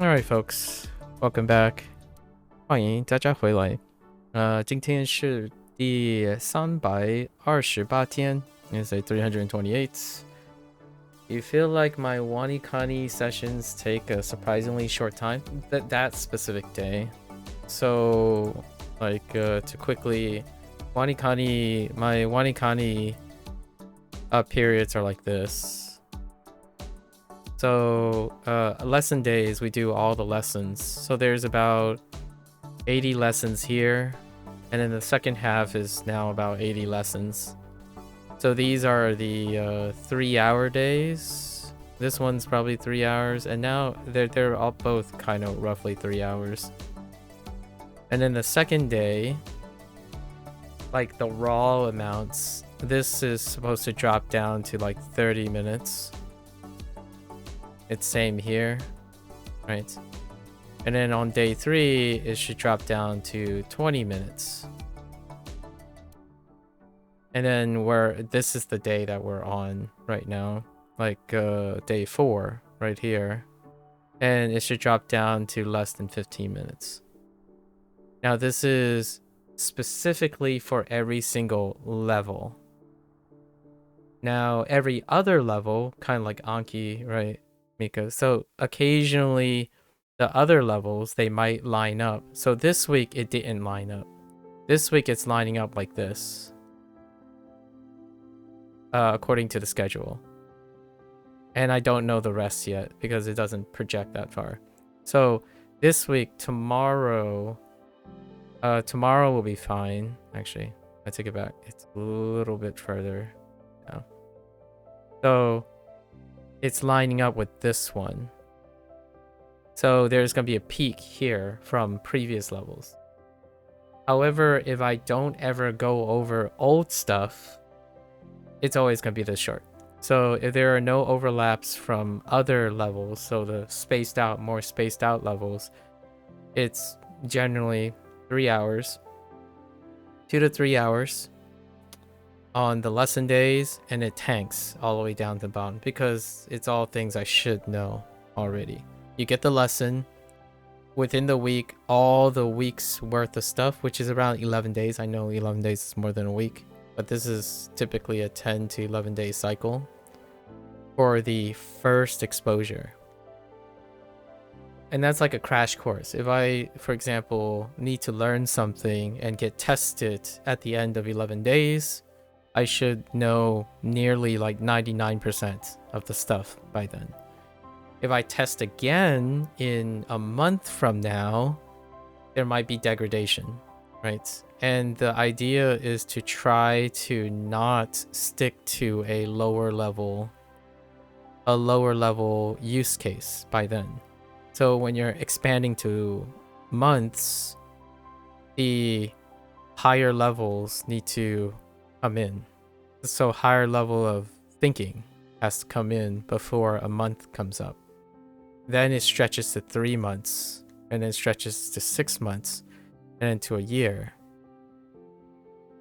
Alright, folks, welcome back. 欢迎大家回来。今天是第328天 It's like 328. You feel like my WaniKani sessions take a surprisingly short time? That specific day. So, like, to quickly, my WaniKani periods are like this. So, lesson days, we do all the lessons. So there's about 80 lessons here, and then the second half is now about 80 lessons. So these are the 3-hour days. This one's probably 3 hours, and now they're all both kind of roughly 3 hours. And then the second day, like the raw amounts, this is supposed to drop down to like 30 minutes. It's same here, right? And then on day 3, it should drop down to 20 minutes. And then this is the day that we're on right now, like day 4 right here. And it should drop down to less than 15 minutes. Now this is specifically for every single level. Now every other level, kind of like Anki, right, Mika? So occasionally the other levels, they might line up. So this week it didn't line up. This week it's lining up like this. According to the schedule. And I don't know the rest yet because it doesn't project that far. So this week, tomorrow will be fine. Actually, I take it back. It's a little bit further now. So it's lining up with this one. So there's going to be a peak here from previous levels. However, if I don't ever go over old stuff, it's always going to be this short. So if there are no overlaps from other levels, so the more spaced out levels, it's generally 3 hours, 2 to 3 hours on the lesson days, and it tanks all the way down to the bottom because it's all things I should know already. You get the lesson within the week, all the week's worth of stuff, which is around 11 days. I know 11 days is more than a week, but this is typically a 10 to 11 day cycle for the first exposure. And that's like a crash course. If I, for example, need to learn something and get tested at the end of 11 days, I should know nearly like 99% of the stuff by then. If I test again in a month from now, there might be degradation, right? And the idea is to try to not stick to a lower level use case by then. So when you're expanding to months, the higher levels need to come in. So higher level of thinking has to come in before a month comes up. Then it stretches to 3 months, and then stretches to 6 months, and then to a year.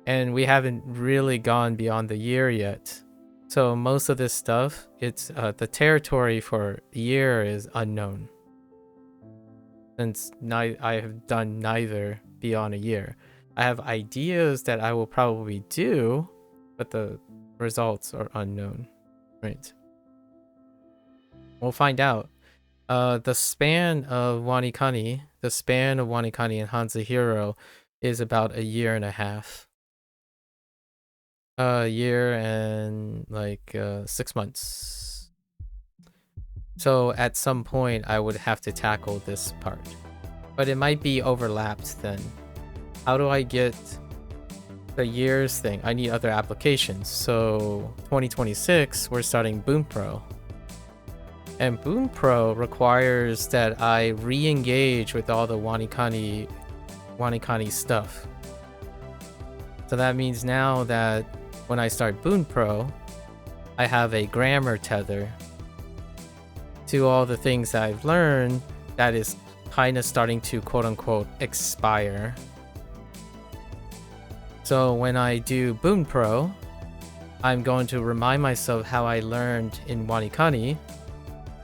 And we haven't really gone beyond the year yet. So most of this stuff, it's the territory for year is unknown. Since I have done neither beyond a year. I have ideas that I will probably do, but the results are unknown, right? We'll find out. The span of WaniKani and HanziHero is about 1.5 years. A year and like 6 months. So at some point I would have to tackle this part, but it might be overlapped then. How do I get the years thing? I need other applications. So 2026 we're starting Boom Pro, and Boom Pro requires that I re-engage with all the WaniKani stuff. So that means now that when I start Boom Pro, I have a grammar tether to all the things that I've learned that is kind of starting to quote-unquote expire. So when I do Boom Pro, I'm going to remind myself how I learned in WaniKani,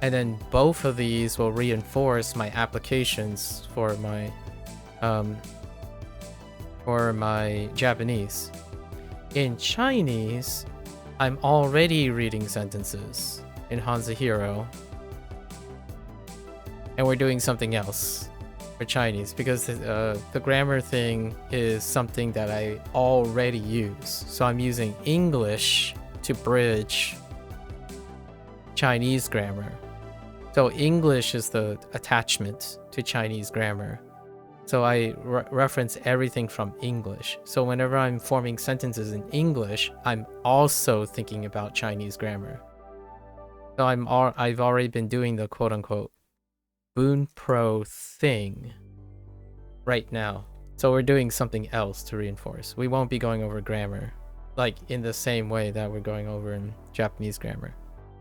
And then both of these will reinforce my applications for my Japanese. In Chinese, I'm already reading sentences in HanziHero. And we're doing something else for Chinese because the grammar thing is something that I already use. So I'm using English to bridge Chinese grammar. So English is the attachment to Chinese grammar. So I reference everything from English. So whenever I'm forming sentences in English, I'm also thinking about Chinese grammar. So I've already been doing the quote-unquote Boon Pro thing right now. So we're doing something else to reinforce. We won't be going over grammar like in the same way that we're going over in Japanese grammar.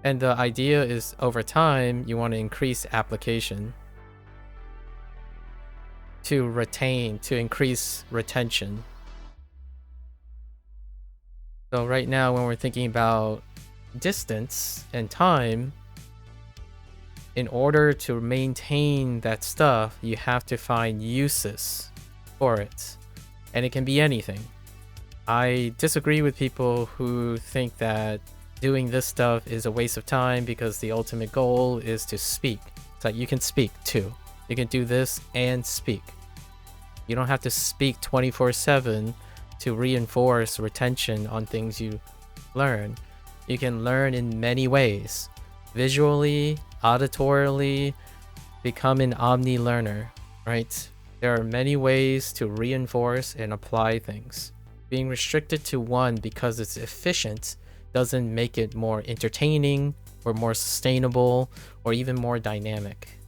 And the idea is over time, you want to increase application to increase retention. So right now, when we're thinking about distance and time, in order to maintain that stuff, you have to find uses for it. And it can be anything. I disagree with people who think that doing this stuff is a waste of time because the ultimate goal is to speak. It's like you can speak too. You can do this and speak. You don't have to speak 24/7 to reinforce retention on things you learn. You can learn in many ways. Visually, auditorily, become an omni-learner, right? There are many ways to reinforce and apply things. Being restricted to one because it's efficient doesn't make it more entertaining or more sustainable or even more dynamic.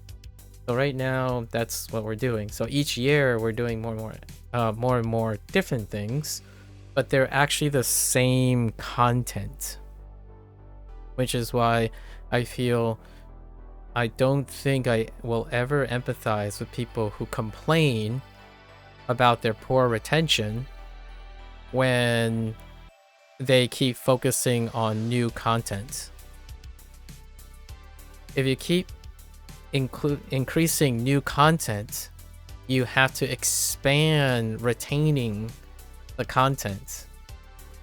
So right now, that's what we're doing. So each year we're doing more and more different things, but they're actually the same content, which is why I don't think I will ever empathize with people who complain about their poor retention when they keep focusing on new content. If you keep increasing new content, you have to expand retaining the content.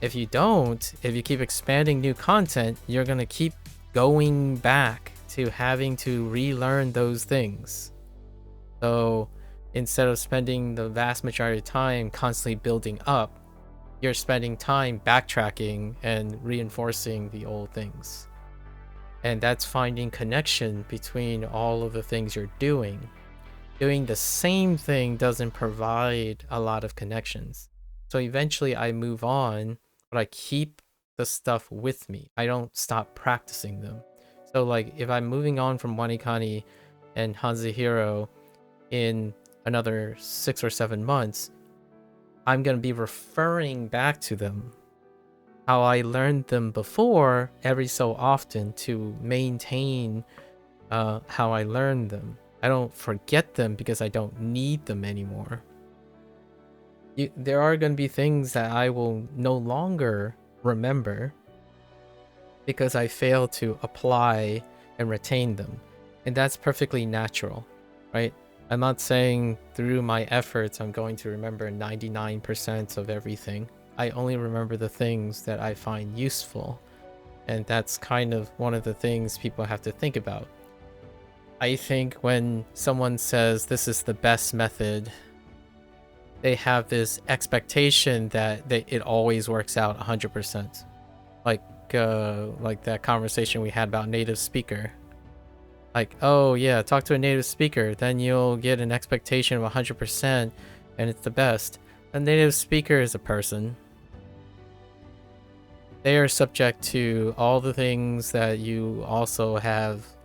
If you keep expanding new content, you're going to keep going back to having to relearn those things. So instead of spending the vast majority of time constantly building up, you're spending time backtracking and reinforcing the old things. And that's finding connection between all of the things you're doing. Doing the same thing doesn't provide a lot of connections. So eventually I move on, but I keep the stuff with me. I don't stop practicing them. So like if I'm moving on from Wanikani and HanziHero in another 6 or 7 months, I'm going to be referring back to them, how I learned them before every so often to maintain how I learned them. I don't forget them because I don't need them anymore. There are going to be things that I will no longer remember because I fail to apply and retain them. And that's perfectly natural, right? I'm not saying through my efforts I'm going to remember 99% of everything. I only remember the things that I find useful. And that's kind of one of the things people have to think about. I think when someone says this is the best method, they have this expectation that it always works out 100%. Like that conversation we had about native speaker. Like, oh yeah, talk to a native speaker, then you'll get an expectation of 100% and it's the best. A native speaker is a person. They are subject to all the things that you also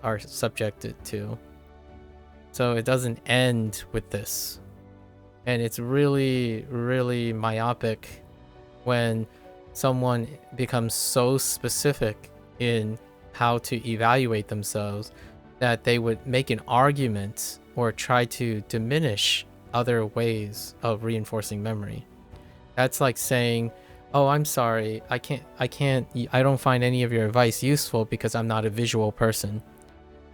are subjected to. So it doesn't end with this. And it's really, really myopic when someone becomes so specific in how to evaluate themselves that they would make an argument or try to diminish other ways of reinforcing memory. That's like saying, oh, I'm sorry, I don't find any of your advice useful because I'm not a visual person.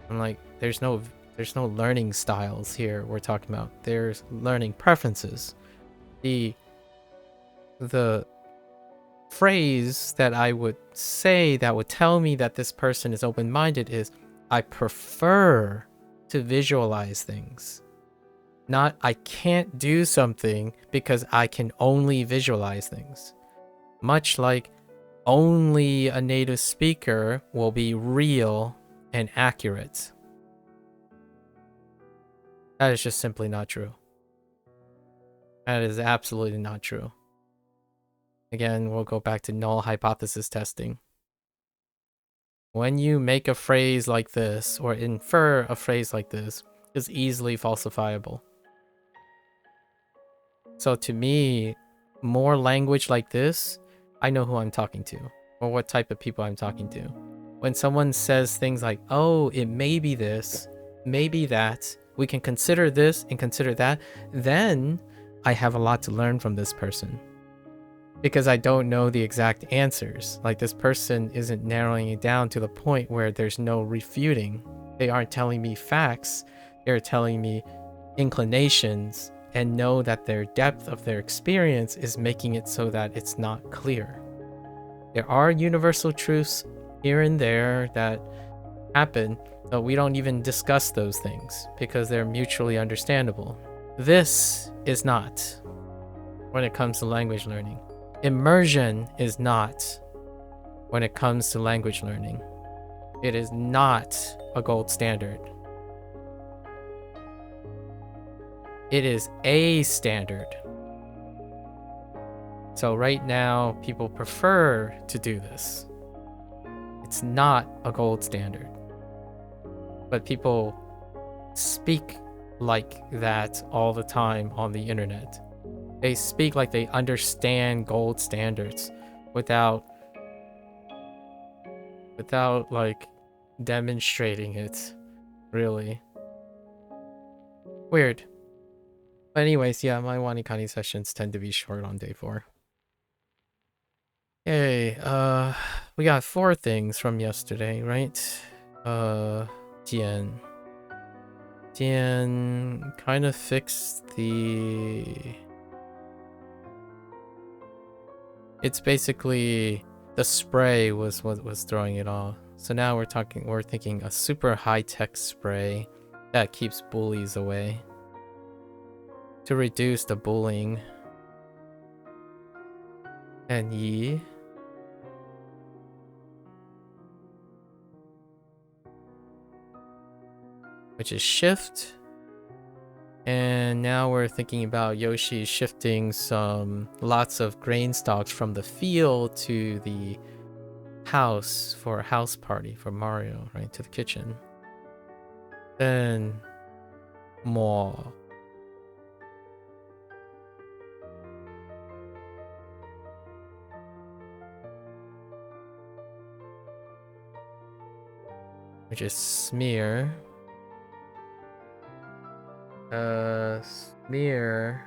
I'm like, there's no learning styles here we're talking about. There's learning preferences. The phrase that I would say that would tell me that this person is open-minded is, I prefer to visualize things. Not, I can't do something because I can only visualize things. Much like only a native speaker will be real and accurate. That is just simply not true. That is absolutely not true. Again, we'll go back to null hypothesis testing. When you make a phrase like this, or infer a phrase like this, it's easily falsifiable. So to me, more language like this, I know who I'm talking to, or what type of people I'm talking to. When someone says things like, oh, it may be this, maybe that, we can consider this and consider that, then I have a lot to learn from this person. Because I don't know the exact answers. Like, this person isn't narrowing it down to the point where there's no refuting. They aren't telling me facts. They're telling me inclinations, and know that their depth of their experience is making it so that it's not clear. There are universal truths here and there that happen, but we don't even discuss those things because they're mutually understandable. This is not when it comes to language learning. Immersion is not when it comes to language learning. It is not a gold standard. It is a standard. So right now, people prefer to do this. It's not a gold standard. But people speak like that all the time on the internet. They speak like they understand gold standards without like demonstrating it, really. Weird. But anyways, yeah, my Wanikani sessions tend to be short on day 4. Okay, we got 4 things from yesterday, right? Jian kind of fixed the... It's basically the spray was what was throwing it off. So now we're thinking a super high-tech spray that keeps bullies away to reduce the bullying. And Yi, which is shift. And now we're thinking about Yoshi shifting lots of grain stalks from the field to the house for a house party for Mario, right? To the kitchen. Then more. Which is smear. Smear.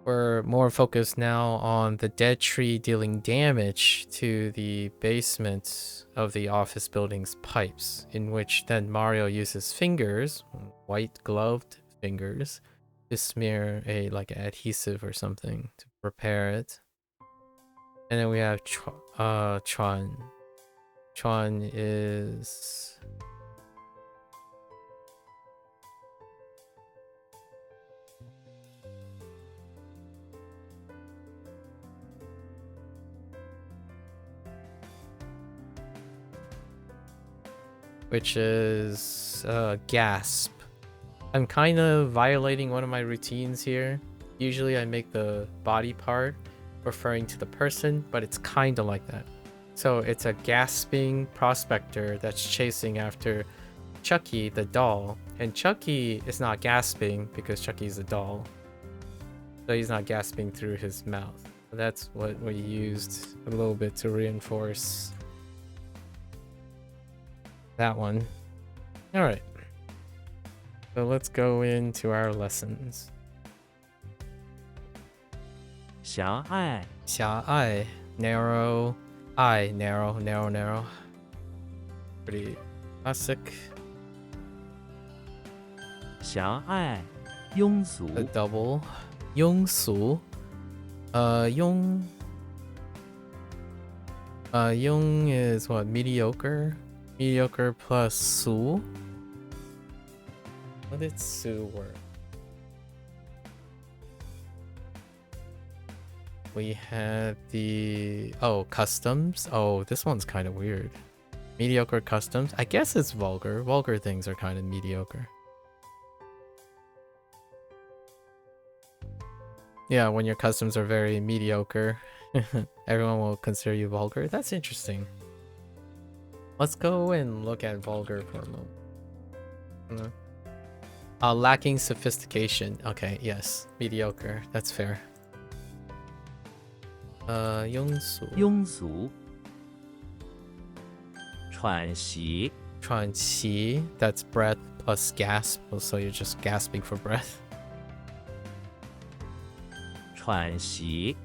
We're more focused now on the dead tree dealing damage to the basement of the office building's pipes, in which then Mario uses fingers, white gloved fingers, to smear a like adhesive or something to repair it. And then we have Chuan. Chuan is... which is gasp. I'm kind of violating one of my routines here. Usually I make the body part referring to the person, but it's kind of like that. So it's a gasping prospector that's chasing after Chucky the doll, and Chucky is not gasping because Chucky's a doll, so he's not gasping through his mouth. That's what we used a little bit to reinforce that one. All right, so let's go into our lessons. 狭隘 狭隘, narrow, narrow. Pretty classic. 狭隘、庸俗、 A double. 庸俗. Yung. Yung is what? Mediocre? Mediocre plus su? What did su work? We had the... Oh, customs? Oh, this one's kind of weird. Mediocre customs? I guess it's vulgar. Vulgar things are kind of mediocre. Yeah, when your customs are very mediocre, everyone will consider you vulgar. That's interesting. Let's go and look at vulgar for a moment. Lacking sophistication. Okay, yes. Mediocre. That's fair. 庸俗. 庸俗、喘息、喘息. That's breath plus gasp. So you're just gasping for breath. 喘息、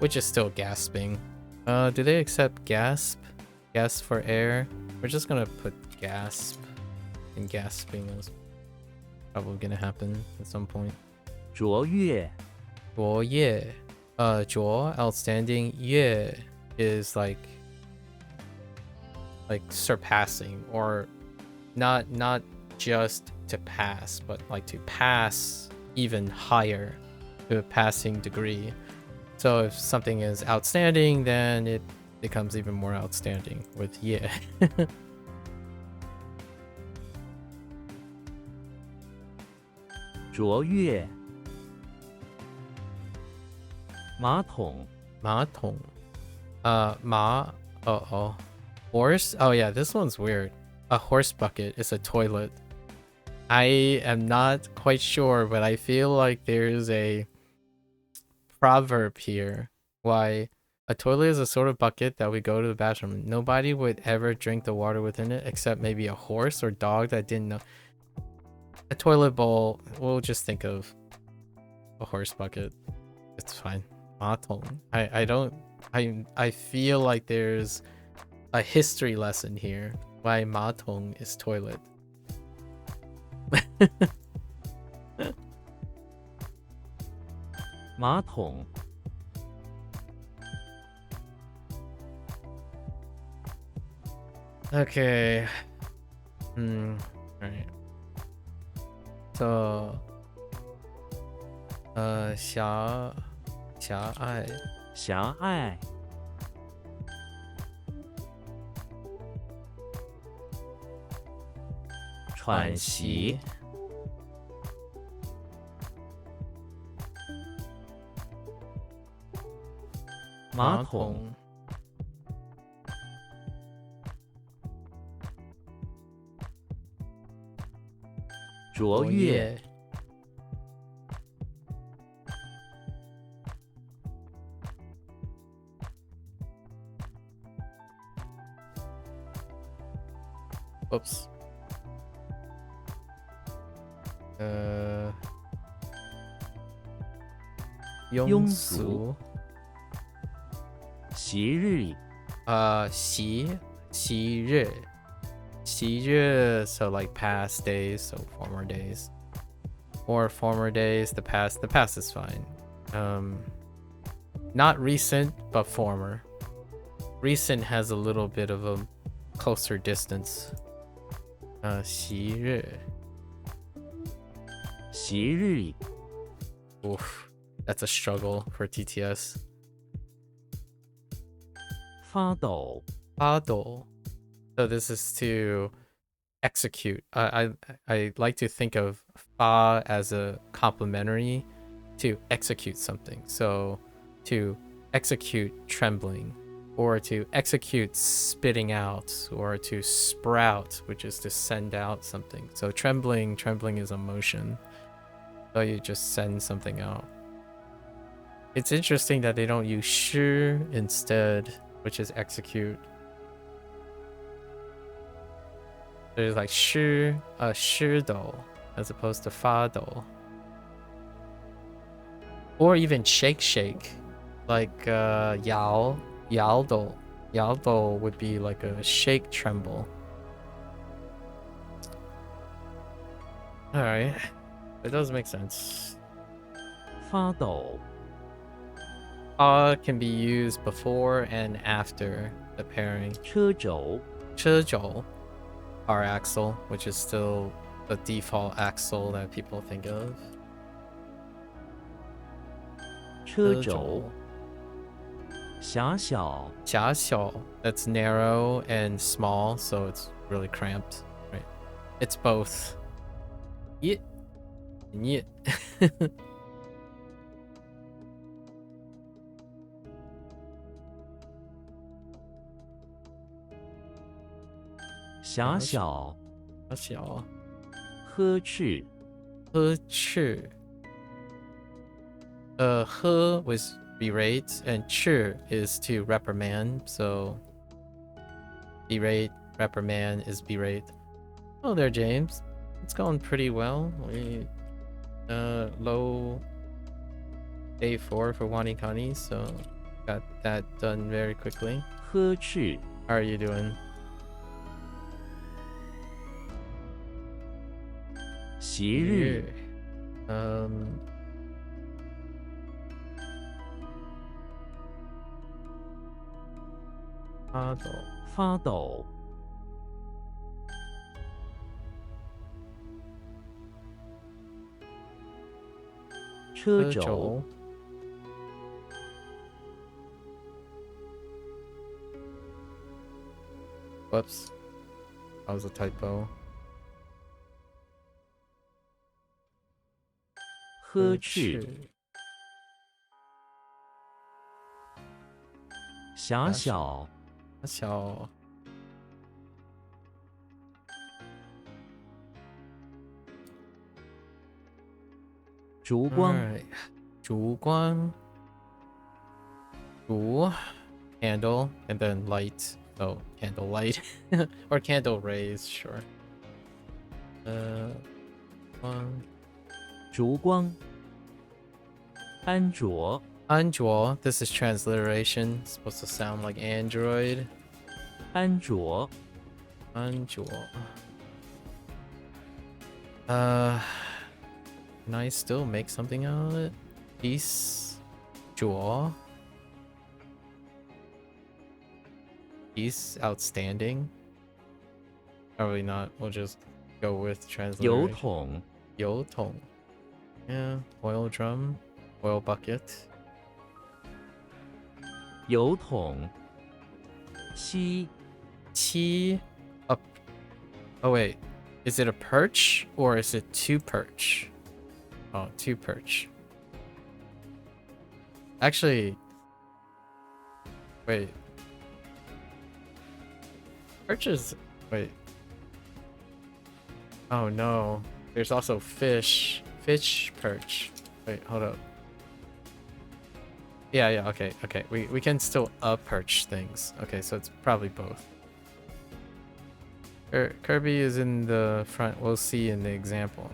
Which is still gasping. Do they accept gasp? Gasp for air? We're just gonna put gasp. And gasping is probably gonna happen at some point. 卓越、卓越. 卓, outstanding. 越 is like surpassing, or not just to pass, but like to pass even higher to a passing degree. So if something is outstanding, then it becomes even more outstanding with 越. 卓越、马桶、马桶. Horse? Oh yeah, this one's weird. A horse bucket is a toilet. I am not quite sure, but I feel like there's a proverb here why a toilet is a sort of bucket that we go to the bathroom. Nobody would ever drink the water within it except maybe a horse or dog that didn't know. A toilet bowl, we'll just think of a horse bucket. It's fine. 马桶. I feel like there's a history lesson here why 马桶 is toilet. 马桶、 Okay. Alright. So, 狭隘. 狭隘、喘息、马桶、卓越、 Oops. 庸俗. 昔日、昔日. 昔日, so like past days, so former days. Or former days, the past is fine. Not recent, but former. Recent has a little bit of a closer distance. 昔日. 昔日、 Oof, that's a struggle for TTS. 发抖、 发抖. So this is to execute. I like to think of fa as a complementary to execute something. So to execute trembling, or to execute spitting out, or to sprout, which is to send out something. So trembling is a motion. So you just send something out. It's interesting that they don't use shi instead, which is execute. There's like shi, do, as opposed to fa do. Or even shake, like yao do would be like a shake tremble. Alright. It does make sense. 发抖， Can be used before and after the pairing. 车轴， 车轴, our axle, which is still the default axle that people think of. 车轴，狭小， 狭小, that's narrow and small, so it's really cramped, right? It's both. Yit and yit. 狭小， 狭小, 呵斥， 呵斥. He was berate, and 斥 is to reprimand, so berate, reprimand is berate. Oh there, James. It's going pretty well. We low day 4 for Wanikani, so got that done very quickly. 呵斥， How are you doing? 昔日， 发抖, 发抖，车轴， 车轴. Whoops. That was a typo. 呵斥，狭小，小. 烛光， Alright. 烛光. 烛, candle, and then light. So candle light or candle rays, sure. 光. 烛光，安卓， Anjuo, this is transliteration. It's supposed to sound like Android. 安卓， Anjuo. Can I still make something out of it? Peace. Jewel. Peace. Outstanding. Probably not. We'll just go with 油 transliteration. 桶， Yotong. Yeah. Oil drum. Oil bucket. 油桶，漆， Tea. Up. Oh, wait. Is it a perch or is it to perch? Oh, to perch. Actually, wait. Perch is. Wait. Oh no. There's also fish. Fish perch. Wait, hold up. Yeah, okay. We can still perch things. Okay, so it's probably both. Kirby is in the front. We'll see in the example.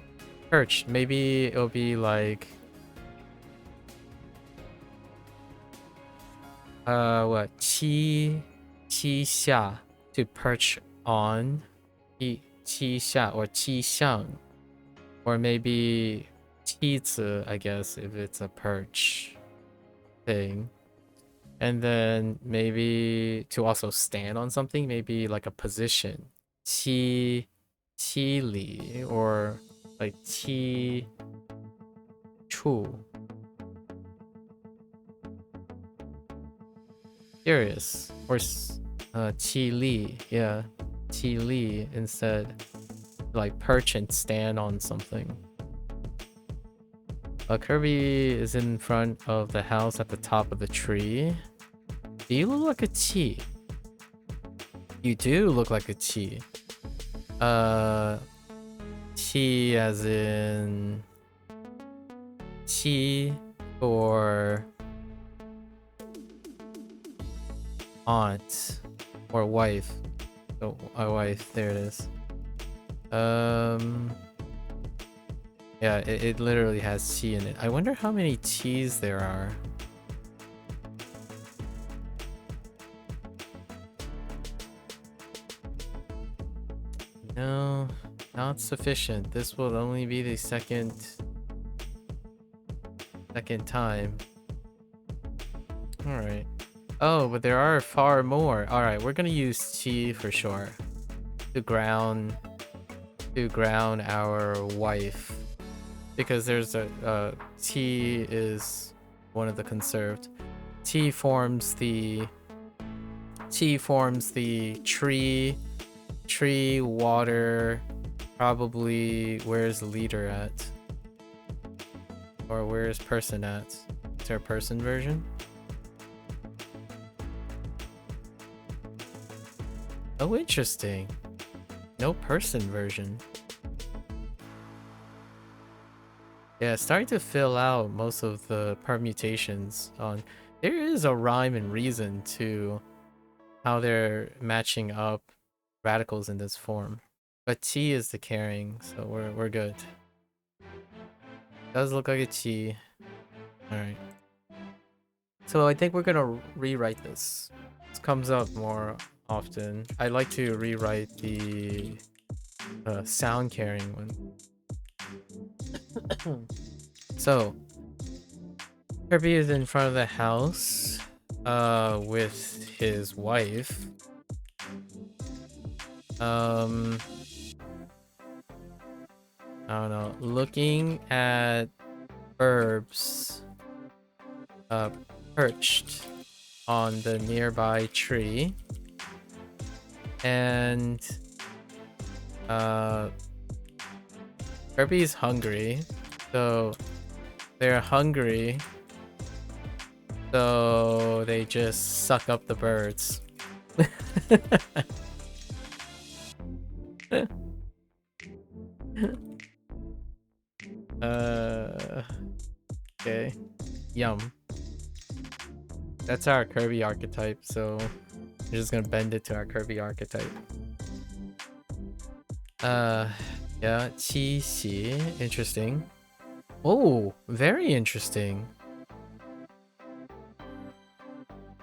Perch. Maybe it'll be like what? 七下 to perch on. 七下 or 七象. Or maybe 梯子, I guess, if it's a perch thing. And then maybe to also stand on something, maybe like a position. 七里 or like 七处. Curious. Or 七里, yeah. 七里 instead. Like perch and stand on something. Kirby is in front of the house at the top of the tree. Do you look like a T? You do look like a T. T as in T or aunt or wife. Oh, a wife. There it is. Yeah, it literally has T in it. I wonder how many T's there are. No, Not sufficient. This will only be the second time. Alright. Oh, but there are far more. Alright, we're gonna use chi for sure. To ground our wife. Because there's a chi is one of the conserved. Chi forms the tree, water, probably where's the leader at? Or where's person at? Is there a person version? Oh, interesting. No person version. Yeah, starting to fill out most of the permutations on. There is a rhyme and reason to how they're matching up radicals in this form. But T is the carrying, so we're good. Does look like a T. Alright. So I think we're gonna rewrite this. This comes up more often. I like to rewrite the sound carrying one. So Kirby is in front of the house with his wife. I don't know, looking at herbs perched on the nearby tree, and Kirby's hungry, so they're hungry, so they just suck up the birds. Okay. Yum. That's our Kirby archetype, so we're just gonna bend it to our Kirby archetype. Yeah, qi xi, interesting. Oh, very interesting.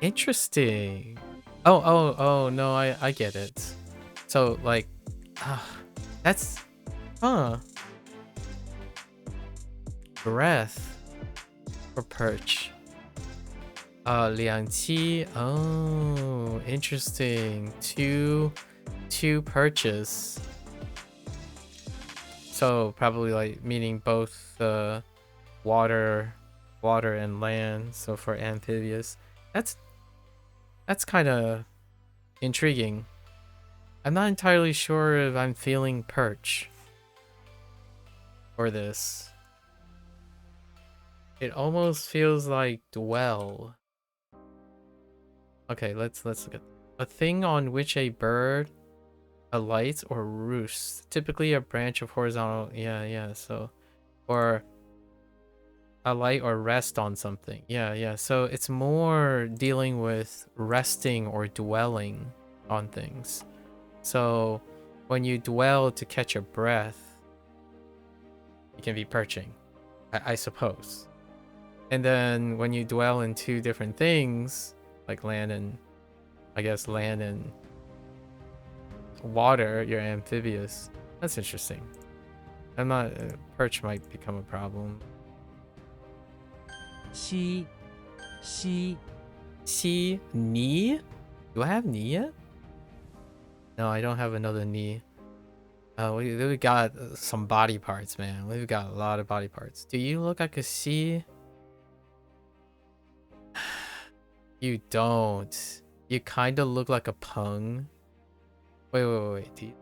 Interesting. Oh, no, I get it. So, like, that's, breath for perch. Liang qi. Oh, interesting. Two perches. So probably like meaning both the water and land. So for amphibious, that's kind of intriguing. I'm not entirely sure if I'm feeling perch for this. It almost feels like dwell. Okay, let's look at a thing on which a bird alights or roosts. Typically a branch of horizontal. Yeah. So, or alight or rest on something. Yeah. So it's more dealing with resting or dwelling on things. So when you dwell to catch a breath, you can be perching, I suppose. And then when you dwell in two different things, like land and, I guess, land and water, you're amphibious. That's interesting. I'm not, perch might become a problem. Xi, knee? Do I have knee yet? No, I don't have another knee. We got some body parts, man. We've got a lot of body parts. Do you look like a C? You don't. You kind of look like a pung. Wait. Do you...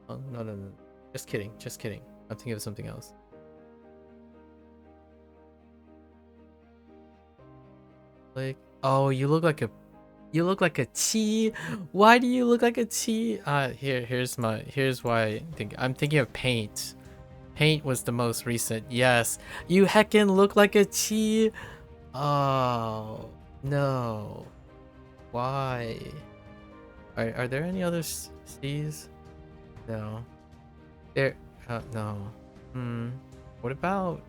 Oh, no. Just kidding. I'm thinking of something else. Like, oh, you look like a T. Why do you look like a T? Here's why I'm thinking of paint. Paint was the most recent. Yes, you heckin' look like a T. Oh no. Why? Are there any other C's? No. There. No. What about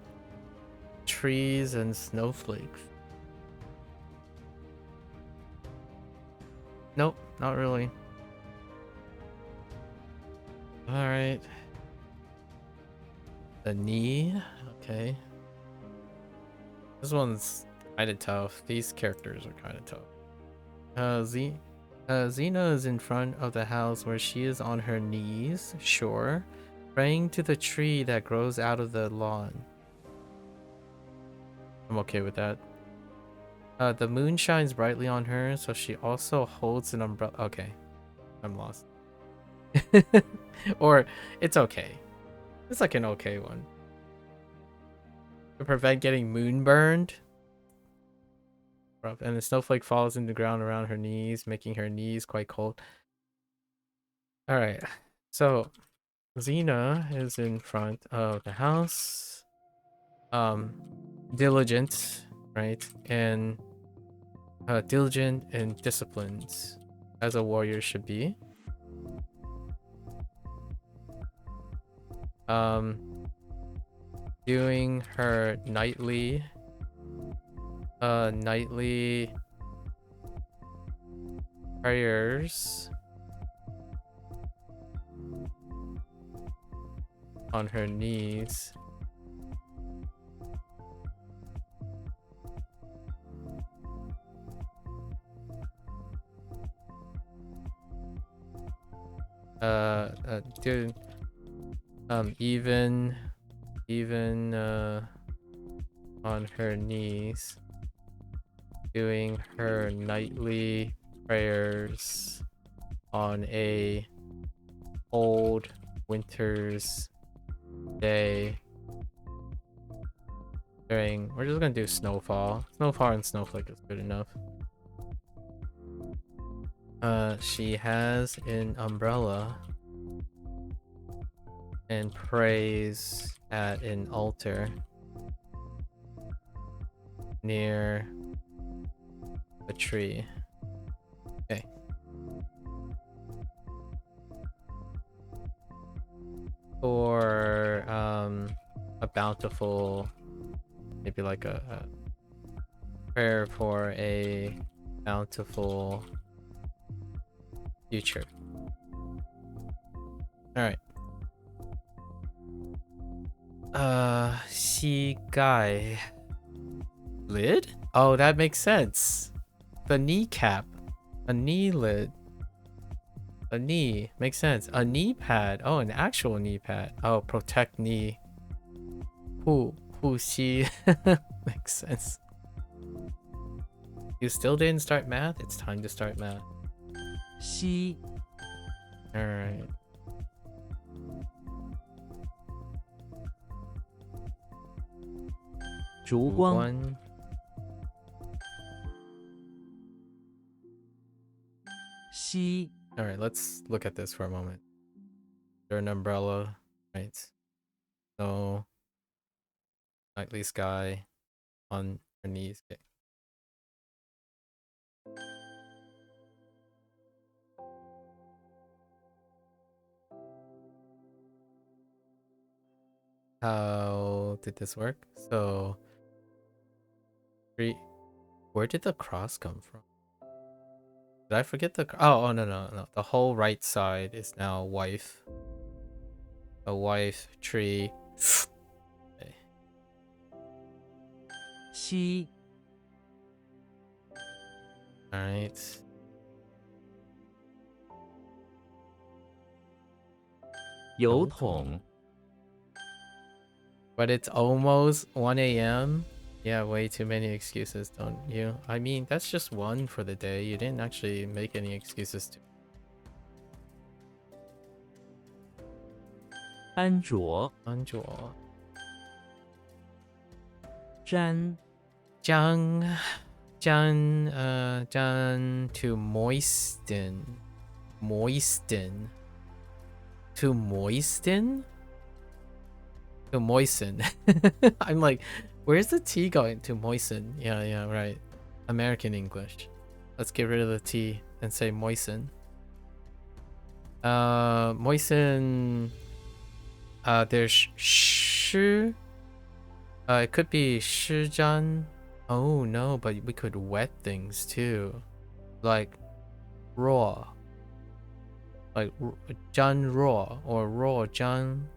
trees and snowflakes? Nope, not really. Alright. The knee. Okay. This one's kind of tough. These characters are kind of tough. Xena is in front of the house where she is on her knees, sure, praying to the tree that grows out of the lawn. I'm okay with that. The moon shines brightly on her, so she also holds an umbrella. Okay, I'm lost. Or it's okay. It's like an okay one. To prevent getting moon burned. And the snowflake falls in the ground around her knees, making her knees quite cold. Alright, so Xena is in front of the house. Diligent, right? And diligent and disciplined as a warrior should be. Doing her nightly prayers on her knees. Dude, even on her knees, doing her nightly prayers on a cold winter's day. We're just gonna do snowfall. Snowfall and snowflake is good enough. She has an umbrella and prays at an altar near a tree. Okay. Or a bountiful, maybe like a prayer for a bountiful future. All right. Shigai lid? Oh, that makes sense. The kneecap. A knee lid. A knee. Makes sense. A knee pad. Oh, an actual knee pad. Oh, protect knee. Who she makes sense. You still didn't start math? It's time to start math. 西 Alright. One. Xi. Alright, let's look at this for a moment. There's an umbrella, right? So, nightly sky on her knees. Okay. How did this work? So, where did the cross come from? Did I forget the? Oh, no. The whole right side is now wife. A wife tree. Okay. Xi. All right. But it's almost 1 a.m. Yeah, way too many excuses, don't you? I mean, that's just one for the day. You didn't actually make any excuses to. 安卓 安卓 沾 Jan to moisten. To moisten? To moisten. I'm like, where's the T going? To moisten. Yeah, right. American English. Let's get rid of the T and say moisten. Moisten. There's sh. It could be shijan. Oh no, but we could wet things too. Like raw. Like Jan raw or raw Jan.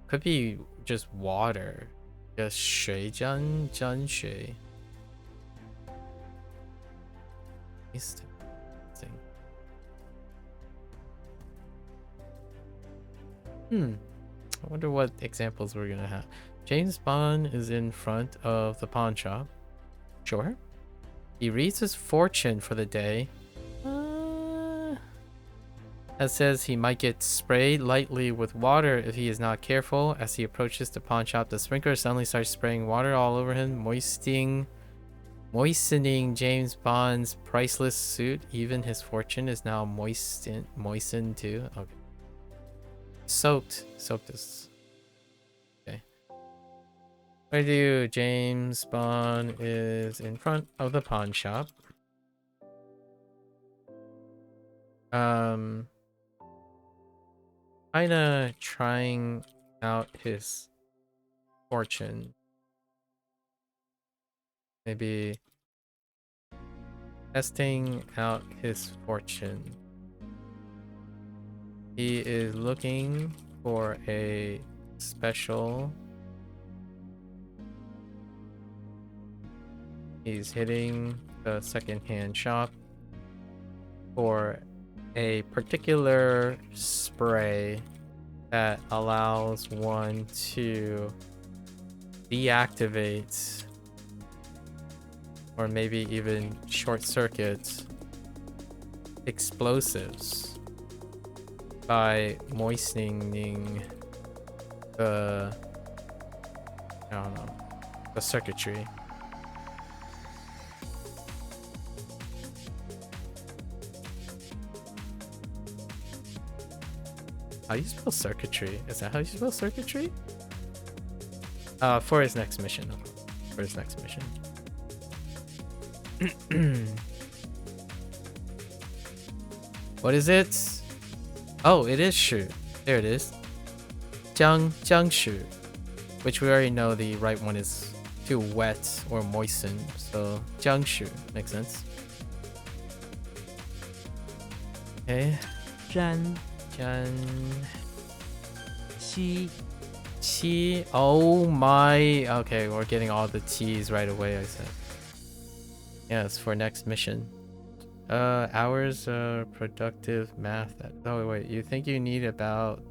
Could be just water. Just 水沾水. I wonder what examples we're gonna have. James Bond is in front of the pawn shop. Sure. He reads his fortune for the day. That says he might get sprayed lightly with water if he is not careful. As he approaches the pawn shop, the sprinkler suddenly starts spraying water all over him, moistening James Bond's priceless suit. Even his fortune is now moistened too. Okay. Soaked is okay. What do you do? James Bond is in front of the pawn shop. Kinda trying out his fortune. Maybe testing out his fortune. He is looking for a special. He's hitting the secondhand shop for a particular spray that allows one to deactivate or maybe even short circuit explosives by moistening the, I don't know, the circuitry. How do you spell circuitry? Is that how you spell circuitry? For his next mission. For his next mission. What is it? Oh, it is shu. There it is. Jiangshu. Which we already know the right one is too wet or moistened. So jiangshu makes sense. Okay. 沾 Qi. Oh my. Okay, we're getting all the T's right away, I said. Yes, for next mission. Hours productive math. Oh, wait. You think you need about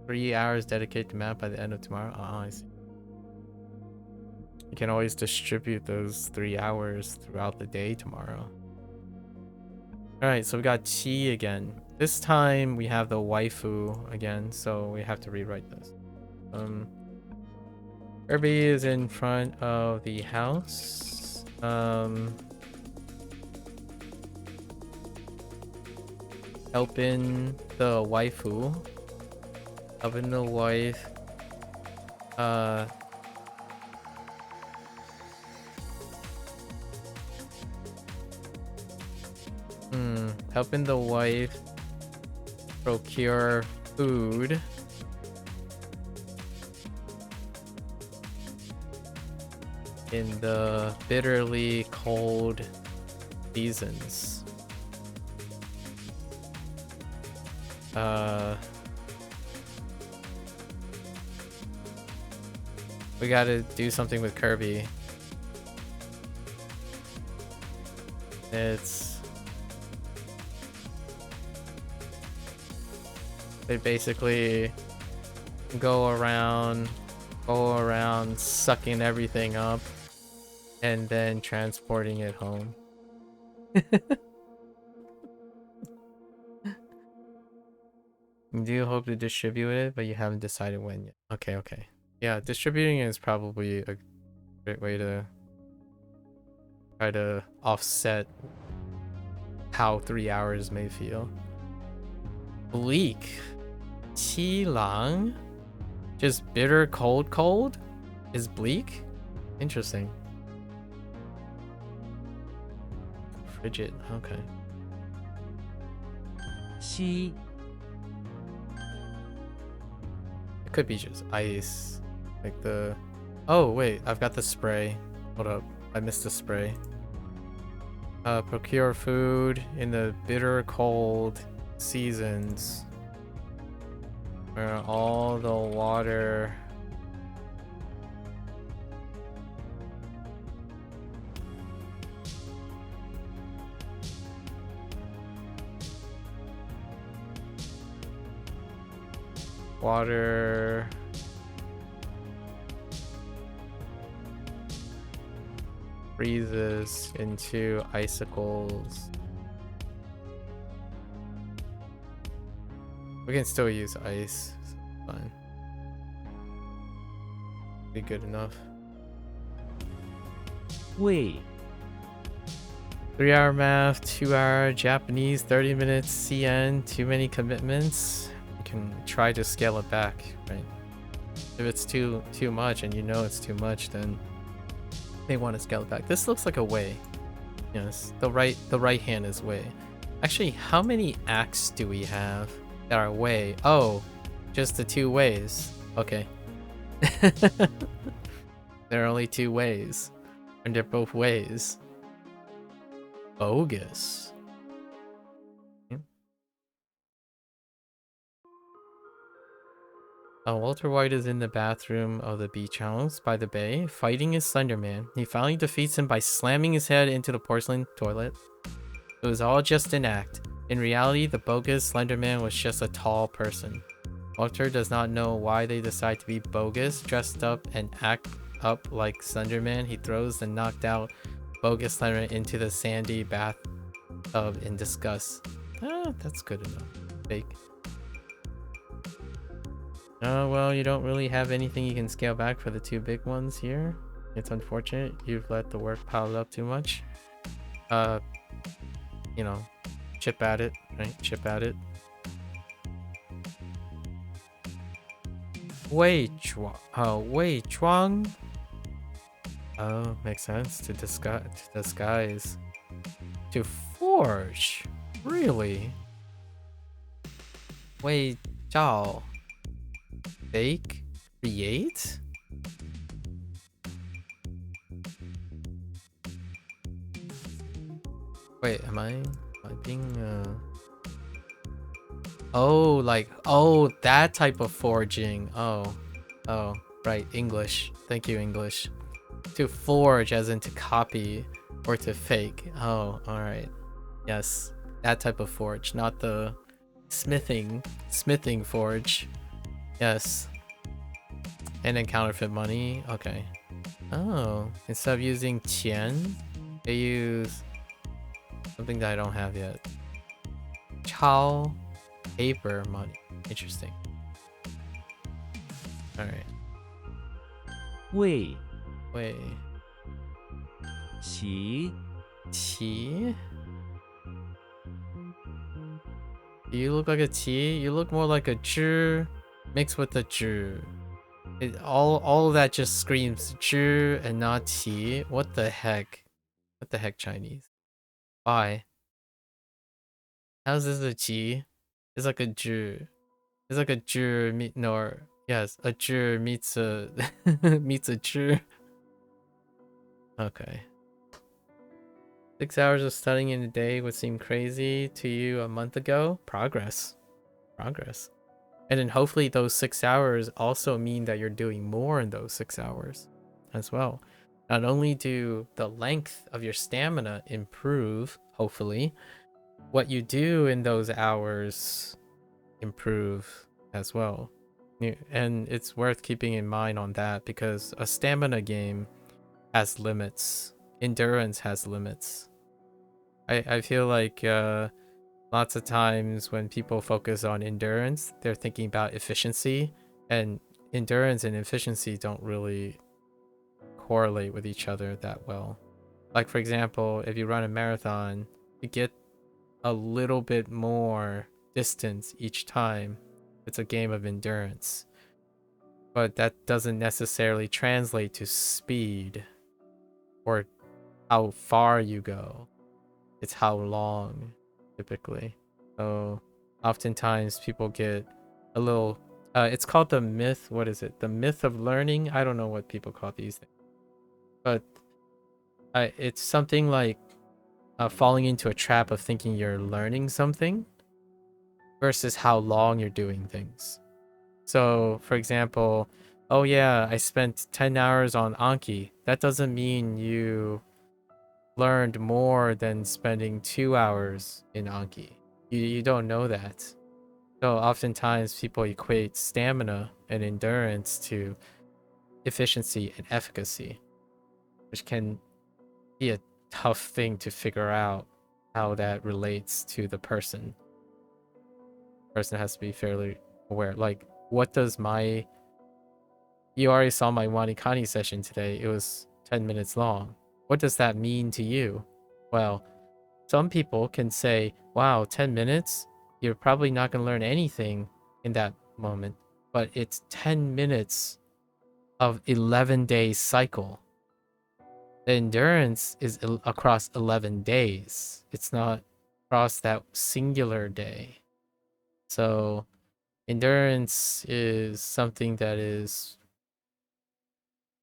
3 hours dedicated to math by the end of tomorrow? I see. You can always distribute those 3 hours throughout the day tomorrow. Alright, so we got Qi again. This time we have the waifu again, so we have to rewrite this. Kirby is in front of the house. Helping the waifu. Helping the wife. Helping the wife procure food. In the bitterly cold seasons. We gotta do something with Kirby. They basically go around sucking everything up and then transporting it home. You do hope to distribute it, but you haven't decided when yet. Okay. Yeah, distributing is probably a great way to try to offset how 3 hours may feel. Bleak. Qilang? Just bitter cold is bleak? Interesting. Frigid, okay. 西 It could be just ice. Like the... Oh, wait, I've got the spray. Hold up, I missed the spray. Procure food in the bitter cold seasons where all the water Water freezes into icicles. We can still use ice. So fine. Be good enough. Wait. 3-hour math, 2-hour Japanese, 30 minutes CN, too many commitments. You can try to scale it back, right? If it's too much and you know it's too much, then they want to scale it back. This looks like a way. Yes, the right hand is way. Actually, how many acts do we have that are way? Oh, just the 2 ways. Okay. There are only 2 ways, and they're both ways. Bogus. Yeah. Walter White is in the bathroom of the beach house by the bay, fighting his Slenderman. He finally defeats him by slamming his head into the porcelain toilet. It was all just an act. In reality, the bogus Slenderman was just a tall person. Walter does not know why they decide to be bogus, dressed up, and act up like Slenderman. He throws the knocked out bogus Slenderman into the sandy bathtub in disgust. Ah, that's good enough. Fake. Oh, well, you don't really have anything you can scale back for the 2 big ones here. It's unfortunate you've let the work pile up too much. You know, chip at it, right? Chip at it. Wei Chuang. Oh, makes sense. To disguise. To forge. Really? Wei Zhao. Fake? Create? Wait, am I being Oh, like, oh, that type of forging. Oh, right, English. Thank you, English. To forge as in to copy or to fake. Oh, all right. Yes, that type of forge, not the smithing forge. Yes. And then counterfeit money. Okay. Oh, instead of using qian, they use something that I don't have yet. Chao. Paper money. Interesting. Alright. Wei. Wait. Qi. Qi? You look like a T. You look more like a zhi mixed with a zhi. All of that just screams zhi and not T. What the heck? What the heck, Chinese? Why? How's this a T? It's like a zhi. It's like a zhi meet no. Yes, a zhi meets a meets a zhi. Okay. 6 hours of studying in a day would seem crazy to you a month ago. Progress. Progress. And then hopefully those 6 hours also mean that you're doing more in those 6 hours as well. Not only do the length of your stamina improve, hopefully, what you do in those hours improve as well. And it's worth keeping in mind on that because a stamina game has limits. Endurance has limits. I feel like lots of times when people focus on endurance, they're thinking about efficiency, and endurance and efficiency don't really correlate with each other that well. Like, for example, if you run a marathon, you get a little bit more distance each time. It's a game of endurance. But that doesn't necessarily translate to speed or how far you go. It's how long, typically. So oftentimes people get a little it's called the myth. What is it? The myth of learning. I don't know what people call these things, but it's something like falling into a trap of thinking you're learning something versus how long you're doing things. So for example, oh yeah, I spent 10 hours on Anki. That doesn't mean you learned more than spending 2 hours in Anki. You don't know that. So oftentimes people equate stamina and endurance to efficiency and efficacy, which can be a tough thing to figure out how that relates to the person. The person has to be fairly aware. Like, what does my... You already saw my Wanikani session today. It was 10 minutes long. What does that mean to you? Well, some people can say, wow, 10 minutes? You're probably not going to learn anything in that moment. But it's 10 minutes of 11-day cycle. The endurance is across 11 days. It's not across that singular day. So endurance is something that is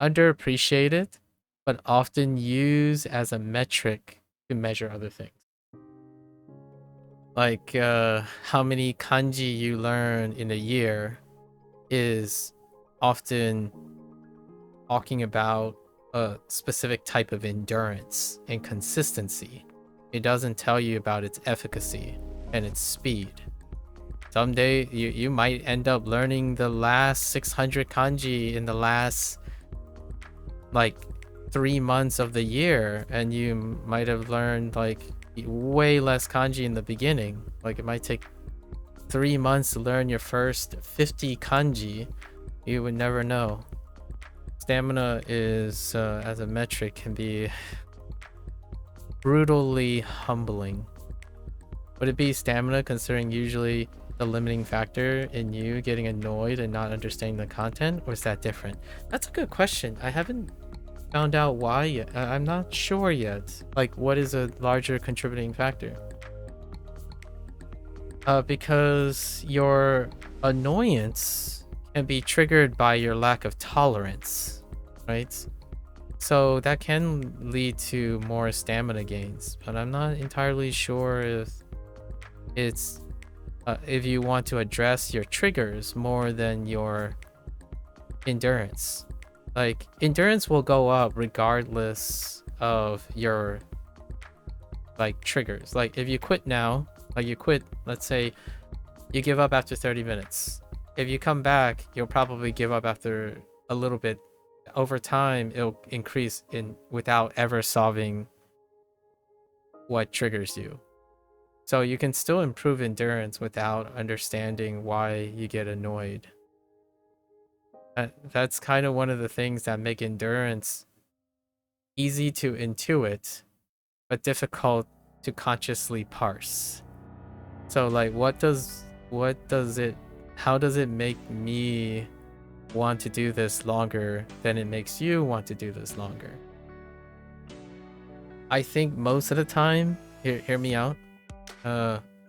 underappreciated, but often used as a metric to measure other things. Like how many kanji you learn in a year is often talking about a specific type of endurance and consistency. It doesn't tell you about its efficacy and its speed. Someday you might end up learning the last 600 kanji in the last like 3 months of the year, and you might have learned like way less kanji in the beginning. Like it might take 3 months to learn your first 50 kanji. You would never know. Stamina is as a metric can be brutally humbling. Would it be stamina, considering usually the limiting factor in you getting annoyed and not understanding the content, or is that different? That's a good question. I haven't found out why yet. I'm not sure yet. Like, what is a larger contributing factor? Because your annoyance can be triggered by your lack of tolerance, right? So that can lead to more stamina gains, but I'm not entirely sure if it's if you want to address your triggers more than your endurance. Like, endurance will go up regardless of your like triggers. Like if you quit now, like you quit, let's say you give up after 30 minutes. If you come back, you'll probably give up after a little bit. Over time, it'll increase in without ever solving what triggers you. So you can still improve endurance without understanding why you get annoyed. That's kind of one of the things that make endurance easy to intuit, but difficult to consciously parse. So like, how does it make me want to do this longer than it makes you want to do this longer? I think most of the time, hear me out.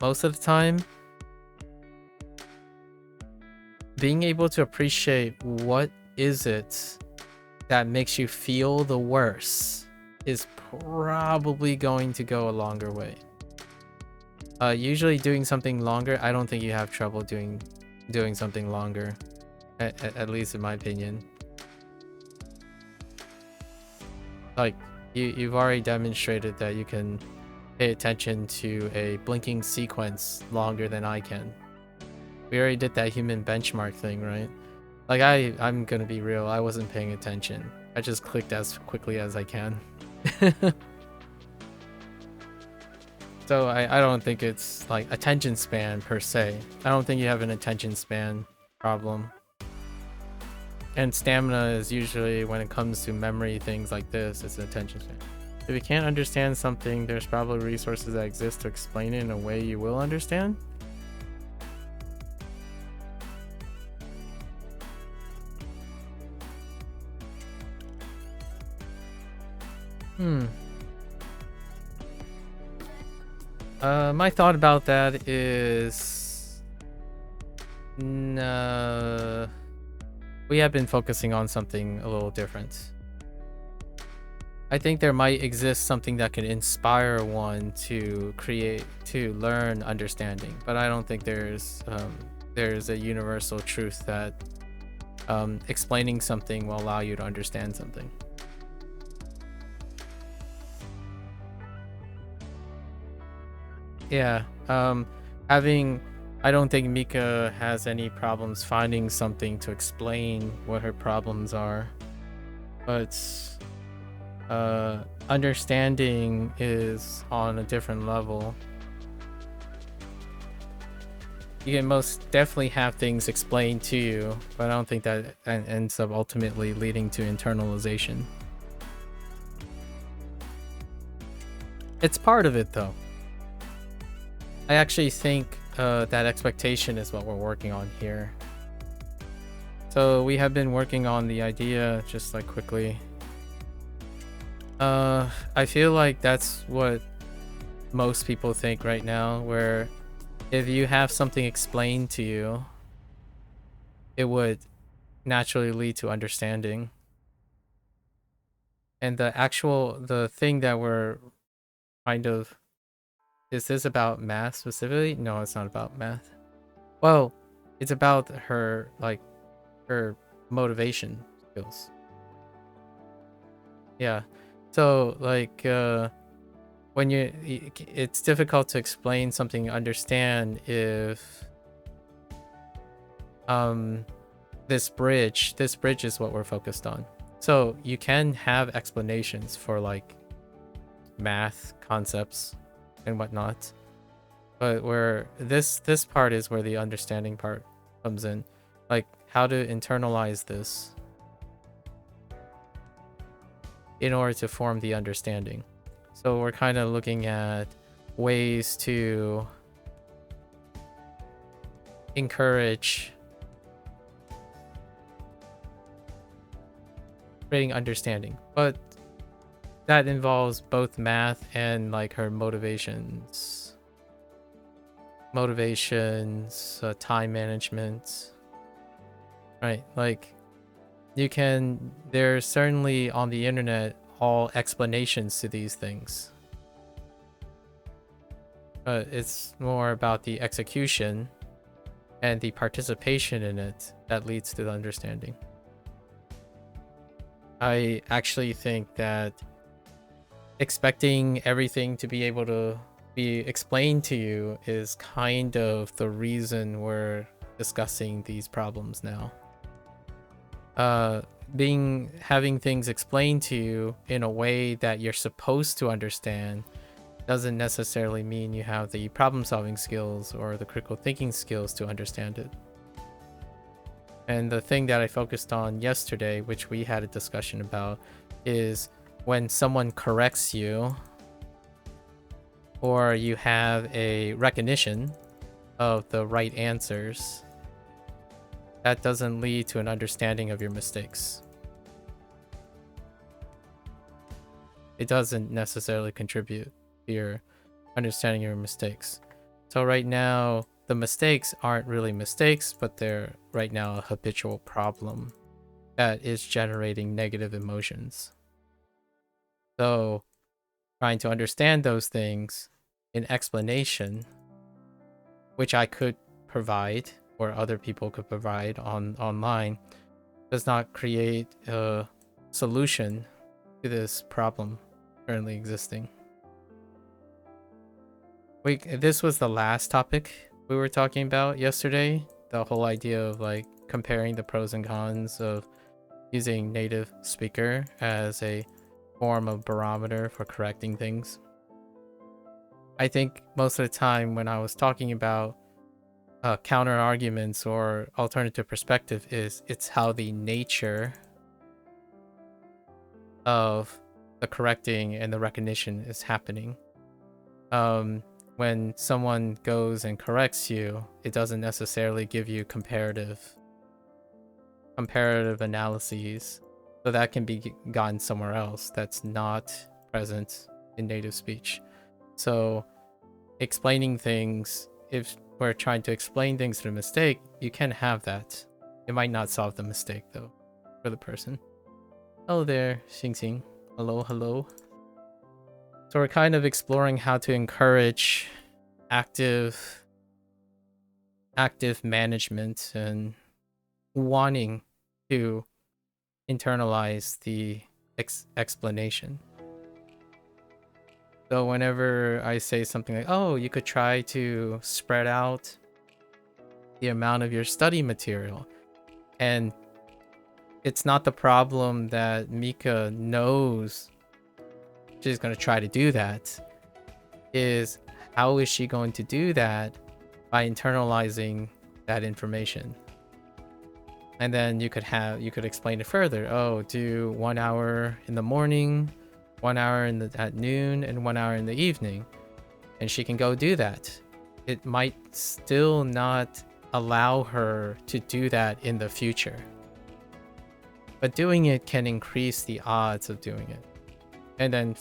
Most of the time, being able to appreciate what is it that makes you feel the worst is probably going to go a longer way. Usually doing something longer, I don't think you have trouble doing something longer, at least in my opinion. Like, you've already demonstrated that you can pay attention to a blinking sequence longer than I can. We already did that human benchmark thing, right? Like, I'm gonna be real, I wasn't paying attention. I just clicked as quickly as I can. So I don't think it's like attention span per se. I don't think you have an attention span problem. And stamina is usually, when it comes to memory things like this, it's an attention span. If you can't understand something, there's probably resources that exist to explain it in a way you will understand. My thought about that is, we have been focusing on something a little different. I think there might exist something that can inspire one to learn understanding, but I don't think there's a universal truth that explaining something will allow you to understand something. Yeah, having I don't think Mika has any problems finding something to explain what her problems are. But understanding is on a different level. You can most definitely have things explained to you, but I don't think that ends up ultimately leading to internalization. It's part of it, though. I actually think that expectation is what we're working on here. So we have been working on the idea, just like quickly. I feel like that's what most people think right now, where if you have something explained to you, it would naturally lead to understanding. And the thing that we're kind of, is this about math specifically? No, it's not about math. Well, it's about her motivation skills. Yeah. So like when it's difficult to explain something, understand if this bridge is what we're focused on. So you can have explanations for like math concepts and whatnot, but where this part is where the understanding part comes in, like how to internalize this in order to form the understanding. So we're kind of looking at ways to encourage creating understanding, but that involves both math and like her motivations, time management, right? Like there's certainly on the internet all explanations to these things, but it's more about the execution and the participation in it that leads to the understanding. I actually think that expecting everything to be able to be explained to you is kind of the reason we're discussing these problems now. Having things explained to you in a way that you're supposed to understand doesn't necessarily mean you have the problem solving skills or the critical thinking skills to understand it. And the thing that I focused on yesterday, which we had a discussion about, is when someone corrects you or you have a recognition of the right answers, that doesn't lead to an understanding of your mistakes. It doesn't necessarily contribute to your understanding of your mistakes. So right now, the mistakes aren't really mistakes, but they're right now a habitual problem that is generating negative emotions. So trying to understand those things in explanation, which I could provide or other people could provide online, does not create a solution to this problem currently existing. This was the last topic we were talking about yesterday, the whole idea of like comparing the pros and cons of using native speaker as a form of barometer for correcting things. I think most of the time when I was talking about counter arguments or alternative perspective, it's how the nature of the correcting and the recognition is happening. When someone goes and corrects you, it doesn't necessarily give you comparative analyses, so that can be gotten somewhere else that's not present in native speech. So explaining things, if we're trying to explain things to a mistake, you can have that. It might not solve the mistake though for the person. Hello there, Xing Xing. Hello. So we're kind of exploring how to encourage active management and wanting to internalize the explanation. So whenever I say something like, oh, you could try to spread out the amount of your study material. And it's not the problem that Mika knows she's going to try to do that. Is how is she going to do that by internalizing that information? And then you could explain it further. Oh, do 1 hour in the morning, 1 hour at noon, and 1 hour in the evening. And she can go do that. It might still not allow her to do that in the future. But doing it can increase the odds of doing it. And then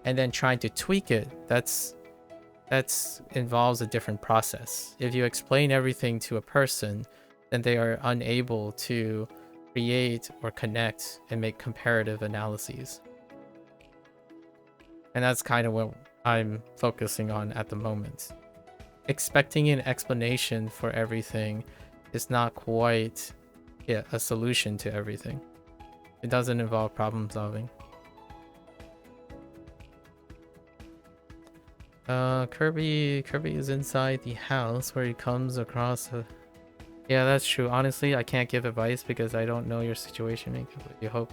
and then trying to tweak it, that's involves a different process. If you explain everything to a person, then they are unable to create or connect and make comparative analyses. And that's kind of what I'm focusing on at the moment. Expecting an explanation for everything is not quite a solution to everything. It doesn't involve problem solving. Kirby is inside the house where he comes across a... Yeah, that's true. Honestly, I can't give advice because I don't know your situation. You hope.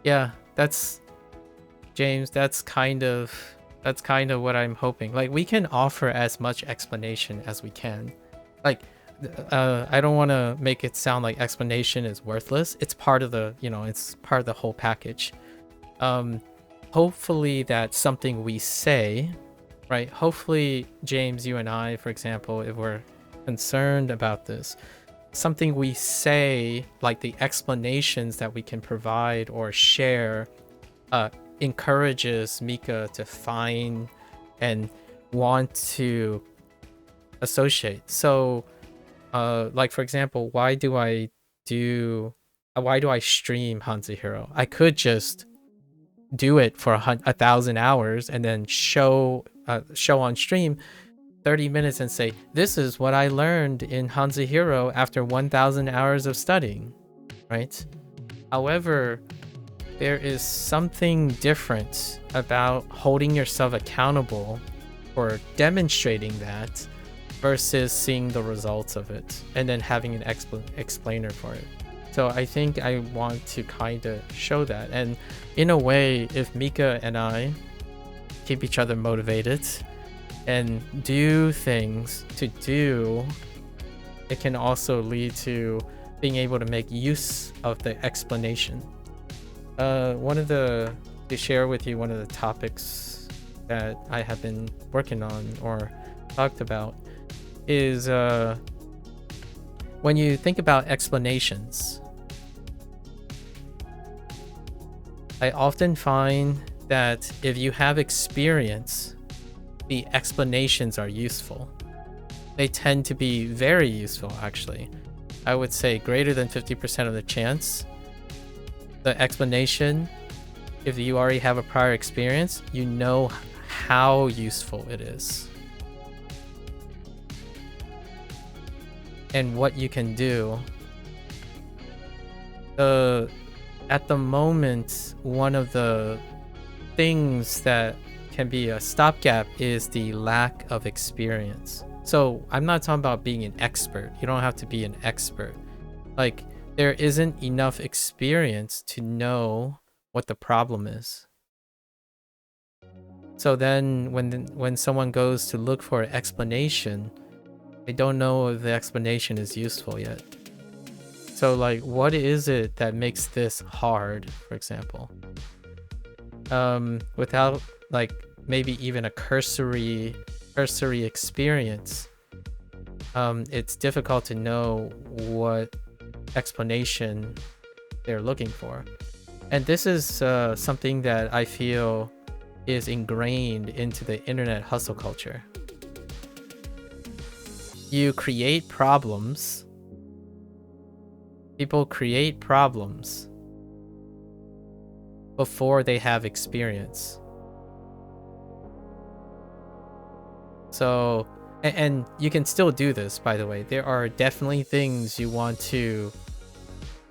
Yeah, that's James. That's kind of what I'm hoping. Like, we can offer as much explanation as we can. Like, I don't want to make it sound like explanation is worthless. It's part of the, it's part of the whole package. Hopefully that's something we say, right? Hopefully, James, you and I, for example, if we're concerned about this, something we say, like the explanations that we can provide or share, encourages Mika to find and want to associate. So, like, for example, why do I stream HanziHero? I could just do it for 1,000 hours and then show on stream 30 minutes and say, this is what I learned in HanziHero after 1,000 hours of studying, right? However, there is something different about holding yourself accountable for demonstrating that versus seeing the results of it and then having an explainer for it. So I think I want to kind of show that. And in a way, if Mika and I keep each other motivated and do things to do, it can also lead to being able to make use of the explanation. To share with you one of the topics that I have been working on or talked about is when you think about explanations, I often find that if you have experience, the explanations are useful. They tend to be very useful, actually. I would say greater than 50% of the chance. The explanation, if you already have a prior experience, you know how useful it is and what you can do. At the moment, one of the things that can be a stopgap is the lack of experience. So I'm not talking about being an expert. You don't have to be an expert. Like, there isn't enough experience to know what the problem is. So then when someone goes to look for an explanation, they don't know if the explanation is useful yet. So, like, what is it that makes this hard, for example? Without, like, maybe even a cursory experience, it's difficult to know what explanation they're looking for. And this is something that I feel is ingrained into the internet hustle culture. You create problems. People create problems before they have experience. So, and you can still do this, by the way. There are definitely things you want to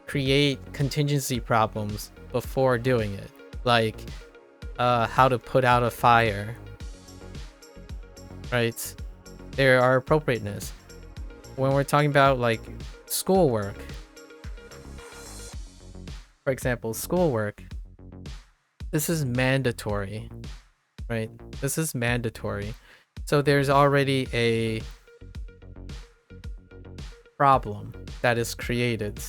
create contingency problems before doing it. Like how to put out a fire, right? There are appropriateness. when we're talking about like schoolwork, for example, schoolwork, this is mandatory, right? This is mandatory. So there's already a problem that is created.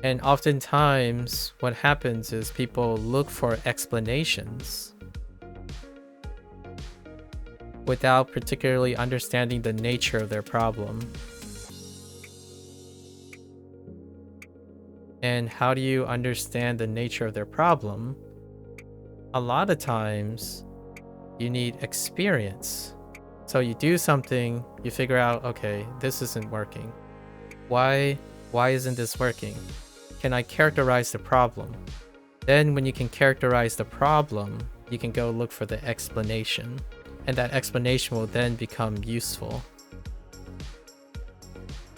And oftentimes what happens is people look for explanations without particularly understanding the nature of their problem. And how do you understand the nature of their problem? A lot of times you need experience. So you do something, you figure out, okay, this isn't working. Why isn't this working? Can I characterize the problem? Then when you can characterize the problem, you can go look for the explanation. And that explanation will then become useful.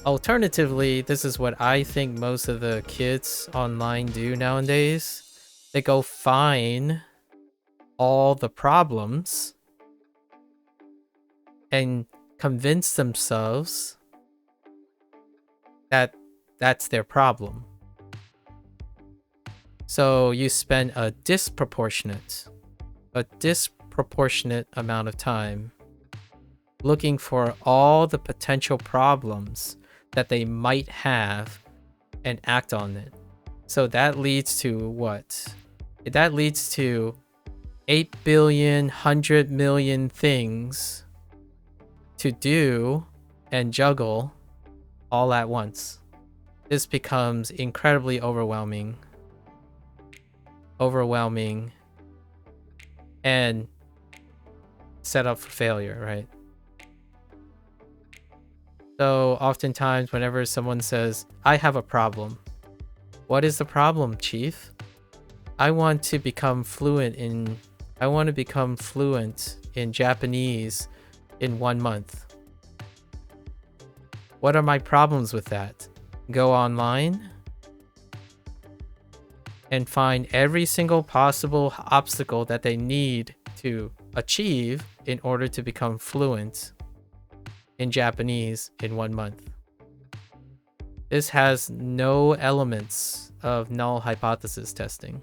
Alternatively, this is what I think most of the kids online do nowadays. They go find all the problems and convince themselves that that's their problem. So you spend a disproportionate amount of time looking for all the potential problems that they might have and act on it. So that leads to what? That leads to 8 billion, 100 million things to do and juggle all at once. This becomes incredibly overwhelming and set up for failure, right? So oftentimes whenever someone says, I have a problem. What is the problem, Chief? I want to become fluent in Japanese in 1 month. What are my problems with that? Go online and find every single possible obstacle that they need to achieve in order to become fluent in Japanese in 1 month. This has no elements of null hypothesis testing.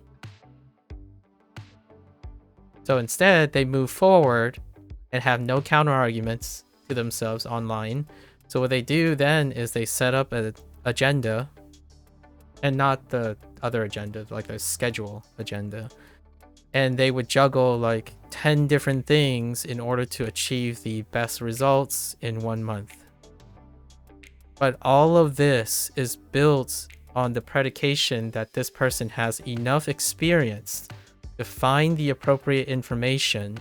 So instead, they move forward and have no counter arguments to themselves online. So what they do then is they set up an agenda, and not the other agenda, like a schedule agenda. And they would juggle like 10 different things in order to achieve the best results in 1 month. But all of this is built on the predication that this person has enough experience to find the appropriate information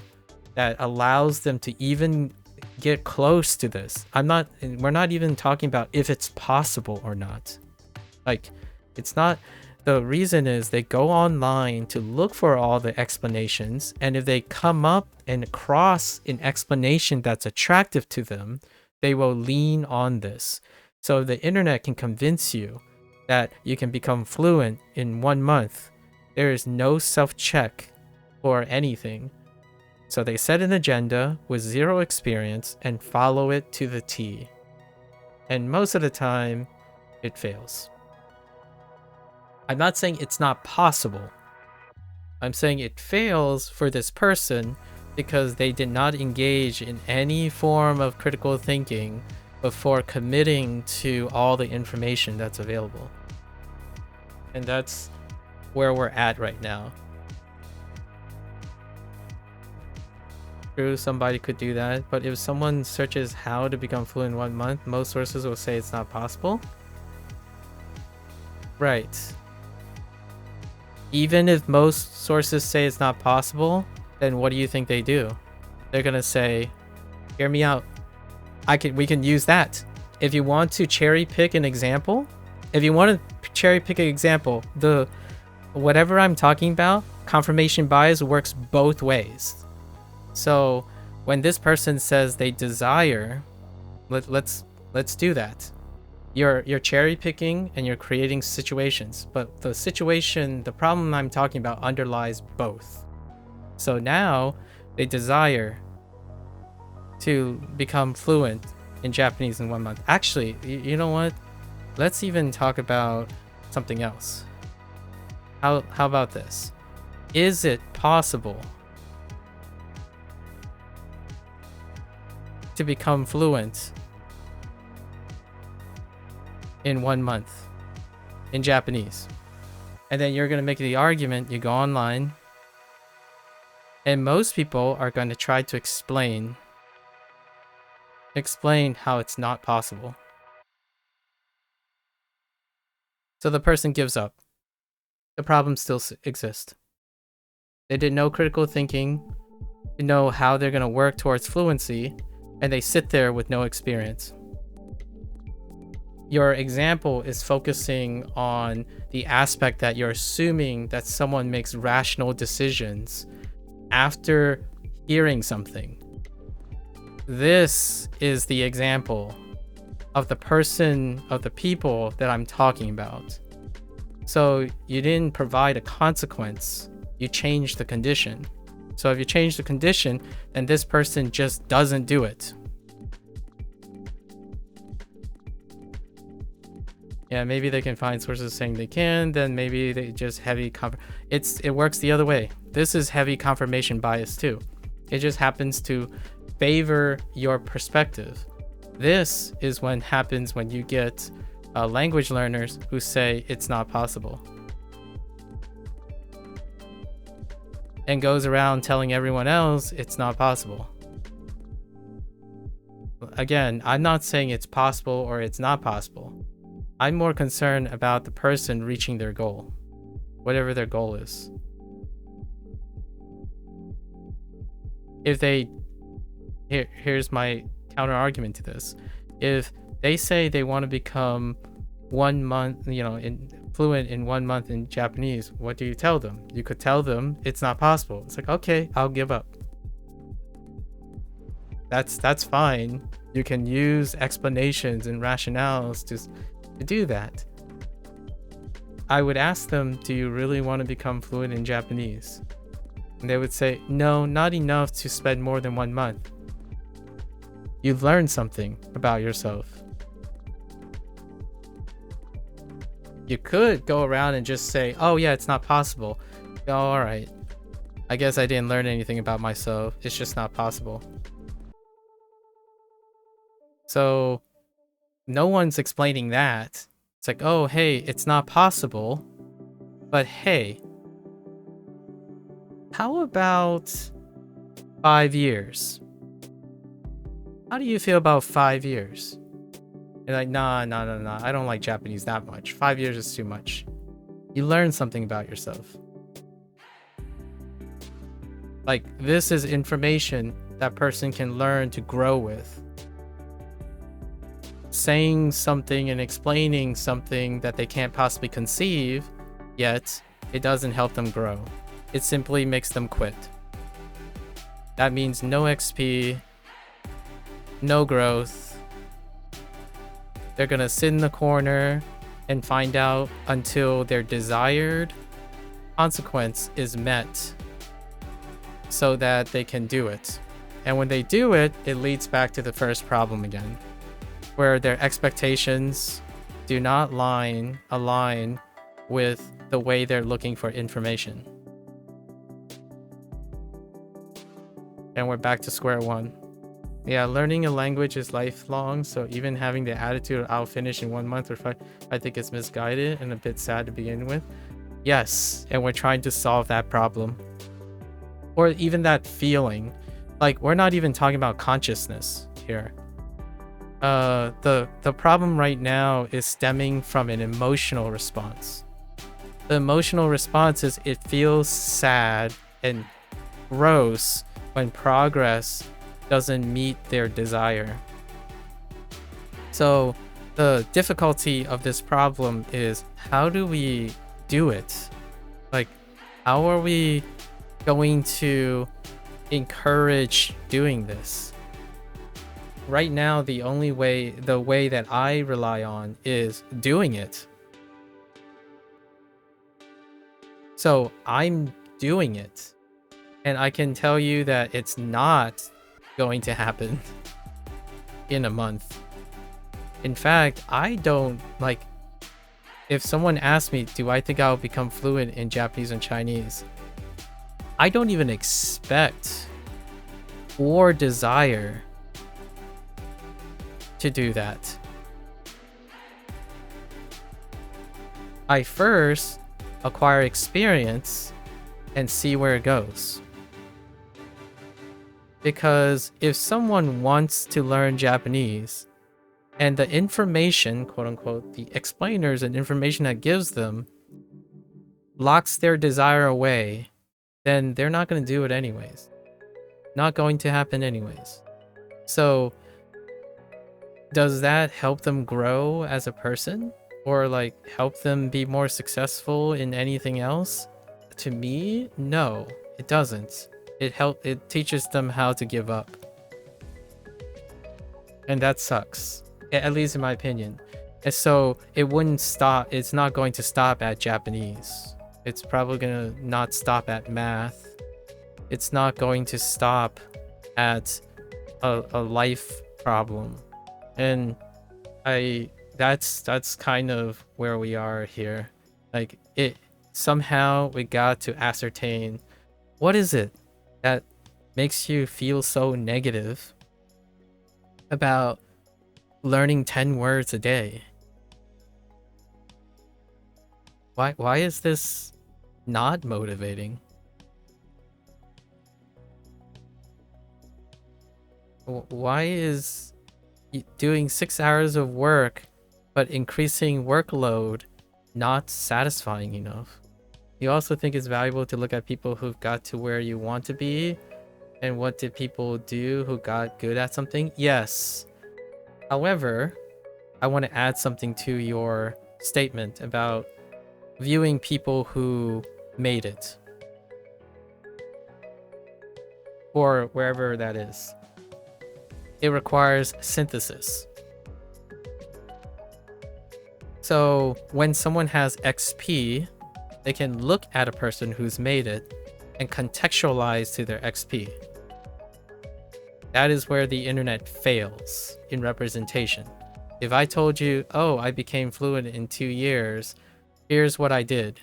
that allows them to even get close to this. We're not even talking about if it's possible or not. Like, it's not. The reason is they go online to look for all the explanations, and if they come up and across an explanation that's attractive to them, they will lean on this. So the internet can convince you that you can become fluent in 1 month. There is no self-check or anything. So they set an agenda with 0 experience and follow it to the T. And most of the time, it fails. I'm not saying it's not possible. I'm saying it fails for this person because they did not engage in any form of critical thinking before committing to all the information that's available. And that's where we're at right now. True, somebody could do that, but if someone searches how to become fluent in 1 month, most sources will say it's not possible. Right. Even if most sources say it's not possible, then what do you think they do? They're gonna say, hear me out. We can use that. If you want to cherry pick an example, whatever I'm talking about, confirmation bias works both ways. So when this person says they desire, let's do that. You're cherry picking and you're creating situations, but the problem I'm talking about underlies both. So now they desire to become fluent in Japanese in 1 month. Actually, you know what? Let's even talk about something else. How about this? Is it possible to become fluent in 1 month in Japanese? And then you're going to make the argument, you go online, and most people are going to try to explain how it's not possible. So the person gives up. The problem still exists. They did no critical thinking to know how they're going to work towards fluency, and they sit there with no experience. Your example is focusing on the aspect that you're assuming that someone makes rational decisions after hearing something. This is the example of the people that I'm talking about. So you didn't provide a consequence, you changed the condition. So if you change the condition, then this person just doesn't do it. Yeah, maybe they can find sources saying they can, then maybe they just it works the other way. This is heavy confirmation bias too. It just happens to favor your perspective. This is what happens when you get language learners who say it's not possible and goes around telling everyone else it's not possible. Again, I'm not saying it's possible or it's not possible. I'm more concerned about the person reaching their goal, whatever their goal is. If they, here's my counter argument to this. If they say they want to become 1 month, fluent in 1 month in Japanese, what do you tell them? You could tell them it's not possible. It's like, okay, I'll give up. That's fine. You can use explanations and rationales to do that. I would ask them, do you really want to become fluent in Japanese? And they would say, no, not enough to spend more than 1 month. You've learned something about yourself. You could go around and just say, oh yeah, it's not possible. Oh, all right. I guess I didn't learn anything about myself. It's just not possible. So no one's explaining that. It's like, oh, hey, it's not possible. But hey, how about 5 years? How do you feel about 5 years? You're like, nah, I don't like Japanese that much. 5 years is too much. You learn something about yourself. Like, this is information that person can learn to grow with. Saying something and explaining something that they can't possibly conceive, yet it doesn't help them grow. It simply makes them quit. That means no XP, no growth. They're gonna sit in the corner and find out until their desired consequence is met so that they can do it. And when they do it, it leads back to the first problem again, where their expectations do not align with the way they're looking for information. And we're back to square one. Yeah, learning a language is lifelong, so even having the attitude of I'll finish in 1 month or 5, I think it's misguided and a bit sad to begin with. Yes, and we're trying to solve that problem. Or even that feeling. Like, we're not even talking about consciousness here. The problem right now is stemming from an emotional response. The emotional response is it feels sad and gross when progress doesn't meet their desire. So the difficulty of this problem is, how do we do it? Like, how are we going to encourage doing this? Right now, the way that I rely on is doing it. So I'm doing it, and I can tell you that it's not going to happen. in a month. In fact, I don't like, if someone asks me, do I think I'll become fluent in Japanese and Chinese? I don't even expect or desire to do that. I first acquire experience and see where it goes. Because if someone wants to learn Japanese and the information, quote unquote, the explainers and information that gives them locks their desire away, then they're not going to do it anyways. Not going to happen anyways. So does that help them grow as a person? Or like help them be more successful in anything else? To me, no, it doesn't. It teaches them how to give up. And that sucks. At least in my opinion. And so it wouldn't stop, it's not going to stop at Japanese. It's probably gonna not stop at math. It's not going to stop at a life problem. And that's kind of where we are here. Like somehow we got to ascertain, what is it that makes you feel so negative about learning 10 words a day? Why is this not motivating? Why is doing 6 hours of work but increasing workload not satisfying enough? You also think it's valuable to look at people who've got to where you want to be, and what did people do who got good at something? Yes. However, I want to add something to your statement about viewing people who made it, or wherever that is. It requires synthesis. So when someone has XP, they can look at a person who's made it and contextualize to their XP. That is where the internet fails in representation. If I told you, oh, I became fluent in 2 years, here's what I did.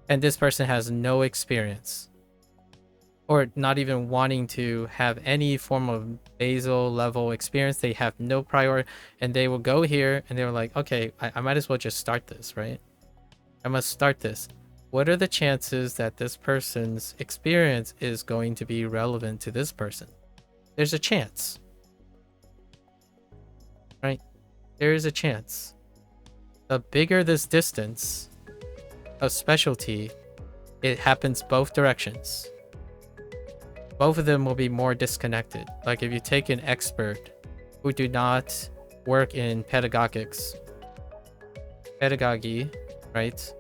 And this person has no experience, or not even wanting to have any form of basal level experience. They have no priority, and they will go here and they were like, okay, I might as well just start this, right? I must start this. What are the chances that this person's experience is going to be relevant to this person? There's a chance, right? There is a chance. The bigger this distance of specialty, it happens both directions. Both of them will be more disconnected. Like if you take an expert who do not work in pedagogy, right?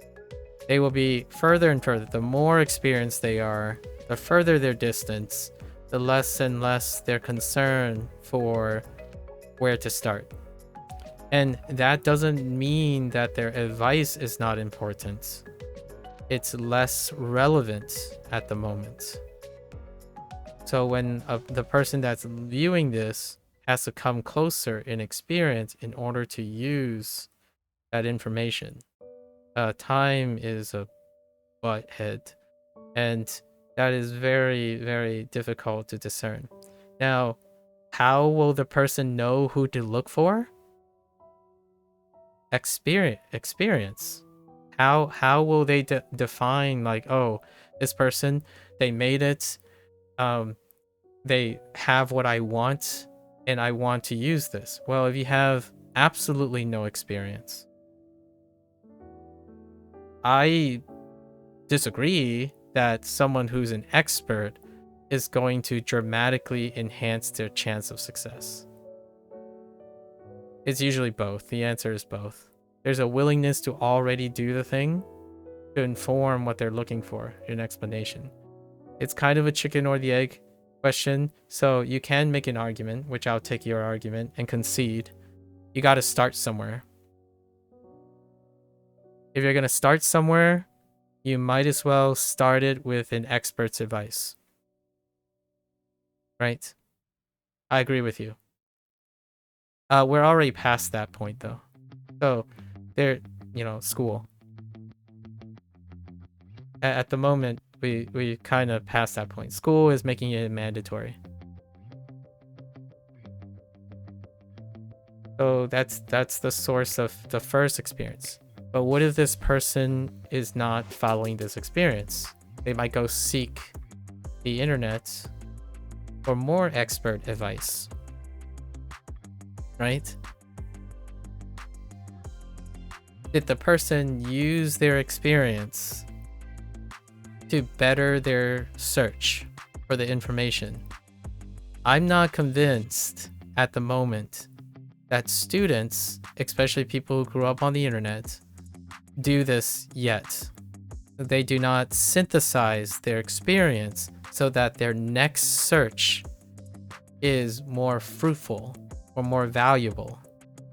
They will be further and further. The more experienced they are, the further their distance, the less and less their concern for where to start. And that doesn't mean that their advice is not important. It's less relevant at the moment. So when the person that's viewing this has to come closer in experience in order to use that information, time is a butthead, and that is very, very difficult to discern. Now, how will the person know who to look for? Experience. How will they define, like, oh, this person, they made it, they have what I want, and I want to use this? Well, if you have absolutely no experience, I disagree that someone who's an expert is going to dramatically enhance their chance of success. It's usually both. The answer is both. There's a willingness to already do the thing to inform what they're looking for in an explanation. It's kind of a chicken or the egg question. So you can make an argument, which I'll take your argument and concede. You got to start somewhere. If you're going to start somewhere, you might as well start it with an expert's advice. Right? I agree with you. We're already past that point though. So there, school. At the moment, we kind of passed that point. School is making it mandatory. So that's the source of the first experience. But what if this person is not following this experience? They might go seek the internet for more expert advice. Right? Did the person use their experience to better their search for the information? I'm not convinced at the moment that students, especially people who grew up on the internet, do this yet. They do not synthesize their experience so that their next search is more fruitful or more valuable.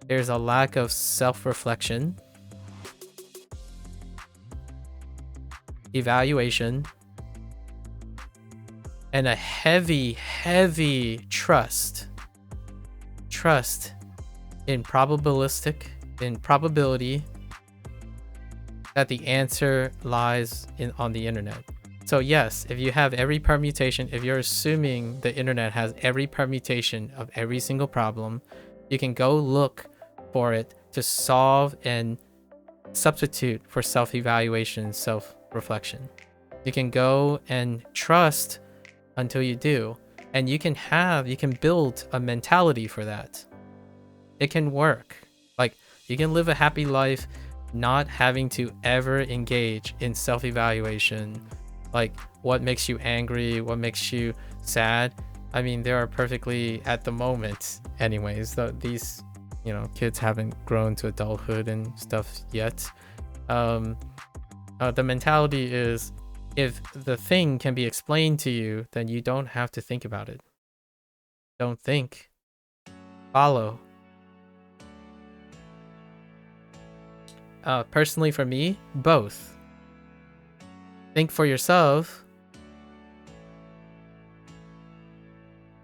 There's a lack of self-reflection, evaluation, and a heavy trust in probability that the answer lies on the internet. So yes, if you have every permutation, if you're assuming the internet has every permutation of every single problem, you can go look for it to solve and substitute for self-evaluation, self-reflection. You can go and trust until you do, and you can build a mentality for that. It can work. Like, you can live a happy life not having to ever engage in self-evaluation, like what makes you angry, what makes you sad. I mean, there are perfectly, at the moment anyways, these kids haven't grown to adulthood and stuff yet. The mentality is, if the thing can be explained to you, then you don't have to think about it. Don't think. Follow. Personally for me, both. Think for yourself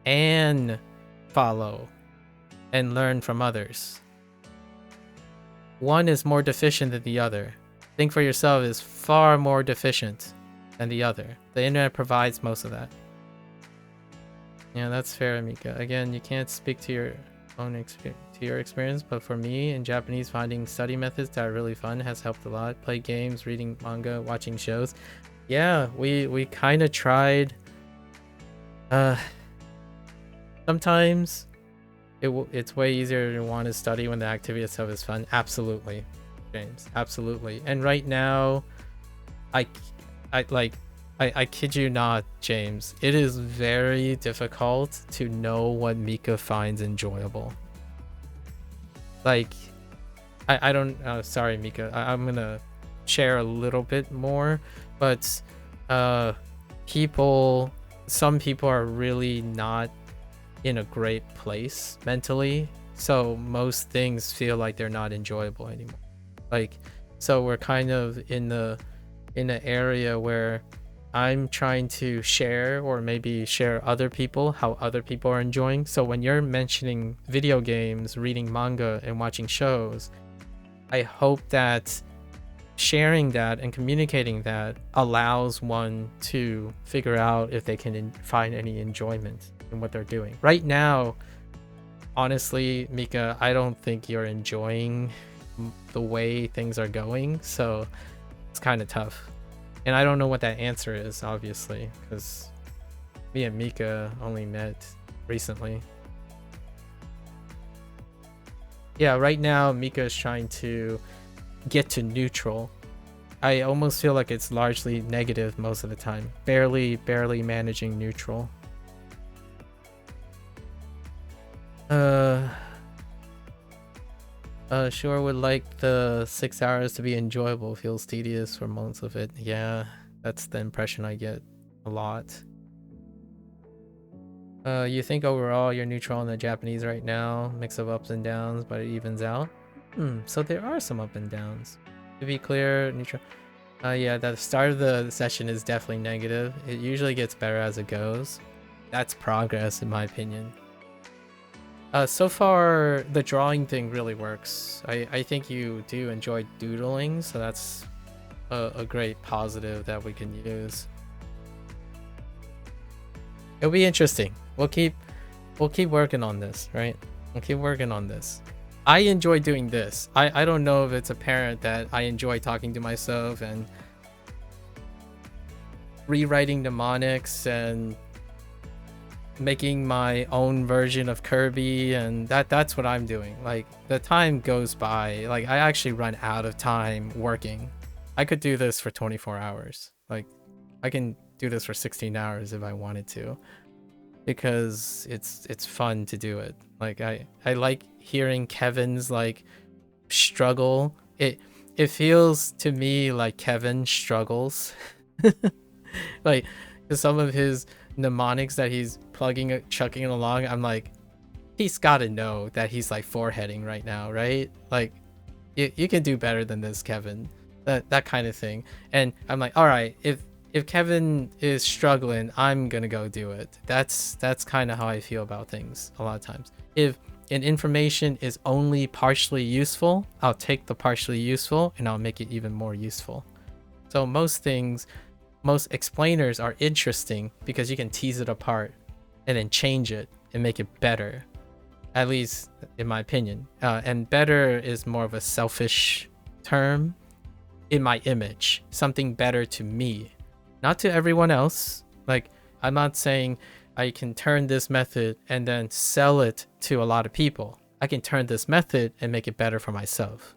and follow and learn from others. One is more deficient than the other. Think for yourself is far more deficient than the other. The internet provides most of that. Yeah, that's fair, Amika. Again, you can't speak to your own experience, but for me in Japanese, finding study methods that are really fun has helped a lot. Play games, reading manga, watching shows. Yeah, we kind of tried. Sometimes it's way easier to want to study when the activity itself is fun. Absolutely, James. Absolutely. And right now, I kid you not, James. It is very difficult to know what Mika finds enjoyable. Like, I don't. Sorry, Mika. I'm gonna share a little bit more, but some people are really not in a great place mentally, so most things feel like they're not enjoyable anymore. Like, so we're kind of in the area where I'm trying to share, or maybe share other people, how other people are enjoying. So when you're mentioning video games, reading manga, and watching shows, I hope that sharing that and communicating that allows one to figure out if they can find any enjoyment in what they're doing. Right now, honestly, Mika, I don't think you're enjoying the way things are going, so it's kind of tough. And I don't know what that answer is, obviously, because me and Mika only met recently. Yeah, right now Mika is trying to get to neutral. I almost feel like it's largely negative most of the time. Barely managing neutral. Sure would like the 6 hours to be enjoyable. Feels tedious for months of it. Yeah, that's the impression I get a lot. You think overall you're neutral in the Japanese right now? Mix of ups and downs, but it evens out? So there are some up and downs. To be clear, neutral. Yeah, the start of the session is definitely negative. It usually gets better as it goes. That's progress, in my opinion. So far, the drawing thing really works. I think you do enjoy doodling, so that's a great positive that we can use. It'll be interesting. We'll keep working on this, right? We'll keep working on this. I enjoy doing this. I don't know if it's apparent that I enjoy talking to myself and rewriting mnemonics and making my own version of Kirby, and that's what I'm doing. Like, the time goes by. Like, I actually run out of time working. I could do this for 24 hours. Like, I can do this for 16 hours if I wanted to, because it's fun to do it. Like, I like hearing Kevin's like struggle. It feels to me like Kevin struggles. Like, some of his mnemonics that he's chucking along, I'm like, he's got to know that he's like foreheading right now, right? Like, you can do better than this, Kevin. That kind of thing. And I'm like, all right, if Kevin is struggling, I'm gonna go do it. That's kind of how I feel about things a lot of times. If an information is only partially useful, I'll take the partially useful and I'll make it even more useful. So most explainers are interesting because you can tease it apart and then change it and make it better, at least in my opinion. And better is more of a selfish term in my image, something better to me, not to everyone else. Like, I'm not saying I can turn this method and then sell it to a lot of people. I can turn this method and make it better for myself.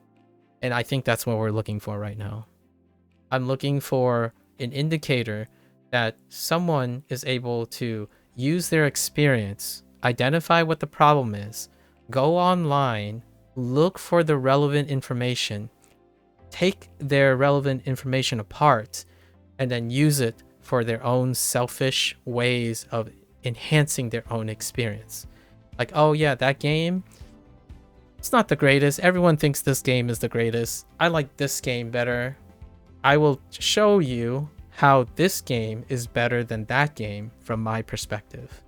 And I think that's what we're looking for right now. I'm looking for an indicator that someone is able to use their experience, identify what the problem is, go online, look for the relevant information, take their relevant information apart, and then use it for their own selfish ways of enhancing their own experience. Like, oh yeah, that game, it's not the greatest. Everyone thinks this game is the greatest. I like this game better. I will show you how this game is better than that game from my perspective.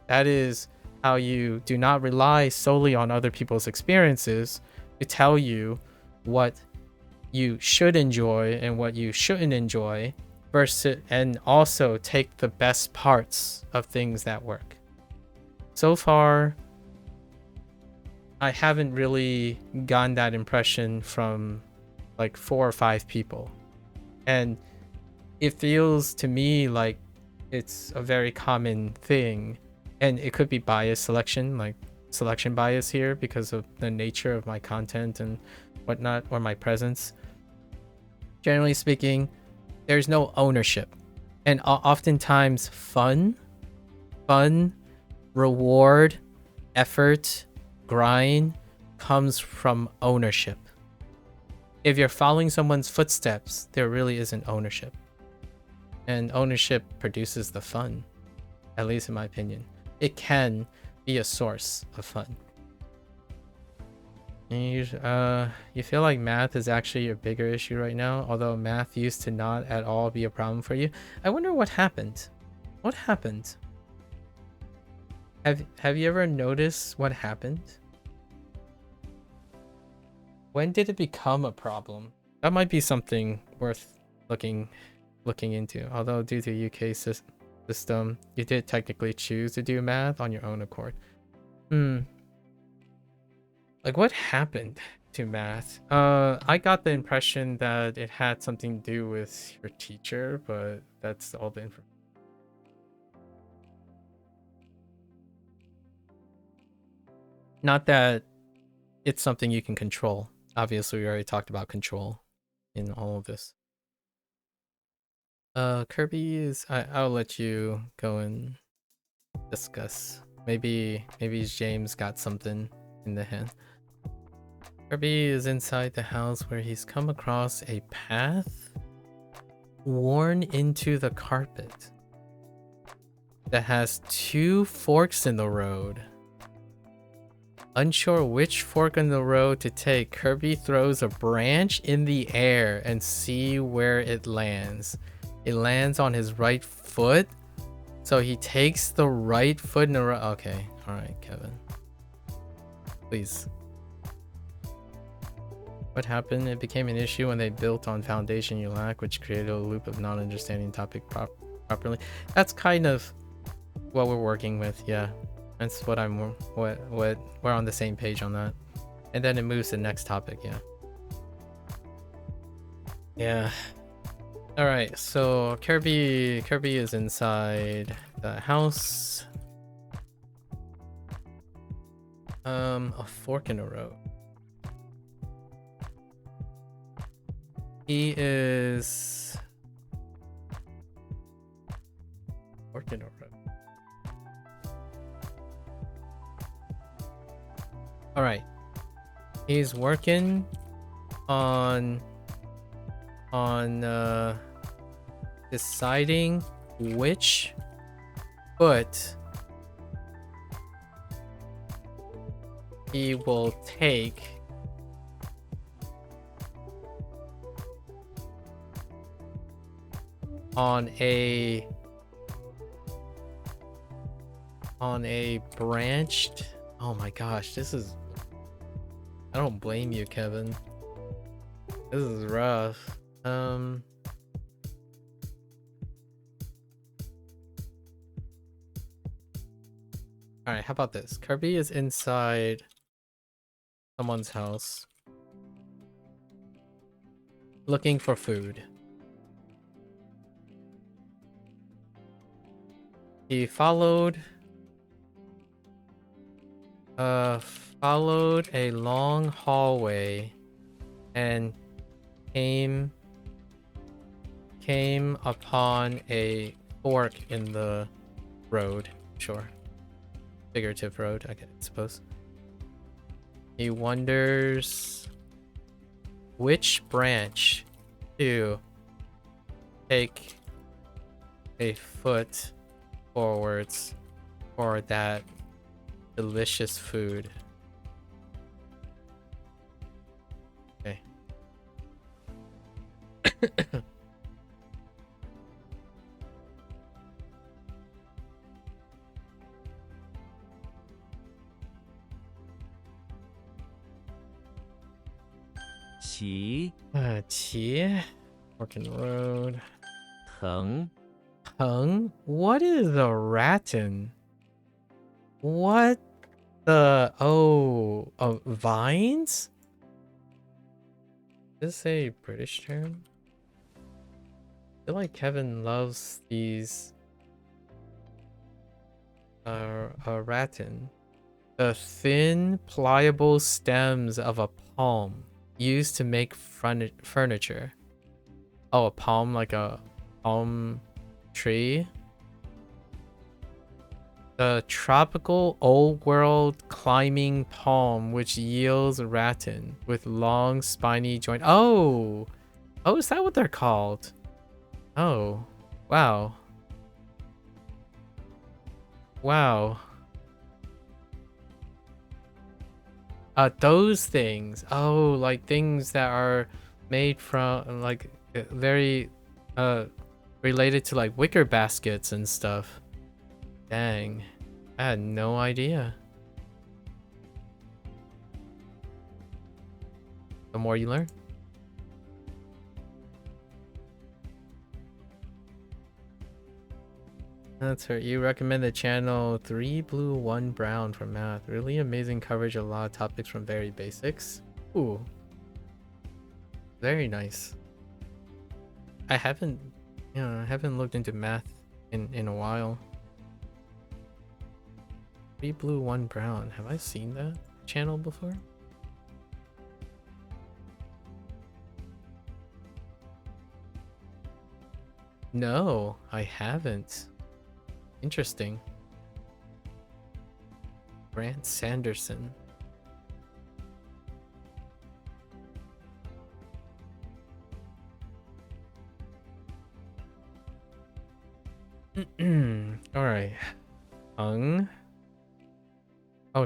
That is how you do not rely solely on other people's experiences to tell you what you should enjoy and what you shouldn't enjoy, versus, and also take the best parts of things that work. So far, I haven't really gotten that impression from like 4 or 5 people. And it feels to me like it's a very common thing. And it could be bias selection, like selection bias here, because of the nature of my content and whatnot, or my presence. Generally speaking, there's no ownership. And oftentimes fun, reward, effort, grind comes from ownership. If you're following someone's footsteps, there really isn't ownership. And ownership produces the fun, at least in my opinion. It can be a source of fun. And you feel like math is actually a bigger issue right now, although math used to not at all be a problem for you. I wonder what happened. What happened? Have you ever noticed what happened? When did it become a problem? That might be something worth looking into. Although due to UK system, you did technically choose to do math on your own accord. Like, what happened to math? I got the impression that it had something to do with your teacher, but that's all the information. Not that it's something you can control. Obviously, we already talked about control in all of this. Kirby is... I'll let you go and discuss. Maybe James got something in the hand. Kirby is inside the house where he's come across a path worn into the carpet that has 2 forks in the road. Unsure which fork in the road to take, Kirby throws a branch in the air and see where it lands. It lands on his right foot, so he takes the right foot in the road. Okay, all right, Kevin. Please. What happened? It became an issue when they built on foundation you lack, which created a loop of not understanding topic properly. That's kind of what we're working with, yeah. That's what we're on the same page on that. And then it moves to the next topic, yeah. Yeah. All right, so Kirby is inside the house. A fork in the road. He is fork in the road. All right, he's working on deciding which foot he will take on a branched. Oh my gosh, this is, I don't blame you, Kevin. This is rough. All right, how about this? Kirby is inside someone's house looking for food. He followed a long hallway and came upon a fork in the road. Sure. Figurative road, I suppose. He wonders which branch to take a foot forwards for that delicious food. Okay. Qi, Qi, fork in the road. Teng, Tongue? What is a rattan? What the? Oh, vines? Is this a British term? I feel like Kevin loves these. Rattan. The thin, pliable stems of a palm used to make furniture. Oh, a palm, like a palm tree. The tropical old world climbing palm which yields rattan with long spiny joint. Oh, is that what they're called? Oh, wow. Those things. Oh, like things that are made from like very related to like wicker baskets and stuff. Dang, I had no idea. The more you learn. That's right. You recommend the channel 3 Blue 1 Brown for math. Really amazing coverage of a lot of topics from very basics. Ooh. Very nice. I haven't looked into math in a while. 3 Blue 1 Brown. Have I seen that channel before? No, I haven't. Interesting. Grant Sanderson. All right. Oh,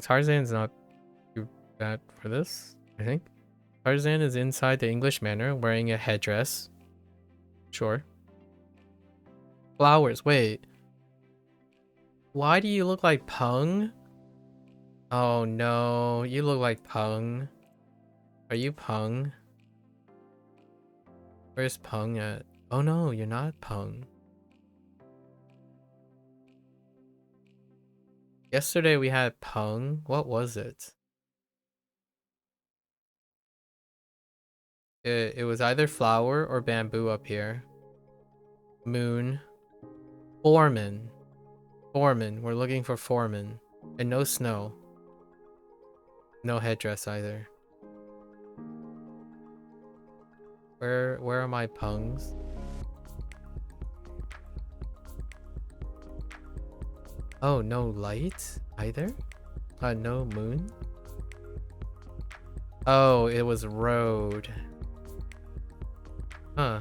Tarzan's not that for this, I think. Tarzan is inside the English manor wearing a headdress. Sure. Flowers. Wait. Why do you look like Pung? Oh no, you look like Pung. Are you Pung? Where's Pung at? Oh no, you're not Pung. Yesterday we had Pung. What was it? It was either flower or bamboo up here. Moon. Foreman. Foreman. We're looking for Foreman. And no snow. No headdress either. Where are my Pungs? Oh, no light either? No moon? Oh, it was road. Huh.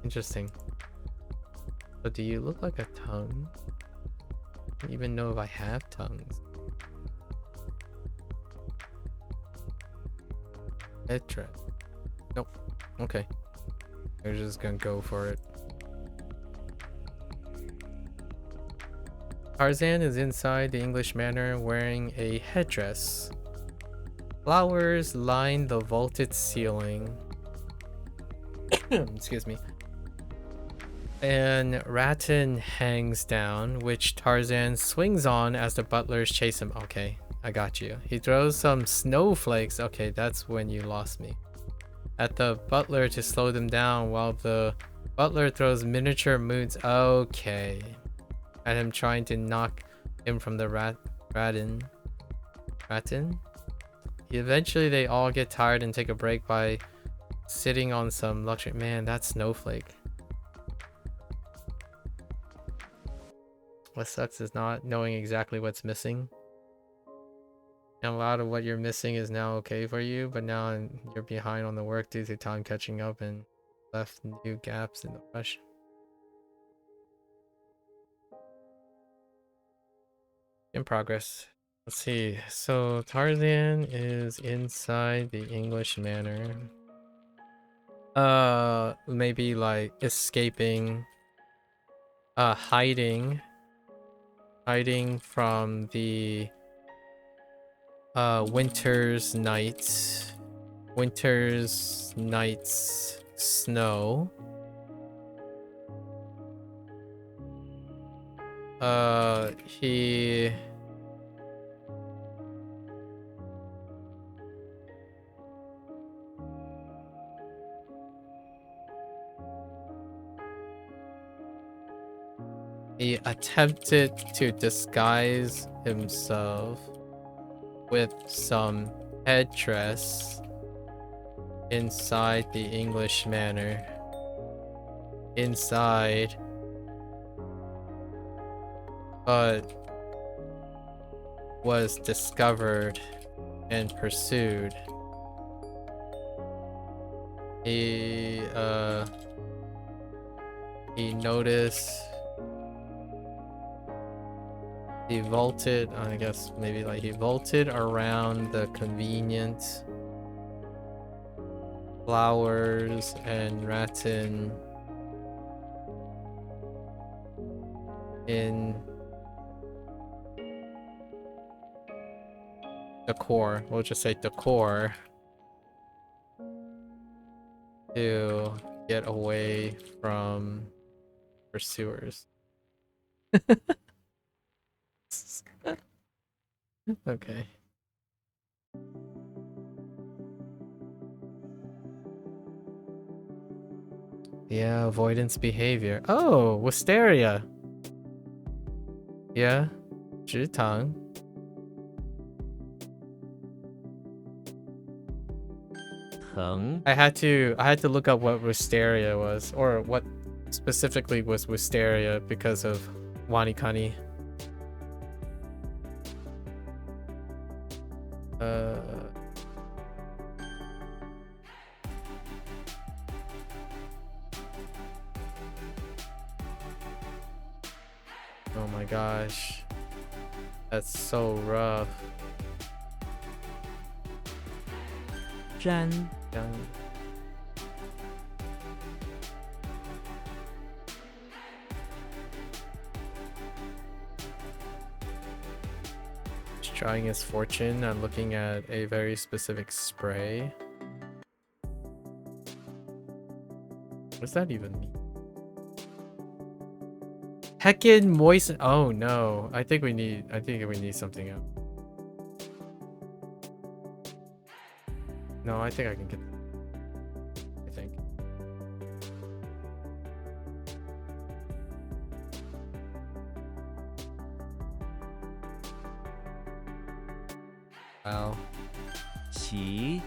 Interesting. But do you look like a tongue? I don't even know if I have tongues. Headdress. Nope. Okay. We're just gonna go for it. Tarzan is inside the English manor wearing a headdress. Flowers line the vaulted ceiling. Excuse me. And rattan hangs down, which Tarzan swings on as the butlers chase him. Okay, I got you. He throws some snowflakes. Okay, that's when you lost me. At the butler to slow them down while the butler throws miniature moons. Okay. At him trying to knock him from the rattan. Eventually they all get tired and take a break by sitting on some luxury. Man, that snowflake. What sucks is not knowing exactly what's missing. And a lot of what you're missing is now okay for you, but now you're behind on the work due to time catching up and left new gaps in the rush. In progress. Let's see. So Tarzan is inside the English manor. Maybe like escaping, hiding from the winter's night snow. He attempted to disguise himself with some headdress inside the English manor. Inside. But was discovered and pursued. He noticed. He vaulted, I guess maybe like he vaulted around the convenient flowers and rattan in decor. We'll just say decor to get away from pursuers. Okay. Yeah, avoidance behavior. Oh, wisteria. Yeah, 直糖. I had to look up what wisteria was, or what specifically was wisteria because of Wanikani. Oh my gosh. That's so rough. 沾 Done. He's trying his fortune and looking at a very specific spray. What does that even mean? Heckin' moisten. Oh no. I think we need something else. No, I think I can get I think. Wow. 洗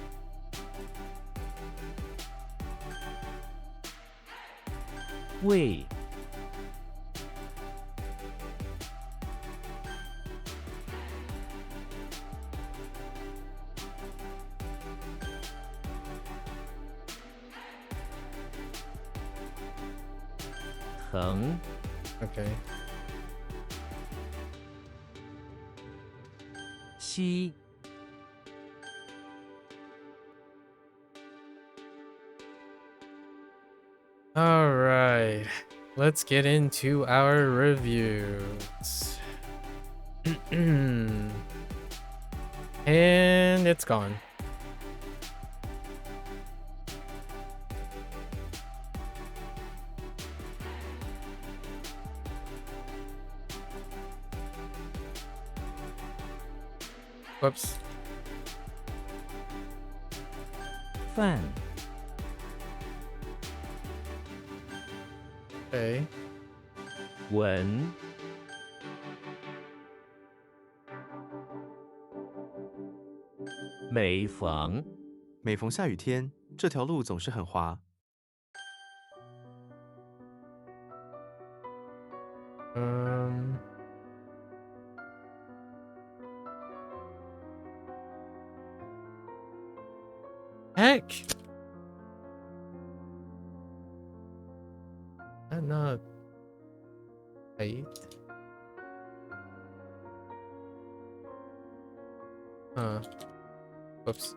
胃 疼 Okay. 吸 All right. Let's get into our reviews. And it's gone. Whoops. 饭 Okay. 闻 每逢 每逢下雨天，这条路总是很滑。 Heck. I'm not right. Huh. Whoops.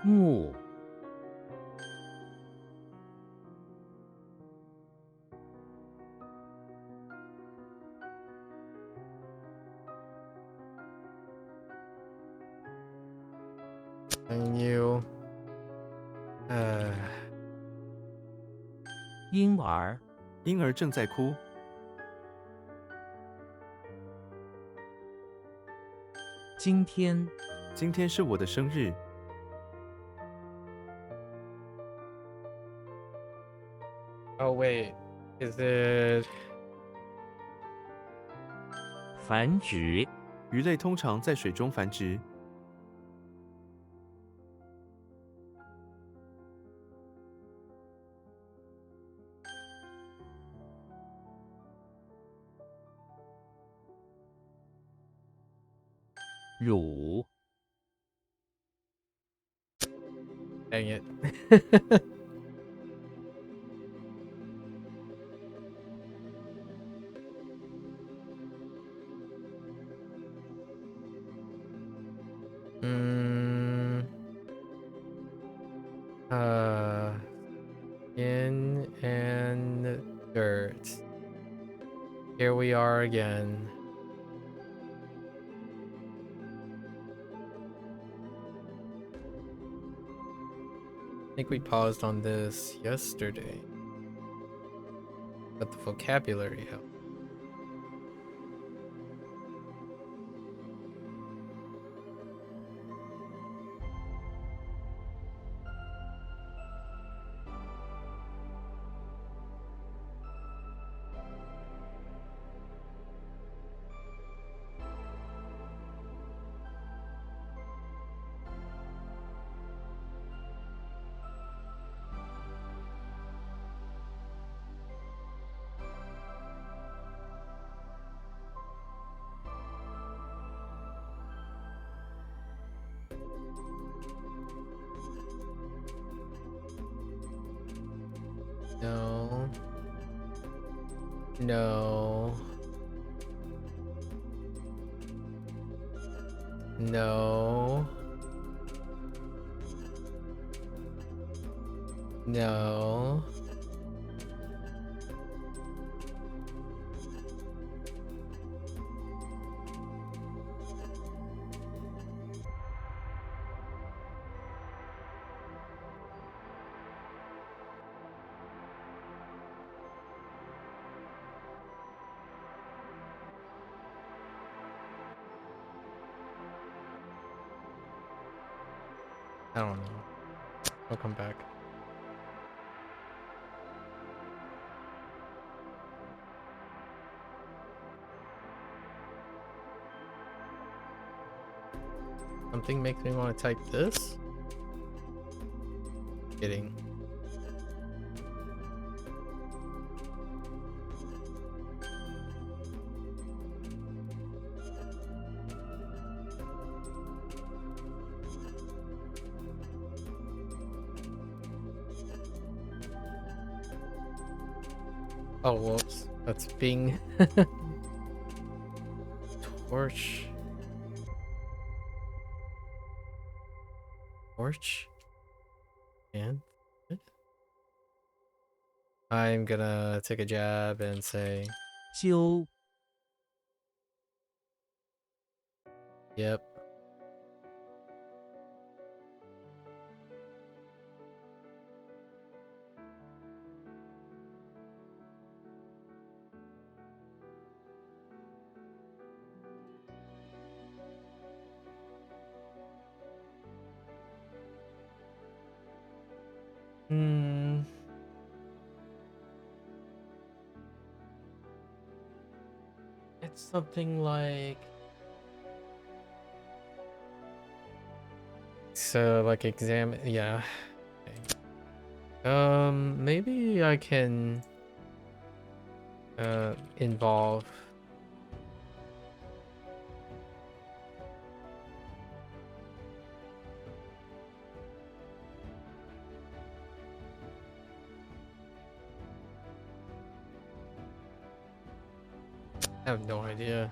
木 And you. 婴儿 婴儿正在哭， 今天 今天是我的生日。 Oh wait. Is it 繁殖 鱼类通常在水中繁殖。 乳 dang it? Skin and dirt. Here we are again. I think we paused on this yesterday, but the vocabulary helped. No. No. No. No. I don't know. I'll come back. Something makes me want to type this? Kidding. Oh, whoops. That's Bing. Torch. Torch. And I'm gonna take a jab and say, 揪 yep. Hmm. It's something like, so like examine, yeah. Okay. Maybe I can involve I have no idea.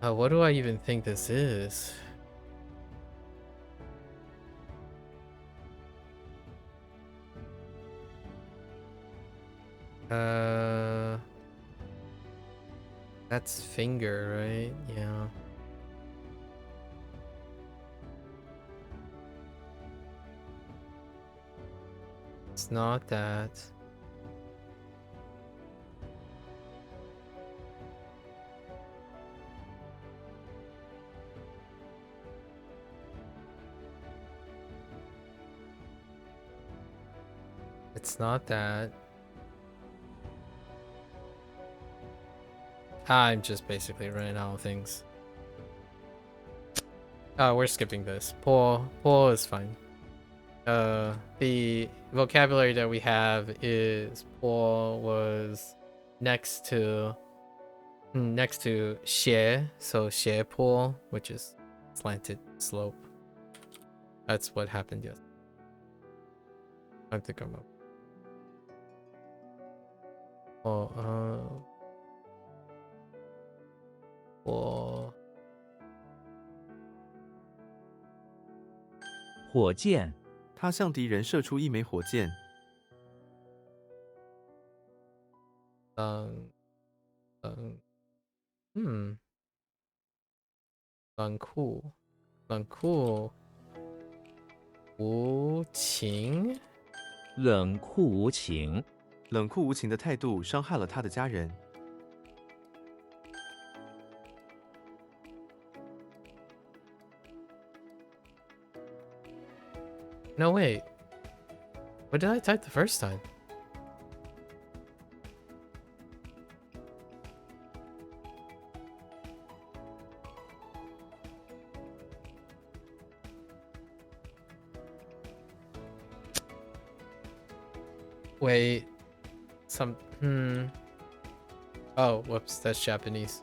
What do I even think this is? That's finger, right? Yeah. It's not that. It's not that. I'm just basically running out of things. We're skipping this. Pull is fine. The vocabulary that we have is pull was next to 斜, so 斜坡, which is slanted slope. That's what happened yesterday. I think I'm up. Well, 火箭 他向敌人射出一枚火箭。冷酷无情。冷酷无情，冷酷无情的态度伤害了他的家人。No, wait. What did I type the first time? Wait. Oh, whoops. That's Japanese.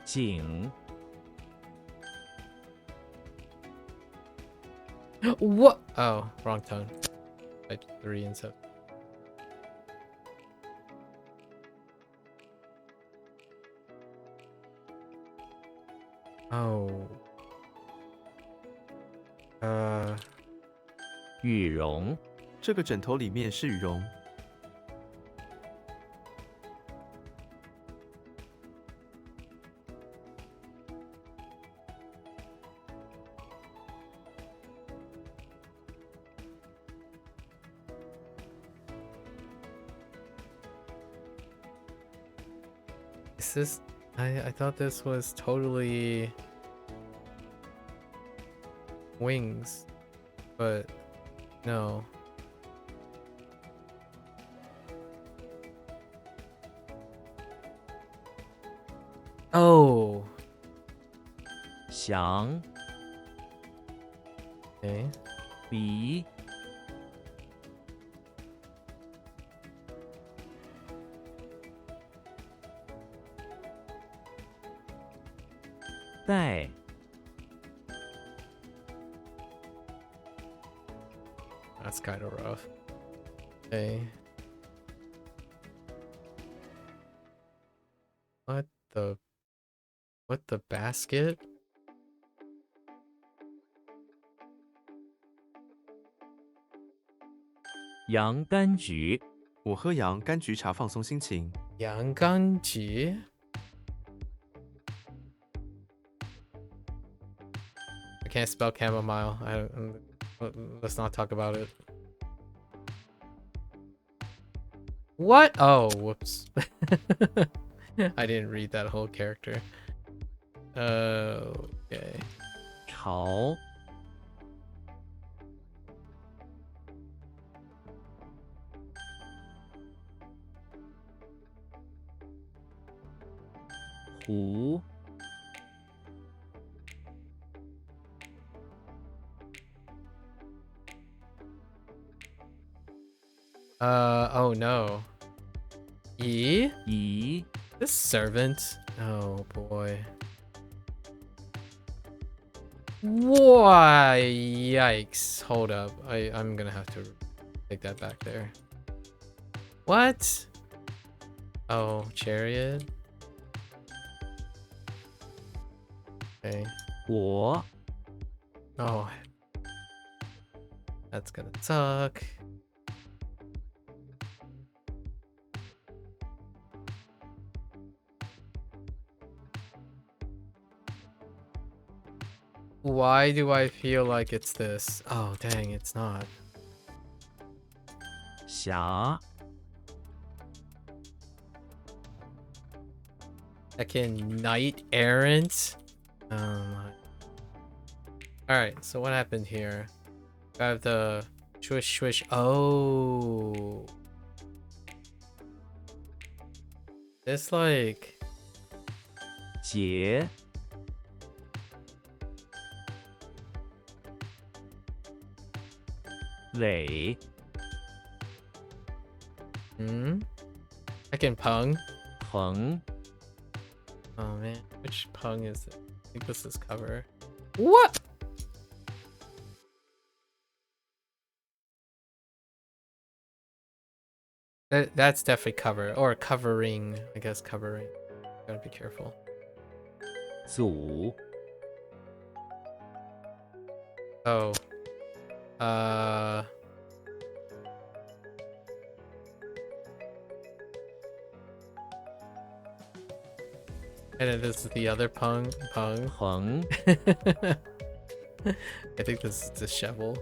景 What? Oh, wrong tone. Type 3 and 7. Oh. 羽绒，这个枕头里面是羽绒。 Is this? I thought this was totally wings, but no. Oh. 翔， Okay. 鼻，带， That's kind of rough. Okay. What the? What the basket? 洋甘菊，我喝洋甘菊茶放松心情。洋甘菊? I can't spell chamomile. Let's not talk about it. What? Oh, whoops. I didn't read that whole character. Okay. 潮，湖， Oh no. E? 乙， This servant? Oh boy. Why? Yikes. Hold up. I'm gonna have to take that back there. What? Oh, chariot? Okay. 我， Oh. That's gonna suck. Why do I feel like it's this? Oh, dang, it's not. 霞， Second knight errant? Oh my. Alright, so what happened here? I have the swish swish. Oh. It's like... 结， 尾， Hmm? I can pung? 横， Oh man, which pung is it? I think this is cover. What? That's definitely cover, or covering. I guess covering. Gotta be careful. 组， Oh. And then this is the other pung. Pung. 横， I think this is the shovel.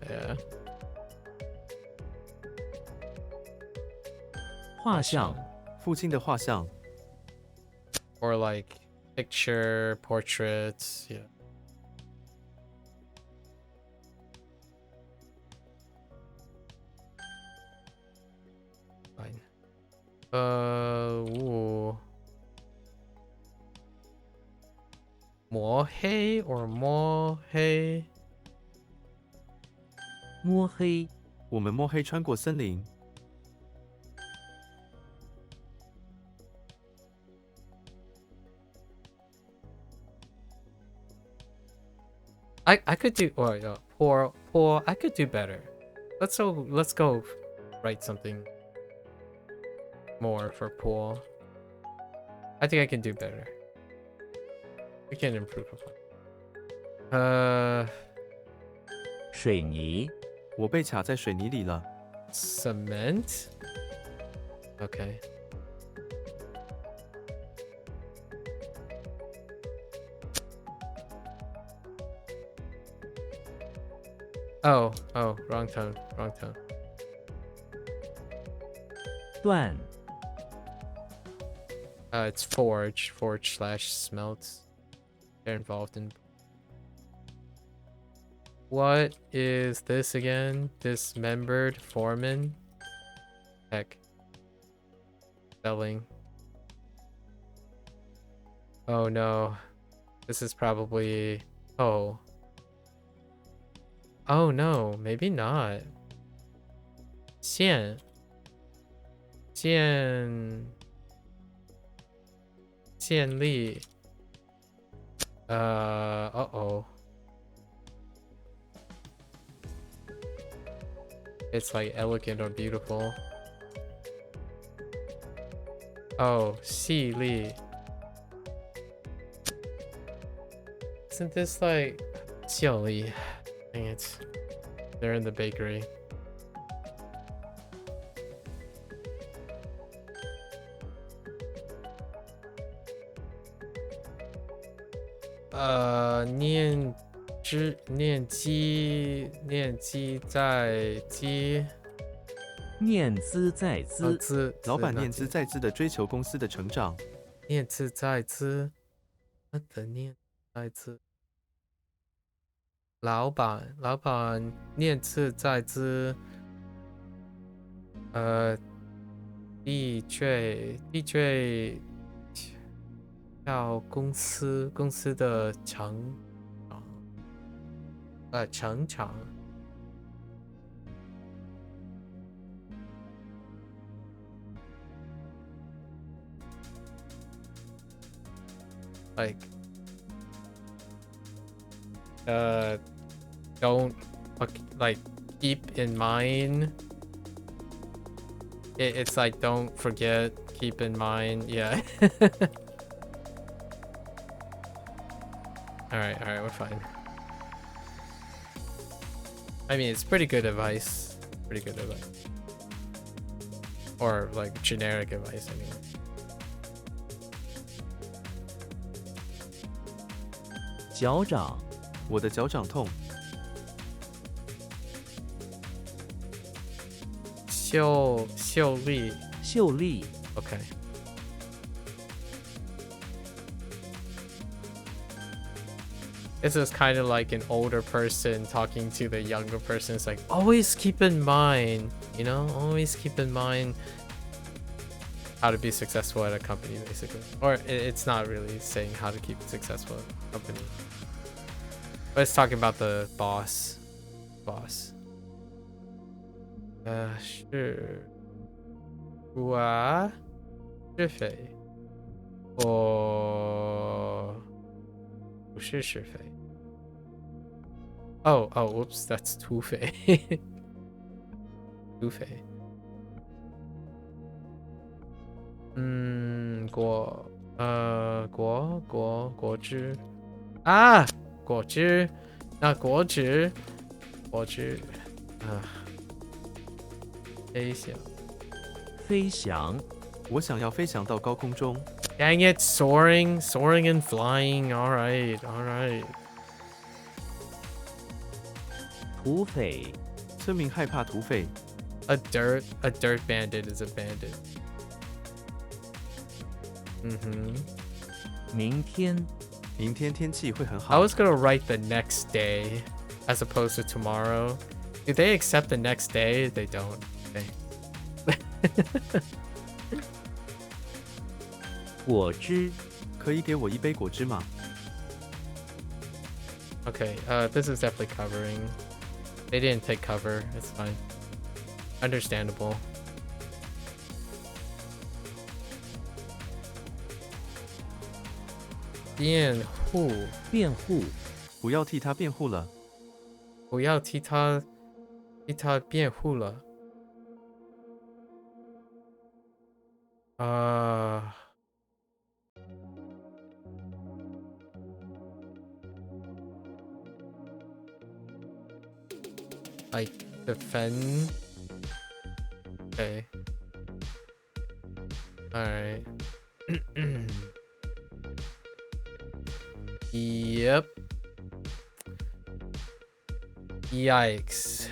Yeah. 画像，父亲的画像， Or like picture, portraits. Yeah. Fine. Ooh. 摸黑 or 摸黑? 摸黑，我们摸黑穿过森林。 I could do poor. I could do better. Let's go write something. more for pool. I think I can do better. We can improve upon. 水泥、我被卡在水泥里了。 cement. Okay. Oh, wrong tone. 锻、It's forge slash smelt. They're involved in. What is this again? Dismembered foreman? Heck. Selling. Oh no. This is probably... Oh. Oh no, maybe not. 线立 uh-oh. It's like elegant or beautiful. Oh, 细粒. Isn't this like 小粒? Dang it. They're in the bakery. Uh, 念机在机。念兹在兹，老板念兹在兹的追求公司的成长。念兹在兹，他的念在兹。老板念兹在兹。的确要公司的成长。Like, don't like keep in mind. It's like don't forget, keep in mind. Yeah. All right, we're fine. I mean, it's pretty good advice. Or like generic advice, I mean. 脚掌，我的脚掌痛。秀丽。秀丽， Okay. This is kind of like an older person talking to the younger person. It's like, always keep in mind, always keep in mind how to be successful at a company, basically. Or it's not really saying how to keep successful at a company. But it's talking about the boss. 是非或不是是非。Oh, whoops, that's 土匪。土匪。果汁啊，果汁啊，飞翔，我想要飞翔到高空中。 Dang it, soaring and flying. All right. 土匪，村民害怕土匪。 A dirt bandit is a bandit. 明天，明天天气会很 I 好。 was gonna write the next day as opposed to tomorrow. Do they accept the next day? They don't. Okay. 果汁，可以给我一杯果汁吗？ Okay, this is definitely covering. They didn't take cover. It's fine. Understandable. 辩护，辩护，不要替他辩护了。不要替他辩护了。Uh, like defend. Okay. All right. Yep. Yikes.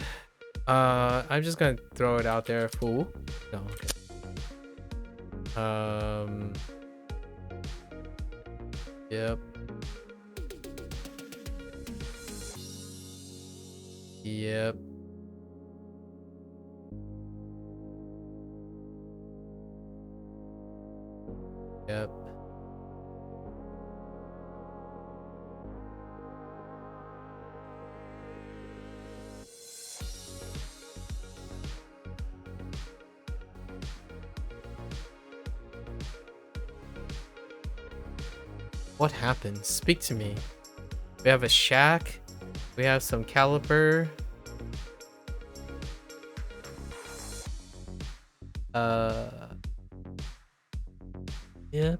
I'm just gonna throw it out there. Fool. No. Okay. Yep. Yep. Yep. What happened? Speak to me. We have a shack. We have some caliper. Yep.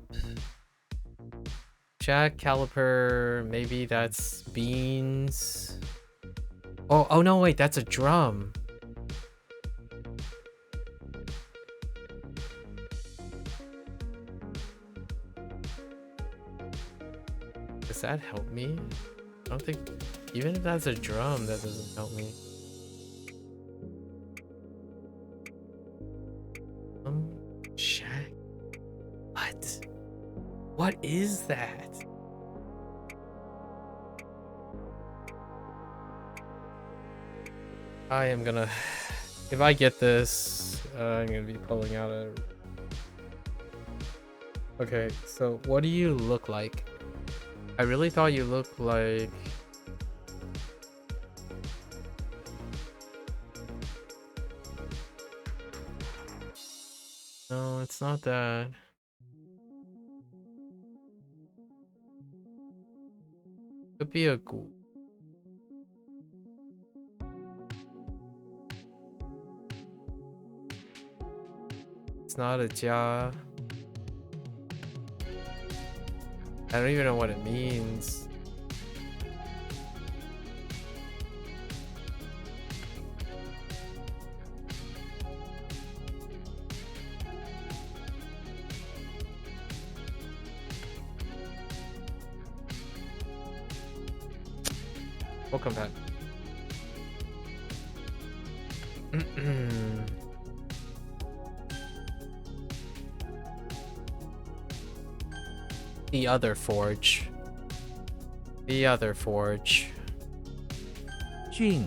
Shack, caliper. Maybe that's beans. Oh no, wait, that's a drum. Does that help me? I don't think, even if that's a drum, that doesn't help me. Shack. What? What is that? I am gonna, if I get this, I'm gonna be pulling out a. Okay, so what do you look like? I really thought you looked like. No, it's not that. Could be a ghoul. It's not a jia. I don't even know what it means. Welcome back. The other forge. The other forge. 俊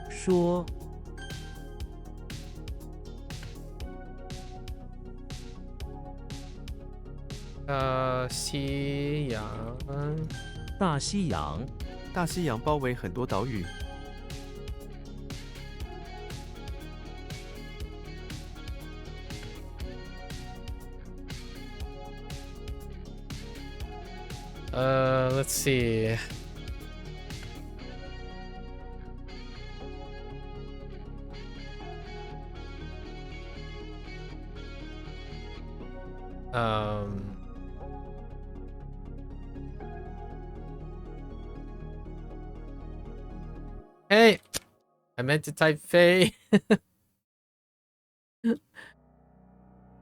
说 西洋。大西洋大西洋包围很多岛屿，Let's see. Hey, I meant to type Faye.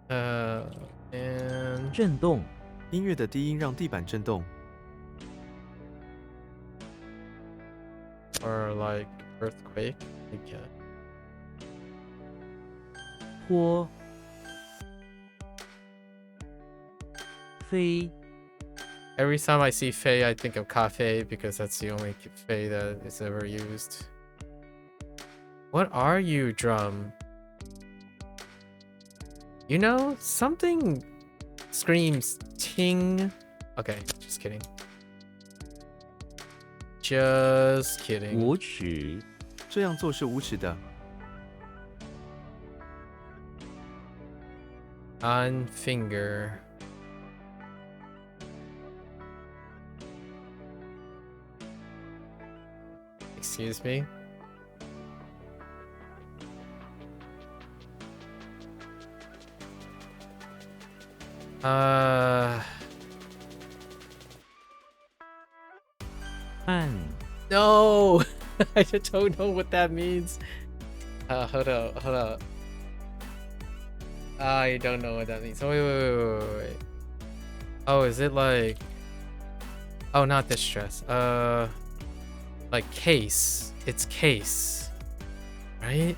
And 震动音乐的低音让地板震动， or like earthquake. Yeah. 坡飞 Every time I see Faye, I think of cafe because that's the only Faye that is ever used. What are you, drum? You know, something screams ting. Okay, just kidding. Just kidding. 无耻这样做是无耻的。 On finger. Excuse me. An. No! I just don't know what that means. Hold up. I don't know what that means. Wait. Oh, is it like... Oh, not distress. Like case. It's case. Right?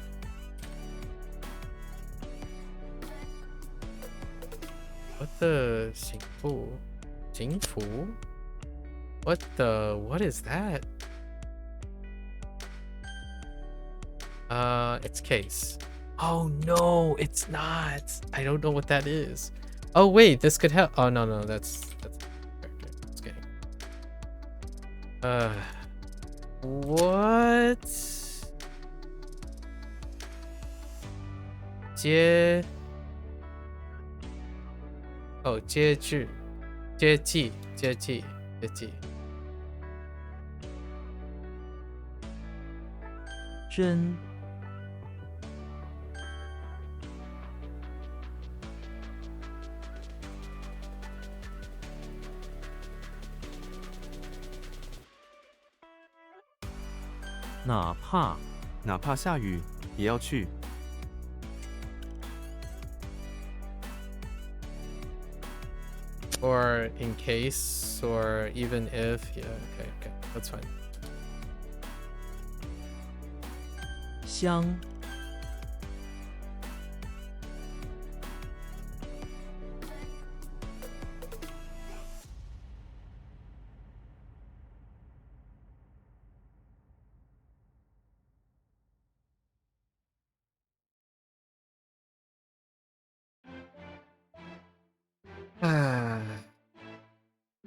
What the... 幸福? 幸福? What is that? It's case. Oh no, it's not. I don't know what that is. Oh wait, this could help. Oh no, that's character. Just kidding. What? 接 Oh, 接句 接济 真。哪怕。哪怕下雨也要去。 Or in case, or even if. Yeah, okay, that's fine. 香。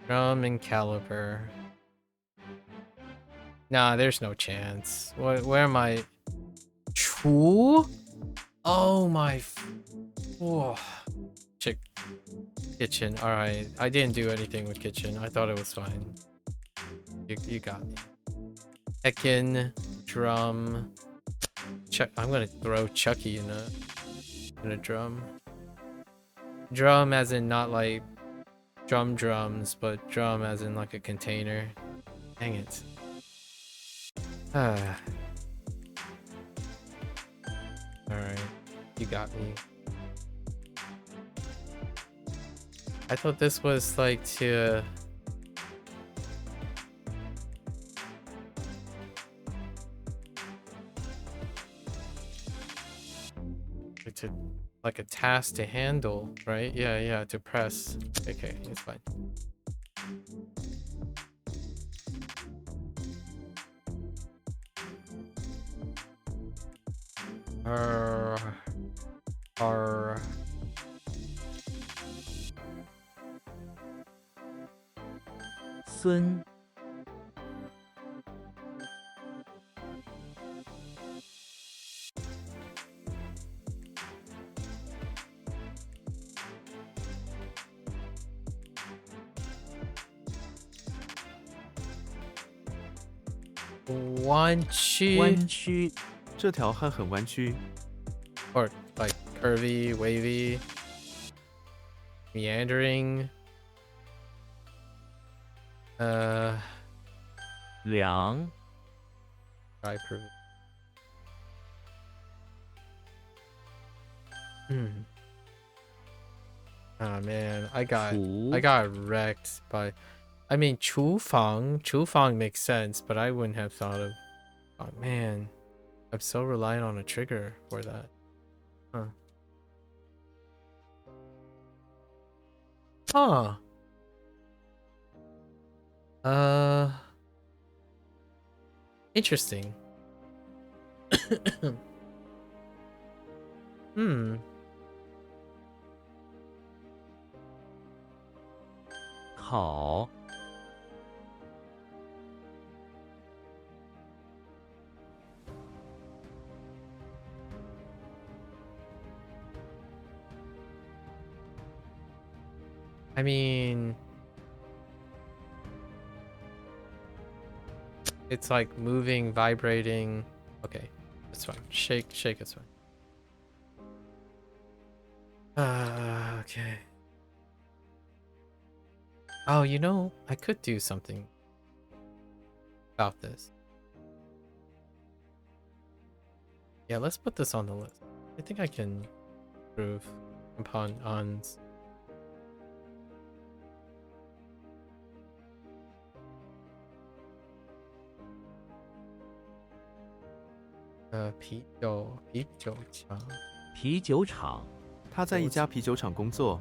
Drum and caliper. Nah, there's no chance. Where am I? Chu? Oh my. Whoa. Check. Kitchen. Alright. I didn't do anything with kitchen. I thought it was fine. You got me. Ekin. Drum. I'm gonna throw Chucky in a drum. Drum as in not like drums, but drum as in like a container. Dang it. Alright. You got me. I thought this was like to... like a task to handle, right? Yeah, to press. Okay, it's fine.孙。 弯曲。弯曲。这条汉很弯曲。 Or like curvy, wavy, meandering. 两。 Try proof. Oh man, I got wrecked by... I mean, 厨房 makes sense, but I wouldn't have thought of... Oh man, I'm so reliant on a trigger for that. Interesting.烤。 I mean... It's like moving, vibrating. Okay, it's fine. Shake, it's fine. Okay. Oh, you know, I could do something about this. Yeah, let's put this on the list. I think I can improve upon ons.啤酒枪。啤酒厂，他在一家啤酒厂工作。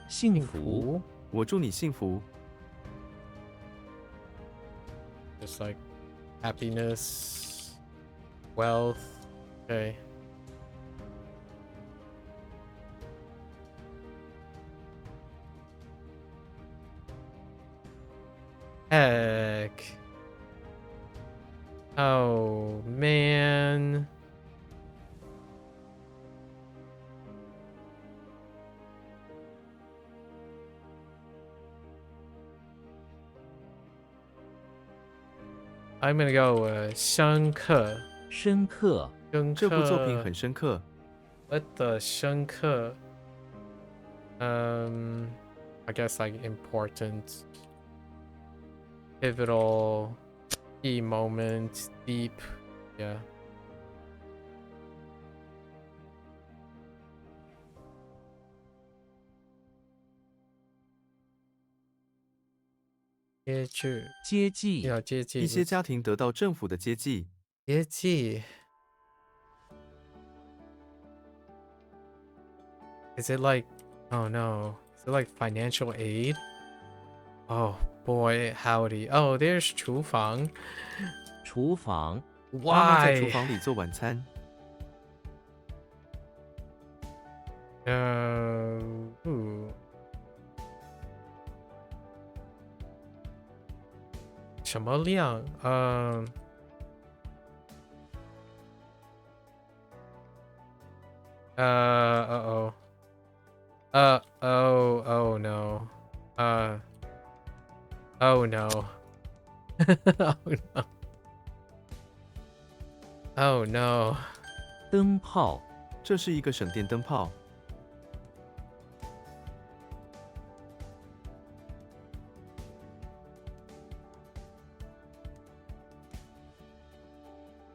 幸福，我祝你幸福。 Just like happiness, wealth. Okay. Heck. Oh, man. I'm gonna go 深刻。深刻，这部作品很深刻。 What the 深刻? I guess like important, pivotal, key moment, deep, yeah.接济，要接济一些家庭得到政府的接济。接济 Is it like, oh no, is it like financial aid? Oh boy, howdy. Oh, there's 厨房。厨房，他们在厨 Why? 房里做晚餐。ooh. 什么量？uh-oh. Oh no. Oh no. Oh no. Oh no. 灯泡，这是一个省电灯泡。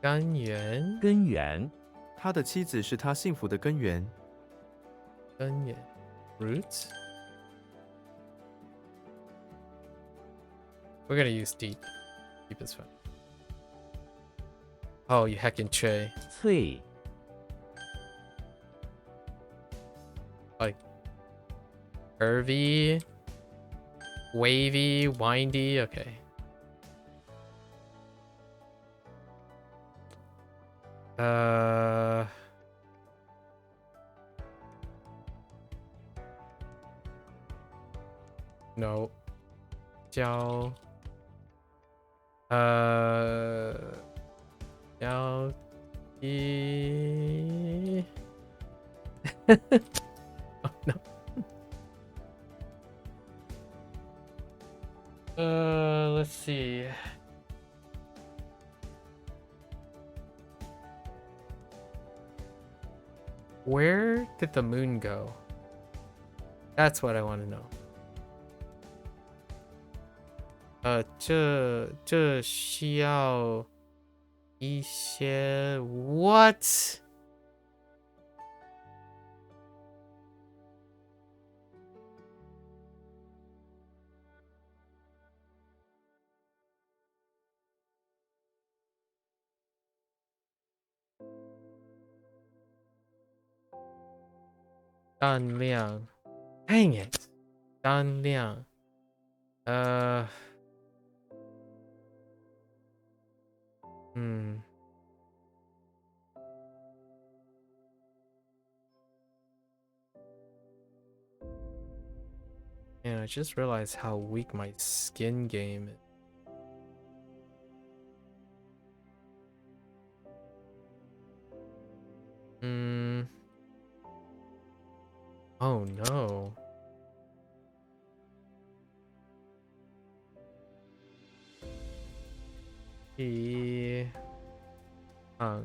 根源，根源，他的妻子是他幸福的根源。根源 ，root. We're gonna use deep. Deep is fine. Oh, you heckin' Che. 脆， Like curvy, wavy, windy. Okay. No. 交易 Oh no. Let's see. Where did the moon go? That's what I want to know. 这需要一些 what? 单量 Dang it. 单量 Man, I just realized how weak my skin game is. Oh no. 一趟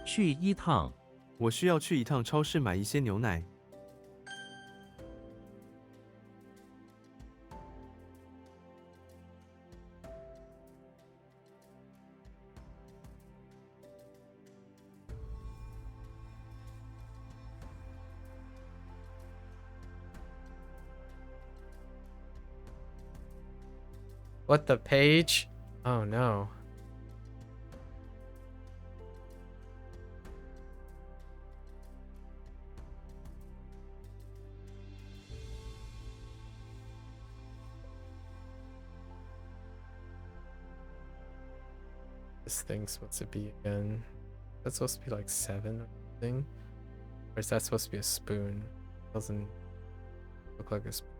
去一趟，我需要去一趟超市买一些牛奶。What the page? Oh no. This thing's supposed to be again. That's supposed to be like 7 or something. Or is that supposed to be a spoon? Doesn't look like a spoon.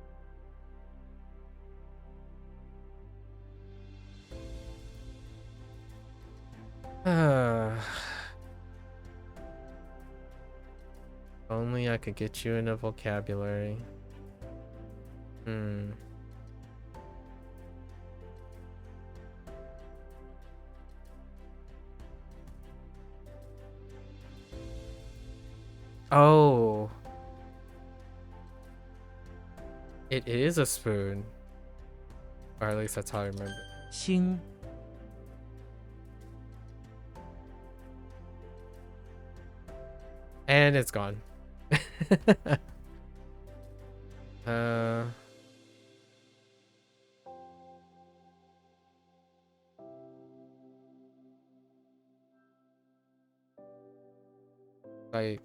Only I could get you in a vocabulary. Oh. It is a spoon. Or at least that's how I remember. 星 And it's gone. Like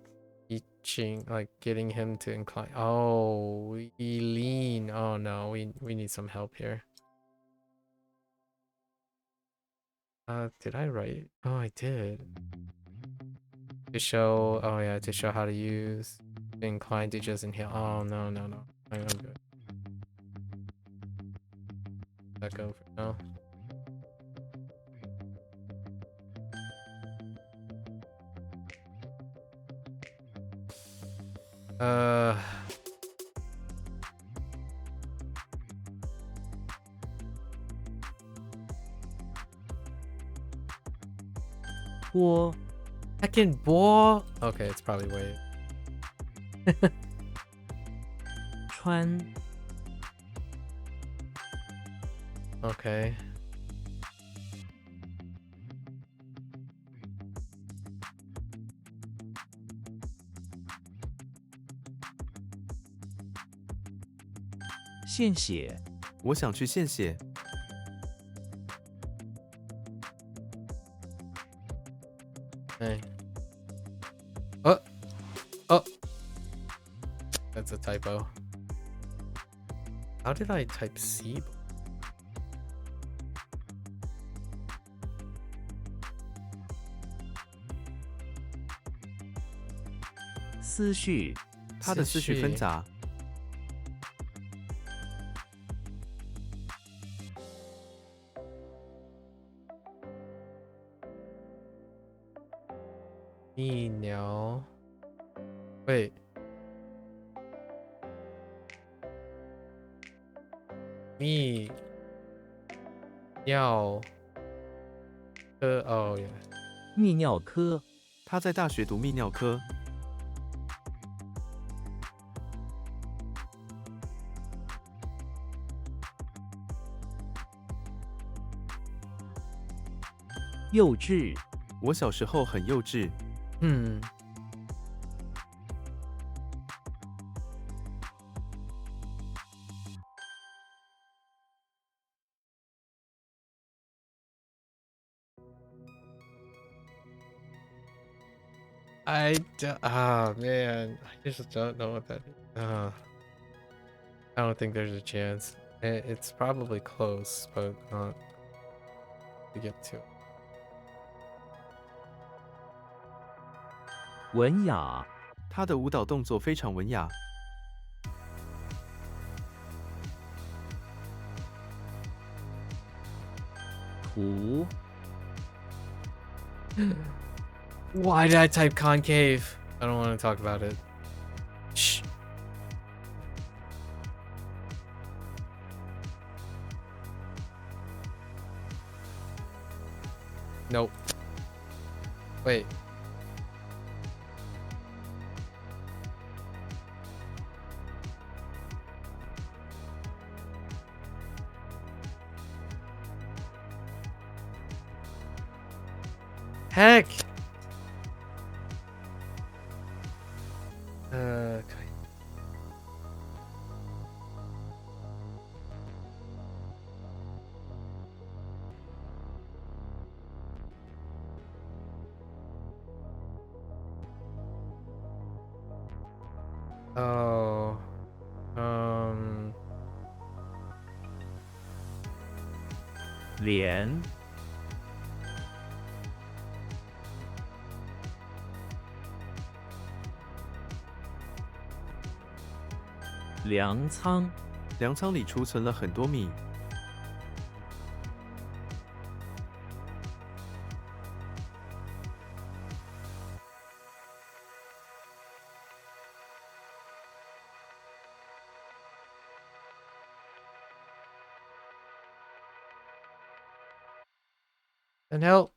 teaching, like getting him to incline. Oh, we lean. Oh no, we need some help here. Did I write? Oh, I did. To show, oh yeah, to show how to use incline to just inhale. Oh no, no, no. I'm good. Let go for now.波 Heckin' ball. Okay, it's probably way. 穿 Okay. 献血我想去献血。Hey. Oh. Oh. That's a typo. How did I type C? 思绪他的思绪纷杂。泌尿 Wait. 泌尿 Oh yeah. 泌尿科他在大学读泌尿科。幼稚我小时候很幼稚。Oh man, I just don't know what that is. I don't think there's a chance. It's probably close, but not to get to. 文雅他的舞蹈动作非常文雅。图 Why did I type concave? I don't want to talk about it. Shh. Nope. Wait. Heck. 可以。哦，连粮仓粮仓里储存了很多米。And help.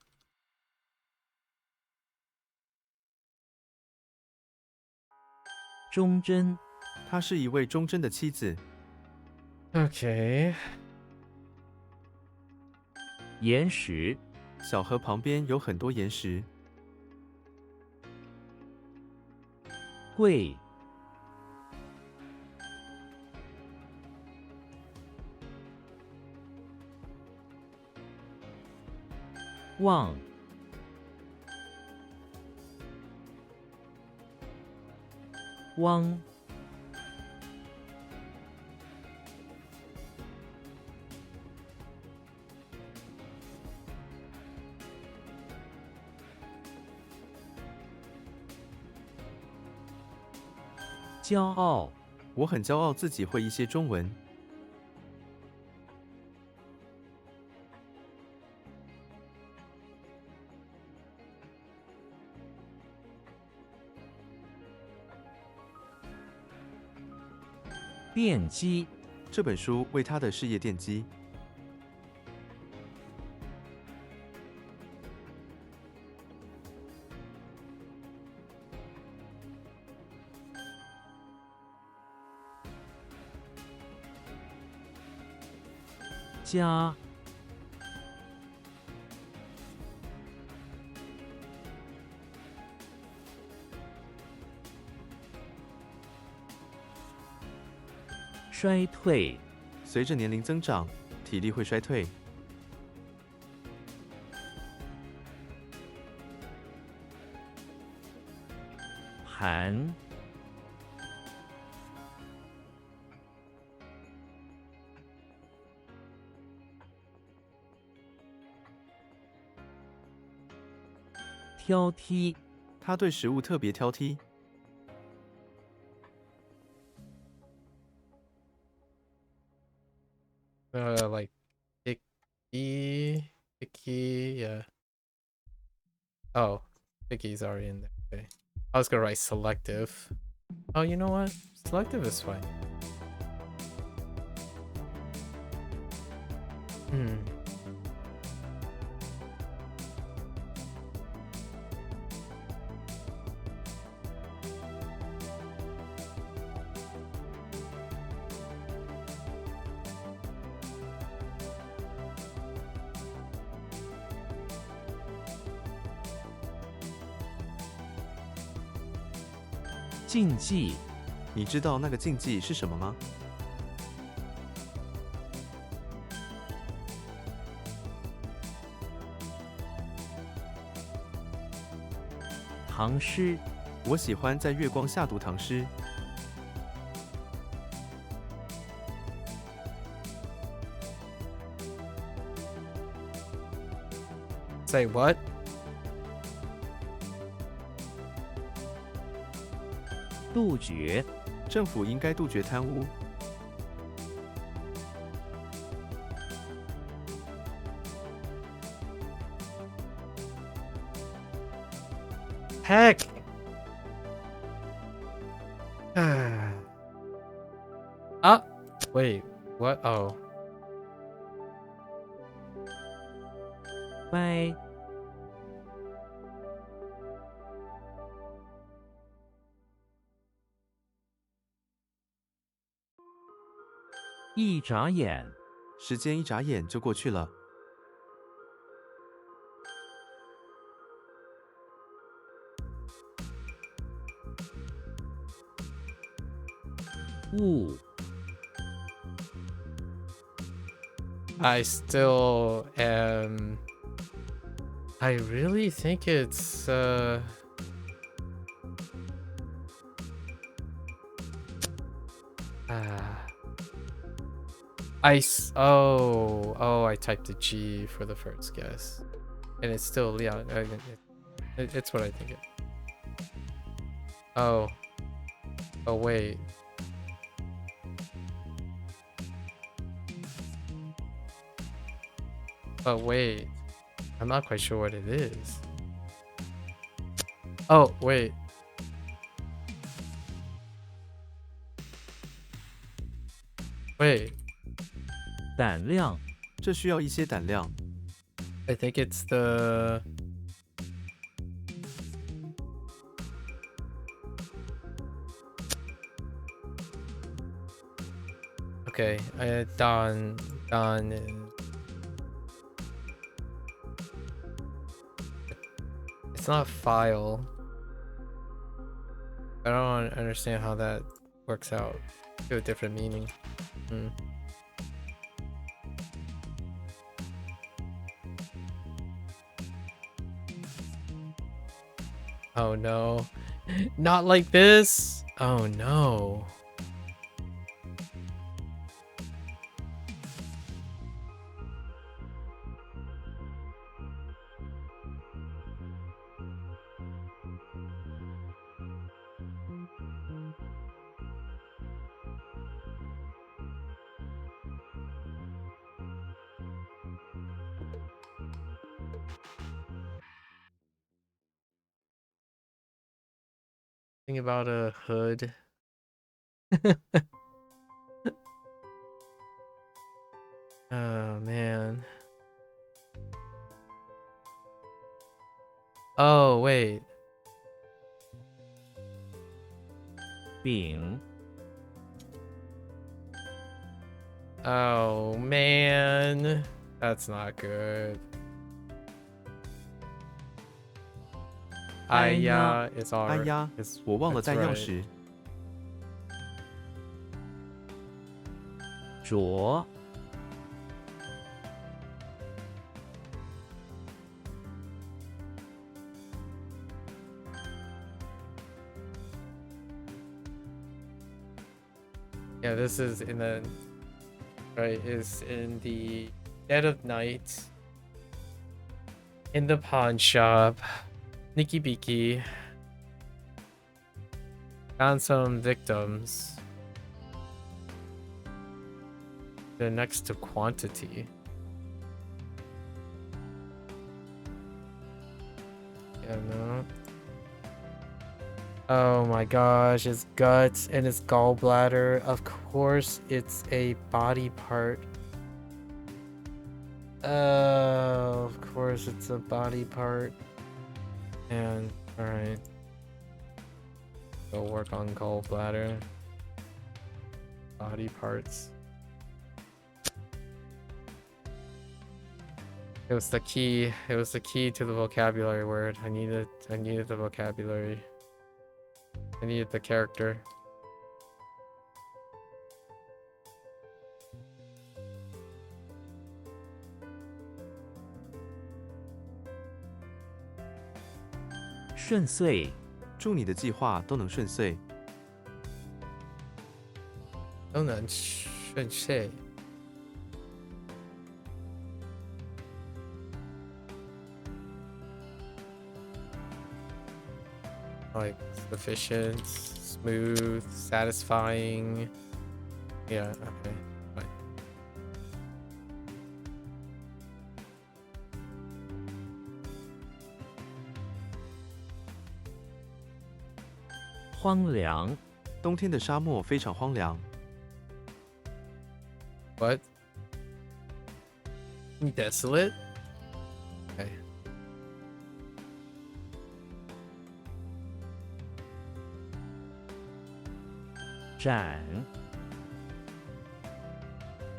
忠贞她是一位忠贞的妻子。 Okay. 岩石小河旁边有很多岩石。贵望汪骄傲我很骄傲自己会一些中文。奠基这本书为他的事业奠基。家衰退随着年龄增长，体力会衰退。寒挑剔他对食物特别挑剔。Like picky, yeah. Oh, picky's already in there. Okay. I was gonna write selective. Oh, you know what? Selective is fine. Hmm.禁忌你知道那个禁忌是什么吗？唐诗我喜欢在月光下读唐诗。Say what? 杜绝政府应该杜绝贪污。Heck. Wait. What? Oh. 掰一眨眼，时间一眨眼就过去了。雾， I still am. I really think it's I typed a G for the first guess, and it's still yeah. It's what I think it. Oh wait. But wait, I'm not quite sure what it is. Oh wait. Wait, 胆量，这需要一些胆量。 I think it's the. Okay, Don. It's not file. I don't understand how that works out to a different meaning. Oh no. Not like this. Oh no. Think about a hood. Oh man. Oh wait. 饼， Oh man. That's not good. 哎呀 it's all 哎呀 it's 我忘了 that's 带钥 right. 匙。浊， Yeah, this is in the right is in the dead of night in the pawn shop. Nikki Beaky found some victims. They're next to quantity. Yeah, no. Oh my gosh, his guts and his gallbladder. Of course, it's a body part. Oh, of course, it's a body part. And, alright. Go work on gallbladder. Body parts. It was the key. It was the key to the vocabulary word. I needed the vocabulary. I needed the character. "顺遂，祝你的计划都能顺遂。都能顺遂。Like sufficient, smooth, satisfying. Yeah, okay. Fine. 荒凉，冬天的沙漠非常荒凉。 What? Desolate? Okay. 斩，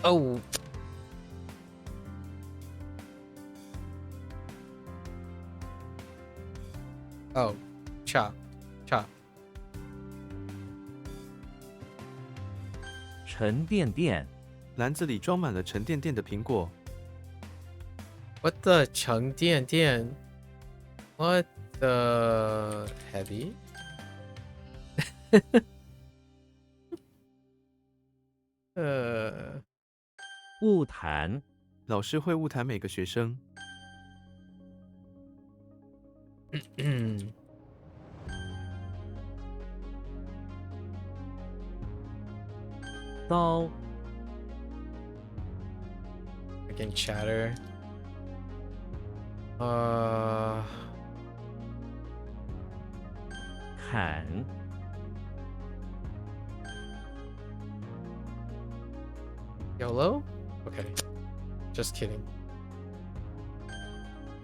Oh. Oh. Cha. 沉甸甸，篮子里装满了沉甸甸的苹果。 What the 沉甸甸 What the heavy? 物谈，老师会误谈每个学生。刀， Freaking chatter. 砍， YOLO? Okay. Just kidding.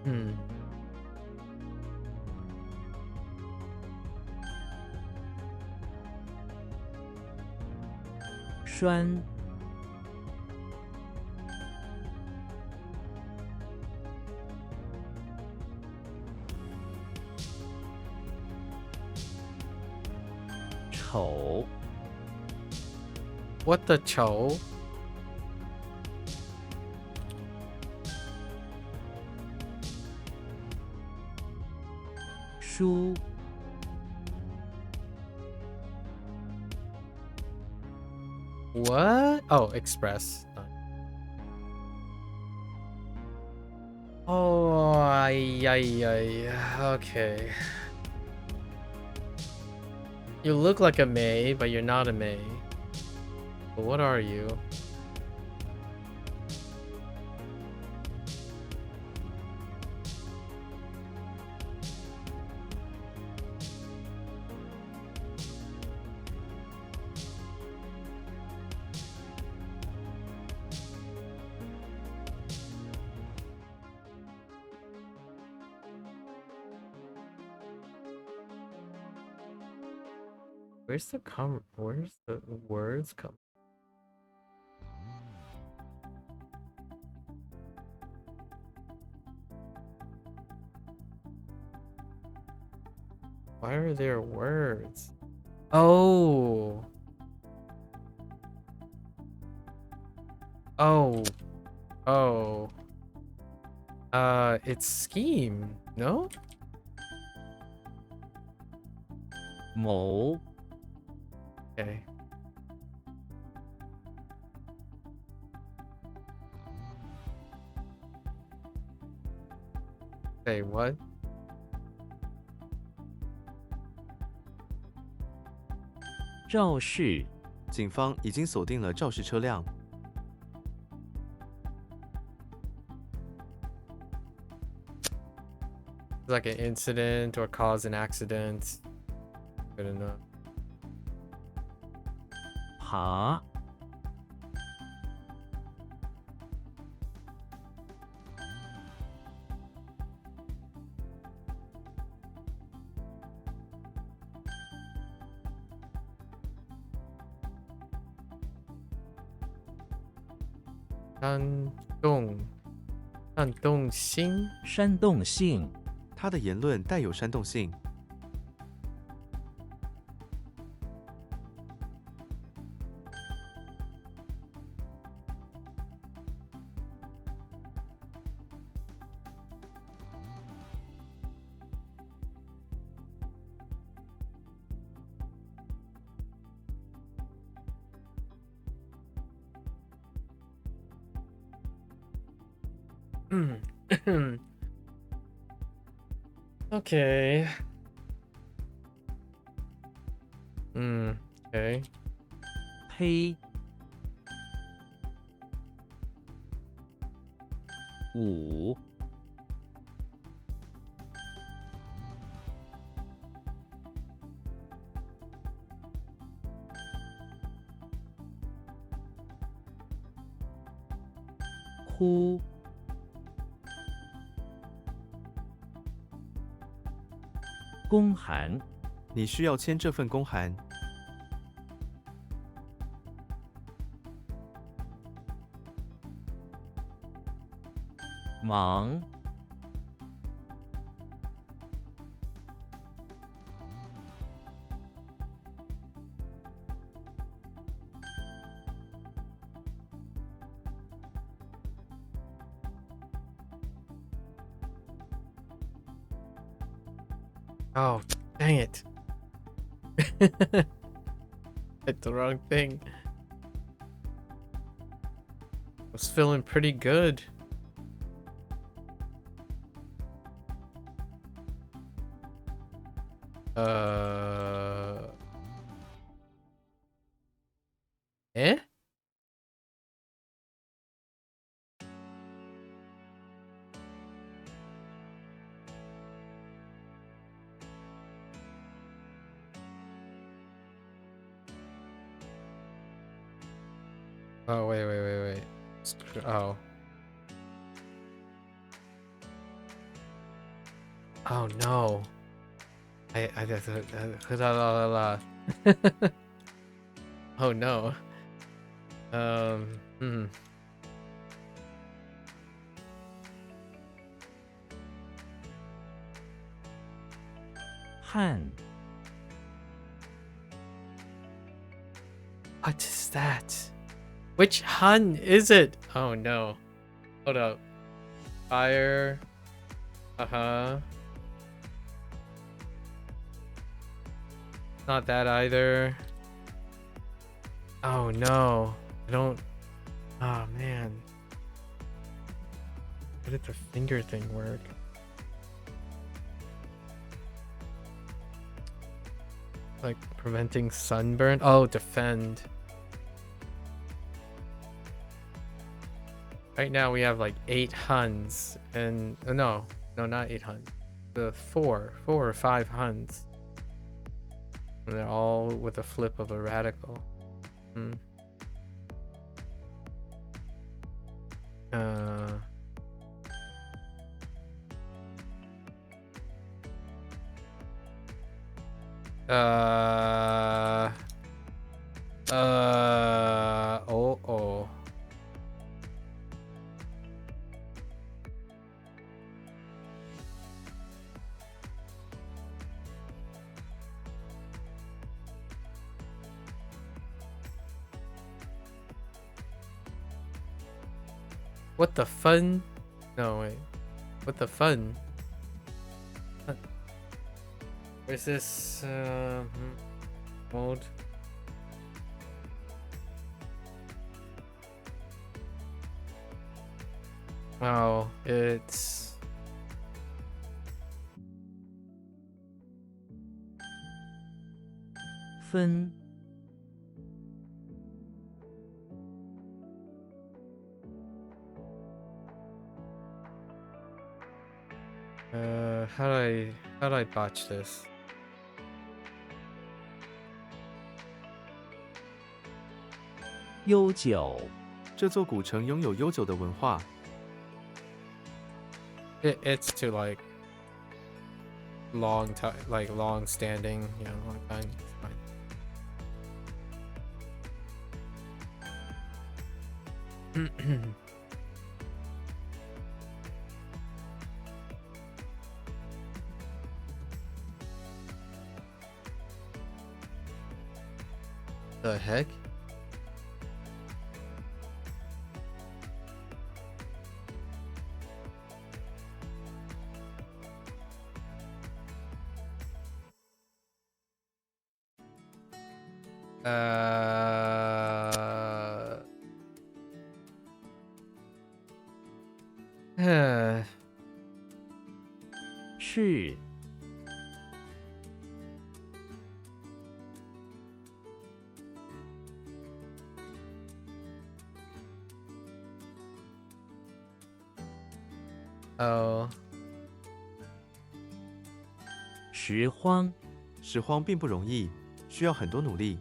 Hmm. 栓，丑， What the 丑? 书， What? Oh, express. Oh, okay. You look like a May, but you're not a May. But what are you? Where's the words come? Why are there words? Oh. Oh. Oh. It's scheme, no? 谋， Okay. Say what? 肇事，警方已经锁定了肇事车辆。 Like an incident or cause an accident. Good enough. 爬， 煽动性煽动性，他的言论带有煽动性。 Okay. Okay. 呸，舞，哭，公函，你需要签这份公函。忙 Oh, dang it. Hit the wrong thing. I was feeling pretty good. Eh? Oh, wait. Oh. Oh no. I just Oh no. Hmm. 汉 What is that? Which Hun is it? Oh no. Hold up. Fire. Uh-huh. Not that either. Oh no. I don't. Oh man. How did the finger thing work? Like preventing sunburn? Oh, defend. Right now we have like 8 Huns and no, not 8 Huns. The 4 or 5 Huns. And they're all with a flip of a radical. Hmm. Oh. What the fun? No, wait. What the fun? Where's this mode? Oh, it's 分 how do I botch this? 悠久 这座古城拥有悠久的文化， It's to like long time, like long standing, long time. It's fine. The heck? Uh, 是 oh. 拾荒 拾荒并不容易，需要很多努力。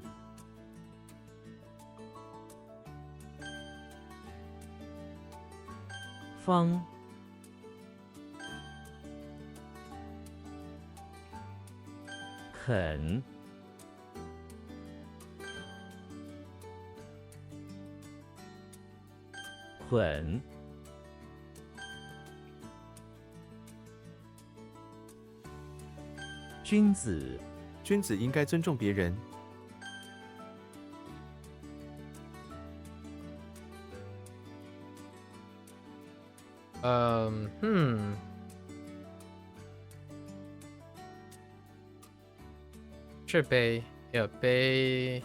方 肯 捆君子，君子应该尊重别人。是悲，yeah，悲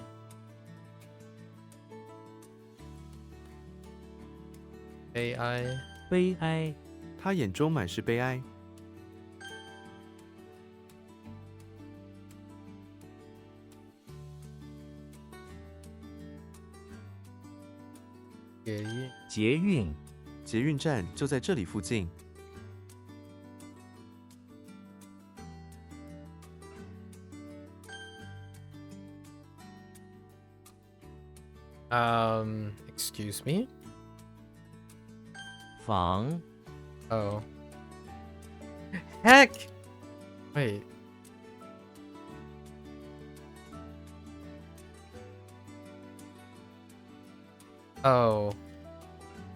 哀，悲哀，他眼中满是悲哀。捷运，捷运，捷运站就在这里附近。excuse me. 房， Oh. Heck! Wait. Oh.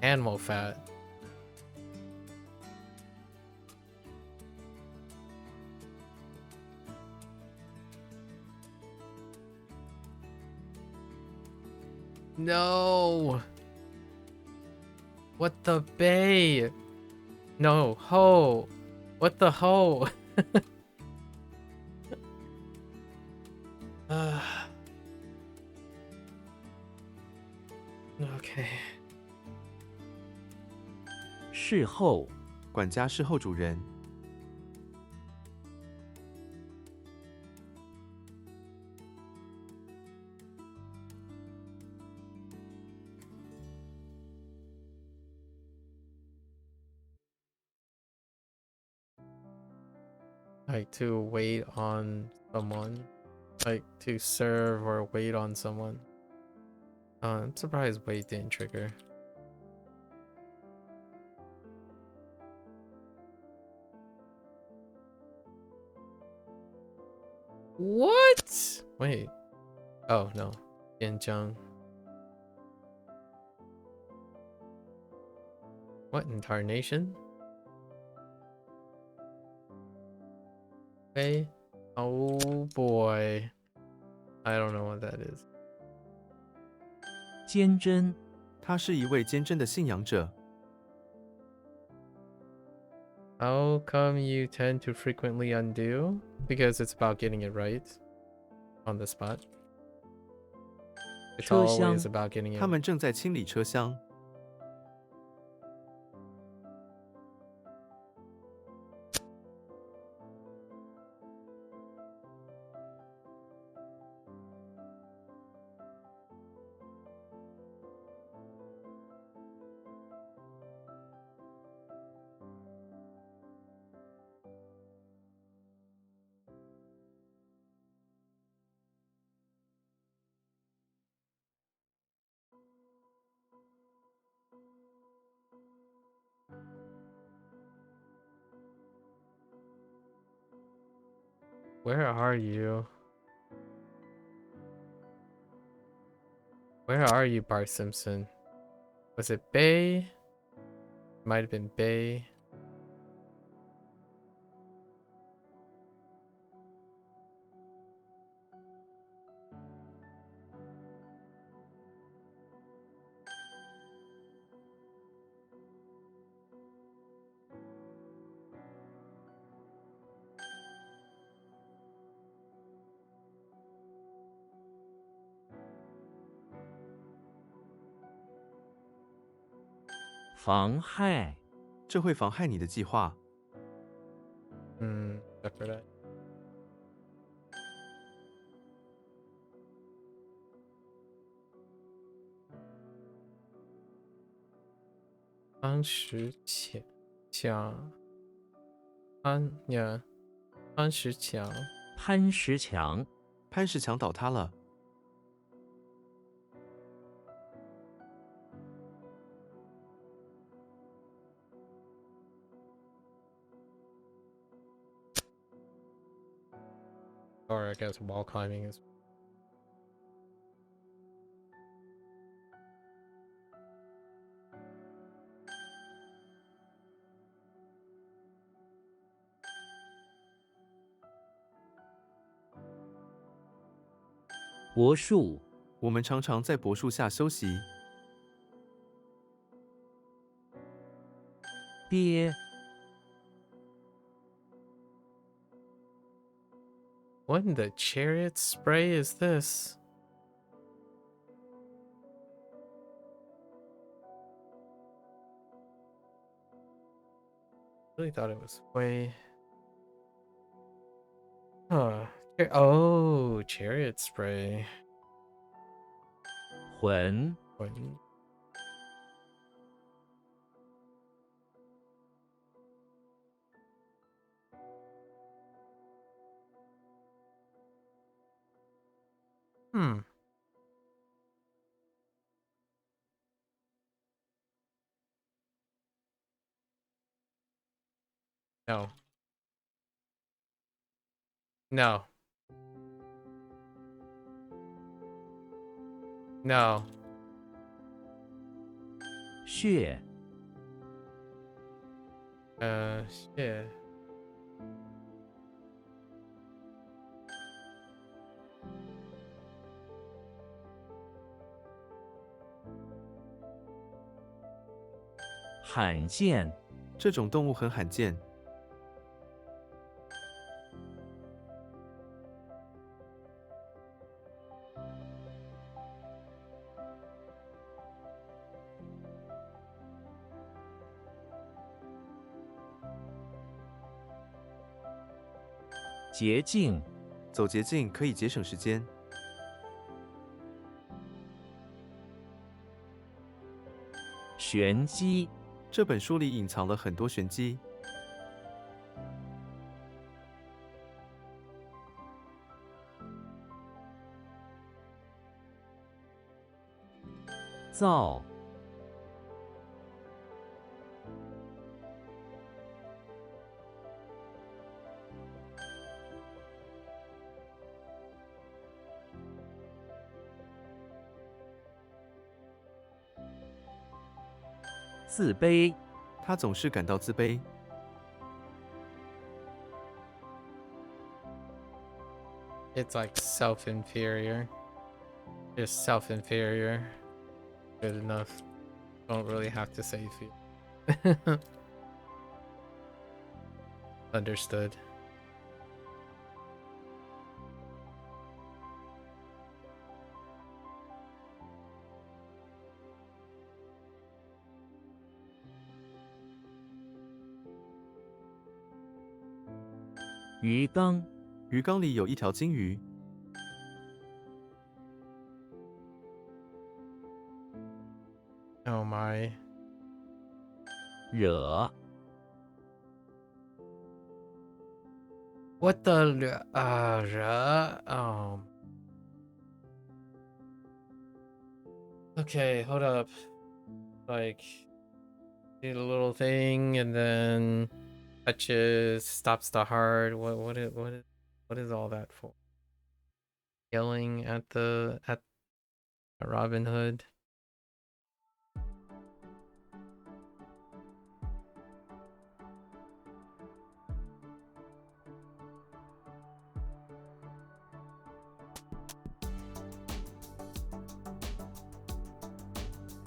Animal fat. No. What the bay? No, ho. What the ho? Okay. 事后，管家是后主人。Like to wait on someone. Like to serve or wait on someone. I'm surprised wait didn't trigger. What? Wait. Oh no. Yanjiang. What in tarnation? Hey. Oh boy. I don't know what that is. 坚贞，他是一位坚贞的信仰者。How come you tend to frequently undo? Because it's about getting it right on the spot. It's 车厢 always about getting it. 他们正在清理车厢。Where are you? Where are you, Bart Simpson? Was it Bay? Might have been Bay. .妨害，这会妨害你的计划。I forgot. 当时强，yeah，当时强。潘石强，潘石强倒塌了。Or I guess wall climbing is. 柏树，我们常常在柏树下休息。鳖， What in the chariot spray is this? Really thought it was way. Huh. Oh, chariot spray. 魂， Hmm. No. No. No. 穴， Shit. 罕见，这种动物很罕见。捷径，走捷径可以节省时间。玄机，这本书里隐藏了很多玄机。造，自卑，他总是感到自卑。It's like self-inferior. Just self-inferior. Good enough. Don't really have to say feel. Understood. "鱼缸，鱼缸里有一条金鱼。Oh my. 惹， What the Okay, hold up. Like, did a little thing and then touches, stops the heart. What is all that for? Yelling at Robin Hood.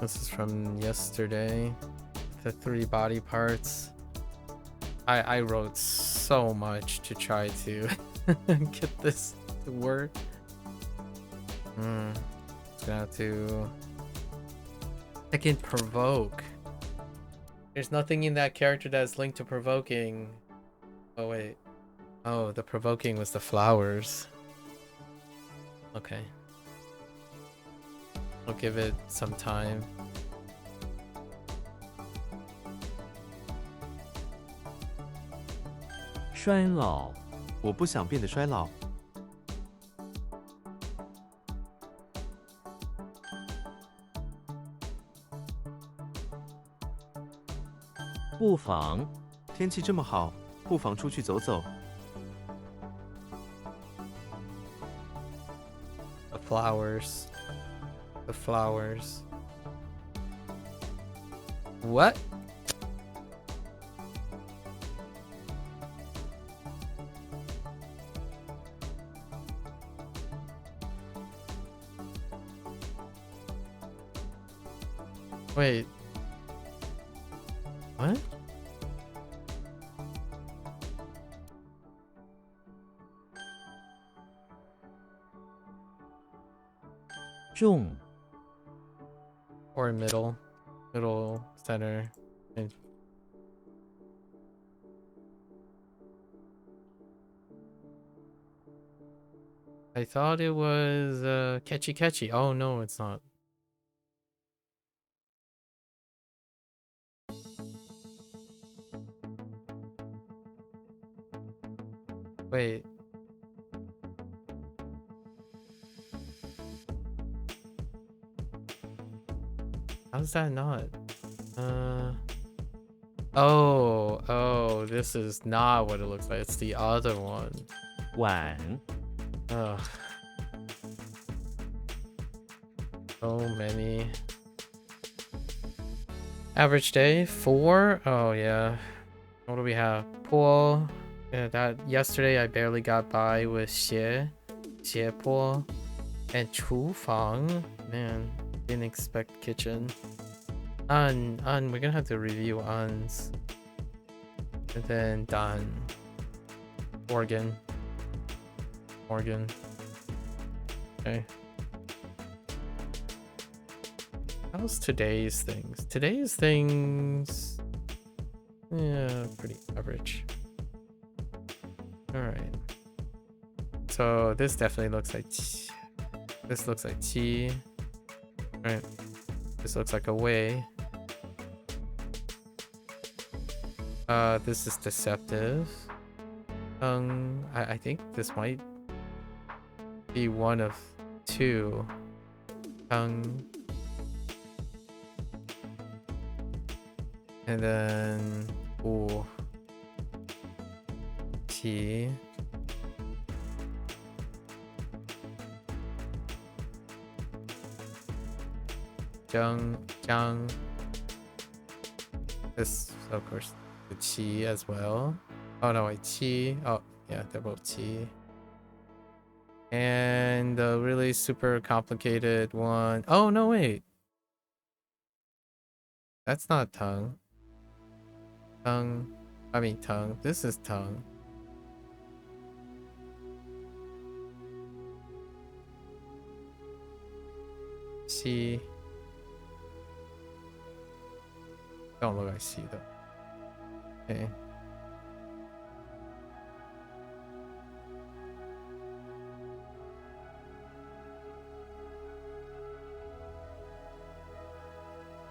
This is from yesterday. The 3 body parts. I wrote so much to try to get this to work. Just gonna have to. I can provoke. There's nothing in that character that's linked to provoking. Oh wait. Oh, the provoking was the flowers. Okay. I'll give it some time. 衰老，我不想变得衰老。不妨，天气这么好，不妨出去走走。 The flowers. The flowers. What? Wait. What? 重 Or middle center. And I thought it was catchy. Oh no, it's not. Wait. How's that not? Oh, this is not what it looks like. It's the other one. 碗 Ugh. So many. Average day 4. Oh yeah. What do we have? Pool. Yeah, that yesterday I barely got by with 斜坡 and 厨房. Man, didn't expect kitchen. We're gonna have to review An's. And then Dan. Organ. Okay. How's today's things? Today's things, yeah, pretty average. All right. So this definitely looks like this looks like tea. All right. This looks like a way. This is deceptive. I think this might be one of two. And then ooh, T. Jiang. This, of course, the Qi as well. Oh no, wait, Qi. Oh yeah, they're both Qi. And the really super complicated one. Oh no, wait. That's not tongue. Tongue. This is tongue. C. Don't look like C though. Okay.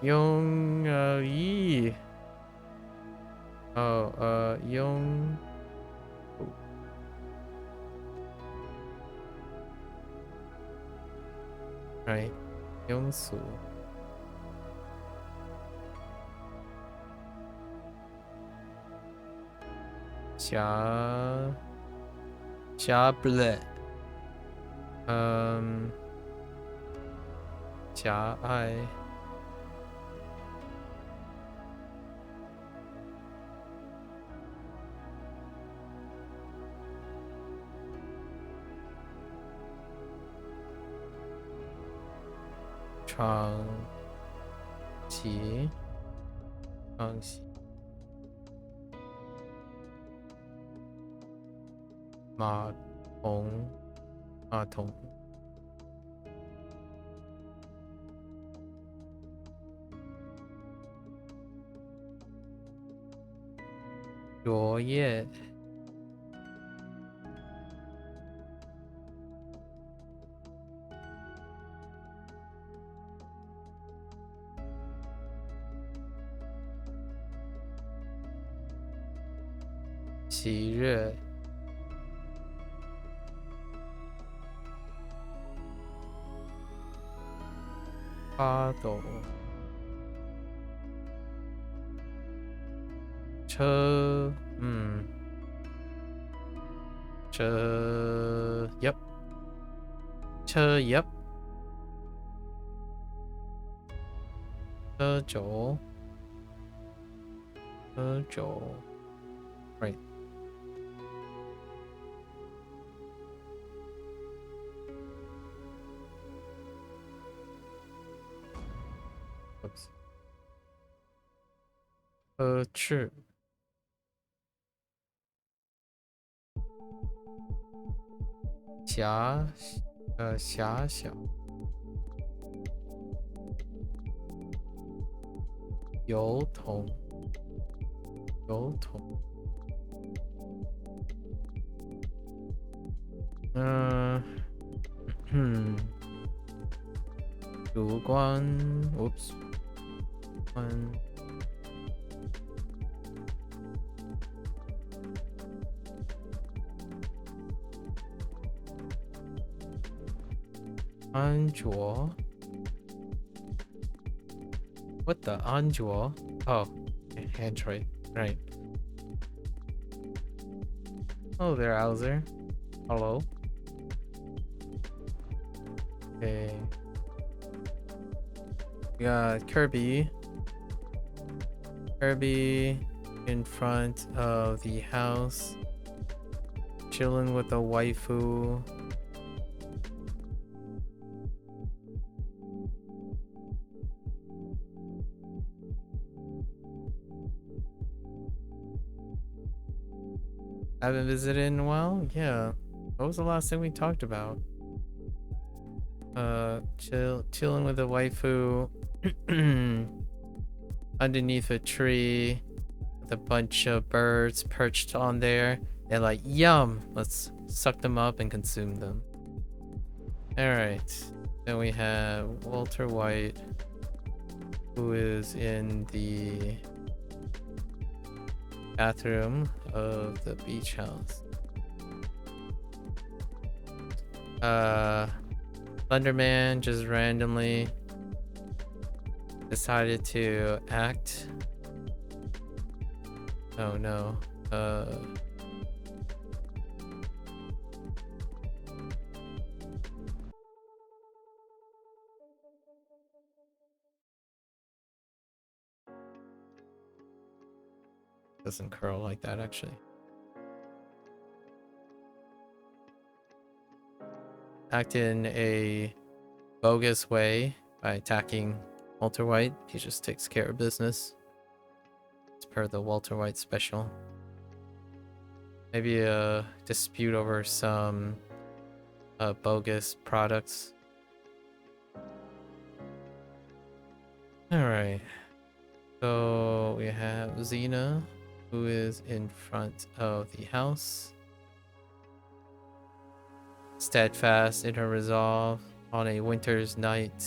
Young Yi. Oh, Young. Oh. Right. Youngsu. Ble. I. Chang Qi. Ma Tong. Luo Ye. Qi Re. Fa Dou. Che. Yep. Yep. Zhou. Right. Oops. true.狭小油桶烛光 oops 安卓 what the 安卓 oh Android right. Hello there, Alzer. Hello. Okay. We got Kirby in front of the house, chilling with a waifu. Haven't visited in a while? Yeah. What was the last thing we talked about? Chilling with a waifu underneath a tree with a bunch of birds perched on there. They're like, yum! Let's suck them up and consume them. Alright. Then we have Walter White, who is in the bathroom of the beach house. Slenderman just randomly decided to act. Oh no. Doesn't curl like that actually. Act in a bogus way by attacking Walter White. He just takes care of business. It's per the Walter White special. Maybe a dispute over some bogus products. Alright. So we have Xena, who is in front of the house, steadfast in her resolve on a winter's night.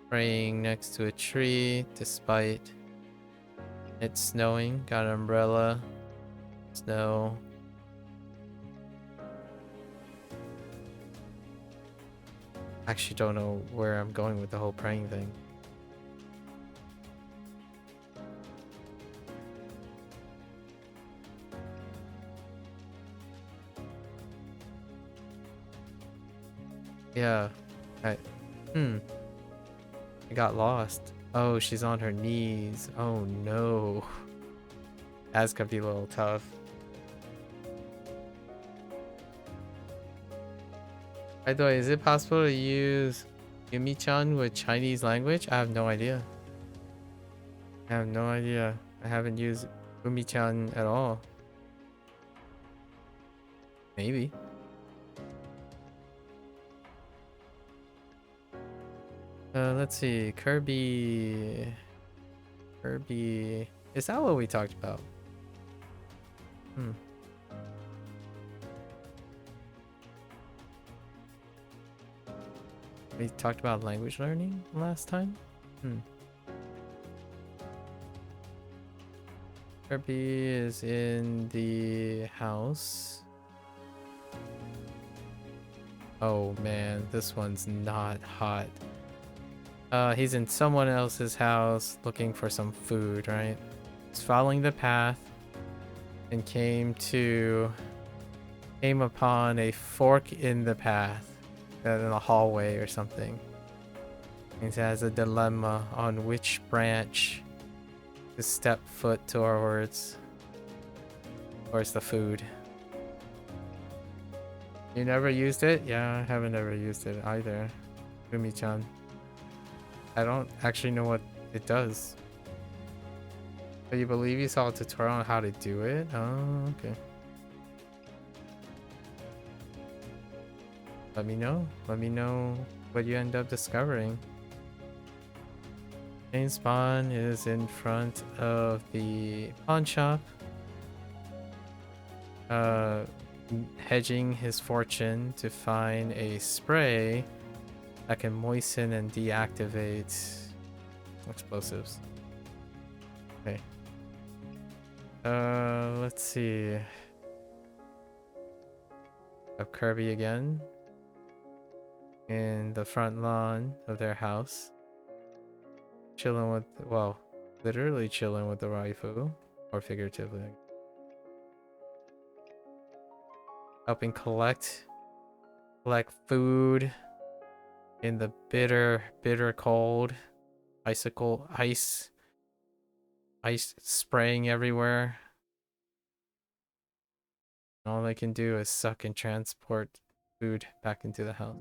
Praying next to a tree despite it snowing. Got an umbrella. Snow. Actually don't know where I'm going with the whole praying thing. Yeah. I got lost. Oh, she's on her knees. Oh no. That's gonna be a little tough. By the way, is it possible to use Yumi-chan with Chinese language? I have no idea. I haven't used Yumi-chan at all. Maybe. Let's see. Kirby. Is that what we talked about? We talked about language learning last time? Kirby is in the house. Oh man, this one's not hot. He's in someone else's house looking for some food, right? He's following the path and came upon a fork in the path in a hallway or something. He has a dilemma on which branch to step foot towards the food. You never used it? Yeah, I haven't ever used it either. Yumi-chan. I don't actually know what it does. But you believe you saw a tutorial on how to do it? Oh, okay. Let me know. Let me know what you end up discovering. Main spawn is in front of the pawn shop. Hedging his fortune to find a spray that can moisten and deactivate explosives. Okay. Let's see. Have Kirby again in the front lawn of their house, chilling with, well, literally chilling with the waifu, or figuratively, helping collect food in the bitter cold, ice spraying everywhere. All they can do is suck and transport food back into the house.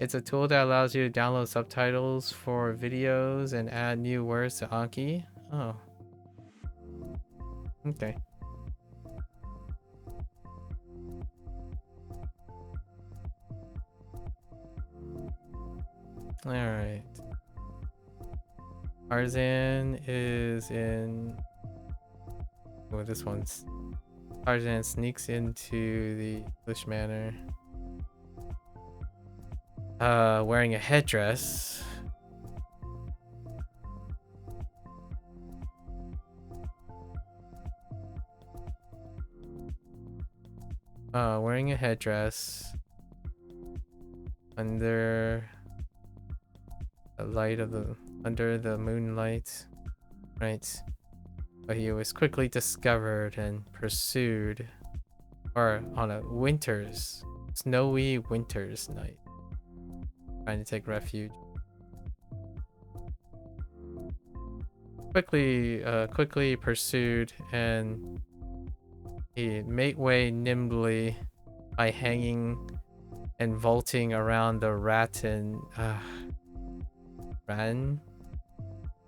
It's a tool that allows you to download subtitles for videos and add new words to Anki. Oh. Okay. Alright. Tarzan is in... Oh, this one's... Tarzan sneaks into the English manor. Wearing a headdress. Wearing a headdress. Under the light of the... Under the moonlight. Right. But he was quickly discovered and pursued. Or on a snowy winter's night. Trying to take refuge. Quickly pursued, and he made way nimbly by hanging and vaulting around the rattan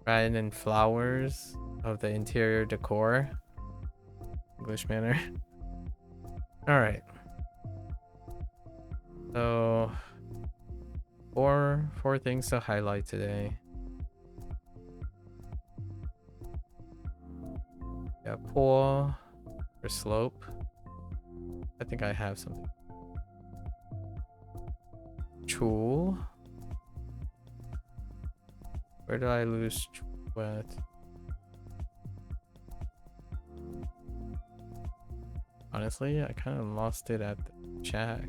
and flowers of the interior decor. English manor. Alright. So four things to highlight today. Yeah, pool or slope. I think I have something. Chul. Where did I lose Chul at? Honestly, I kind of lost it at the chat.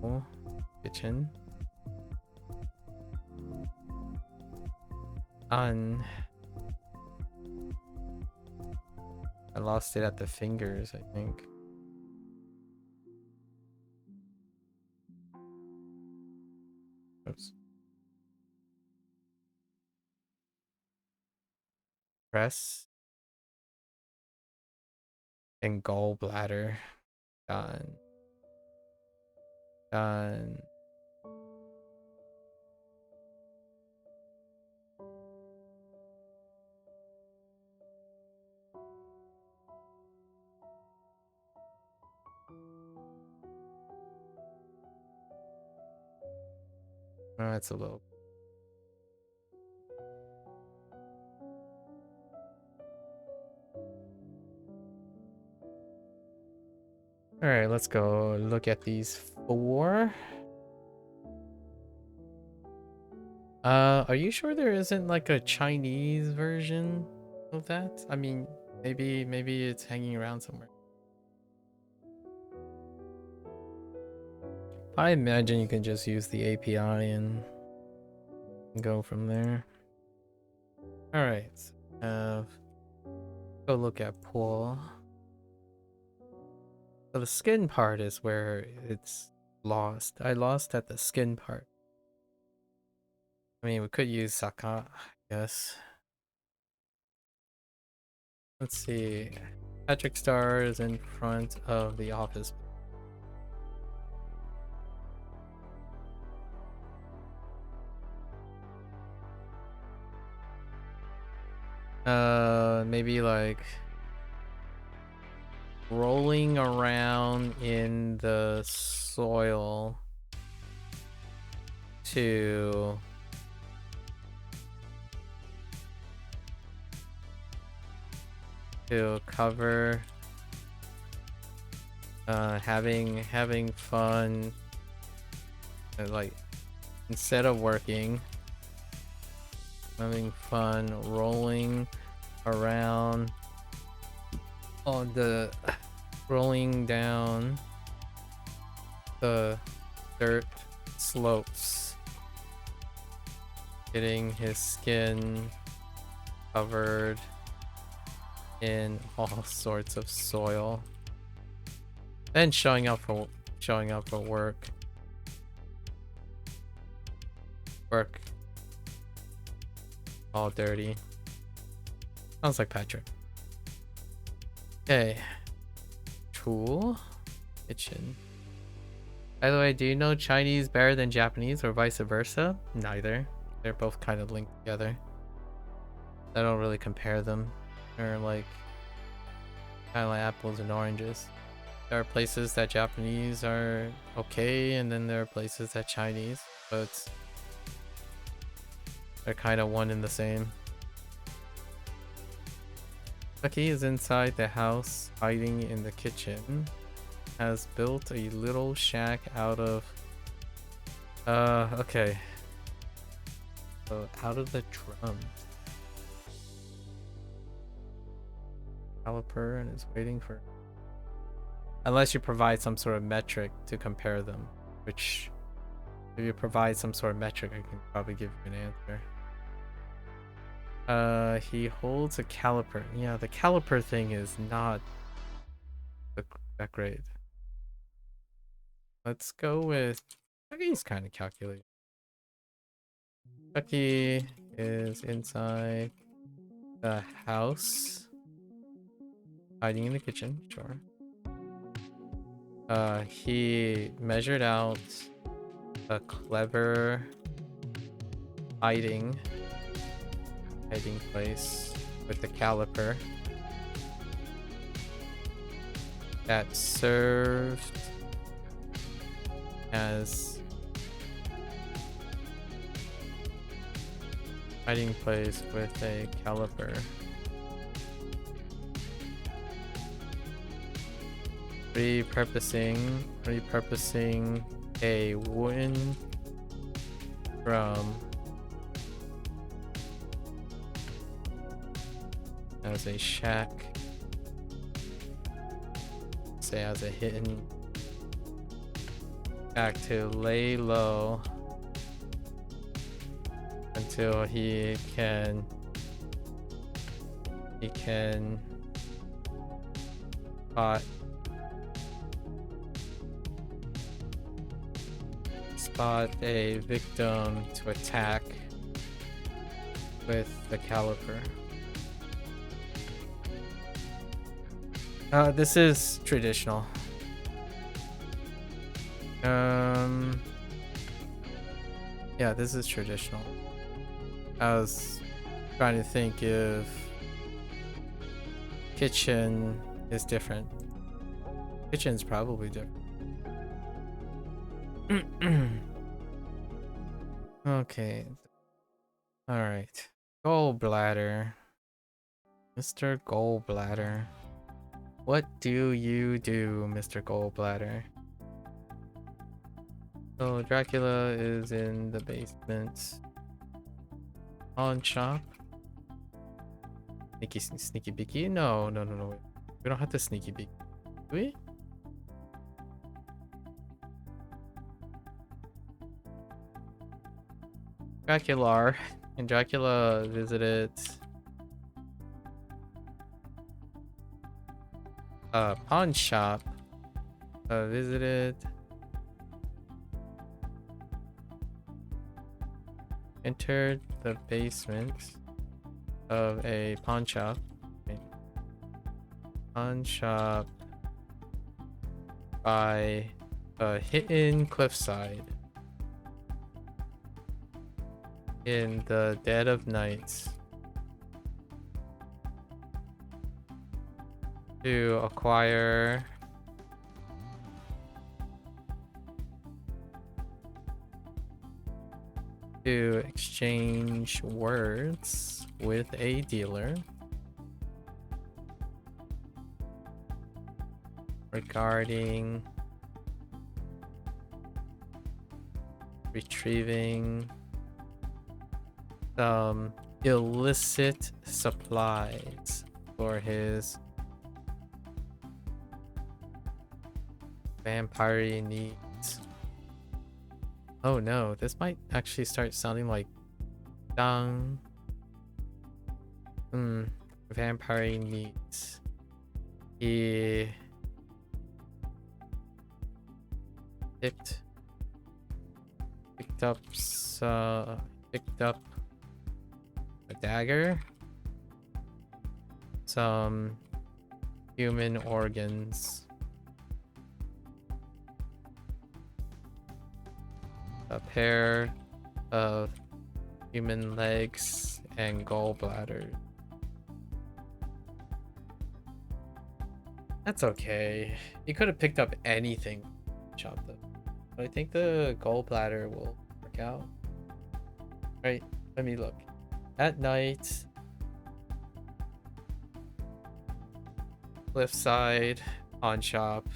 Oh, kitchen. I lost it at the fingers, I think. Oops. Press and gallbladder. Done. Oh, that's a little. All right, let's go look at these four. Are you sure there isn't like a Chinese version of that? I mean, maybe it's hanging around somewhere. I imagine you can just use the API and go from there. All right, go look at pool. So the skin part is where it's lost. I lost at the skin part. I mean, we could use Saka, I guess. Let's see. Patrick Star is in front of the office. Maybe like rolling around in the soil to cover, having fun, like instead of working, having fun rolling around on the rolling down the dirt slopes, getting his skin covered in all sorts of soil, and showing up for work all dirty. Sounds like Patrick. Okay. Tool. Kitchen. By the way, do you know Chinese better than Japanese or vice versa? Neither. They're both kind of linked together. I don't really compare them. They're like kind of like apples and oranges. There are places that Japanese are okay, and then there are places that Chinese, but they're kind of one and the same. Lucky is inside the house, hiding in the kitchen. Has built a little shack out of... okay. So, out of the drum. Caliper and is waiting for... Unless you provide some sort of metric to compare them. Which, if you provide some sort of metric, I can probably give you an answer. He holds a caliper. Yeah, the caliper thing is not that great. Let's go with... Chucky's kind of calculating. Chucky is inside the house, hiding in the kitchen, sure. He measured out a clever hiding place with the caliper that served as hiding place with a caliper. Repurposing a wooden drum as a shack, say as a hidden shack to lay low until he can spot a victim to attack with the caliper. This is traditional. Yeah, this is traditional. I was trying to think if kitchen is different. Kitchen's probably different. Okay. Alright. Gallbladder. Mr. Gallbladder. What do you do, Mr. Gallbladder? So Dracula is in the basement. Pawn shop. Sneaky beaky? No. We don't have to sneaky beak. Do we? Dracula. And Dracula visited pawn shop. Visited. Entered the basement of a pawn shop. Okay. pawn shop by a hidden cliffside in the dead of night to acquire to exchange words with a dealer regarding retrieving some illicit supplies for his vampire needs. Oh no, this might actually start sounding like dang. Vampire needs. He picked up a dagger, some human organs, a pair of human legs, and gallbladder. That's okay. He could have picked up anything, chopped up. But I think the gallbladder will work out. Right, let me look. At night, cliffside, pawn shop.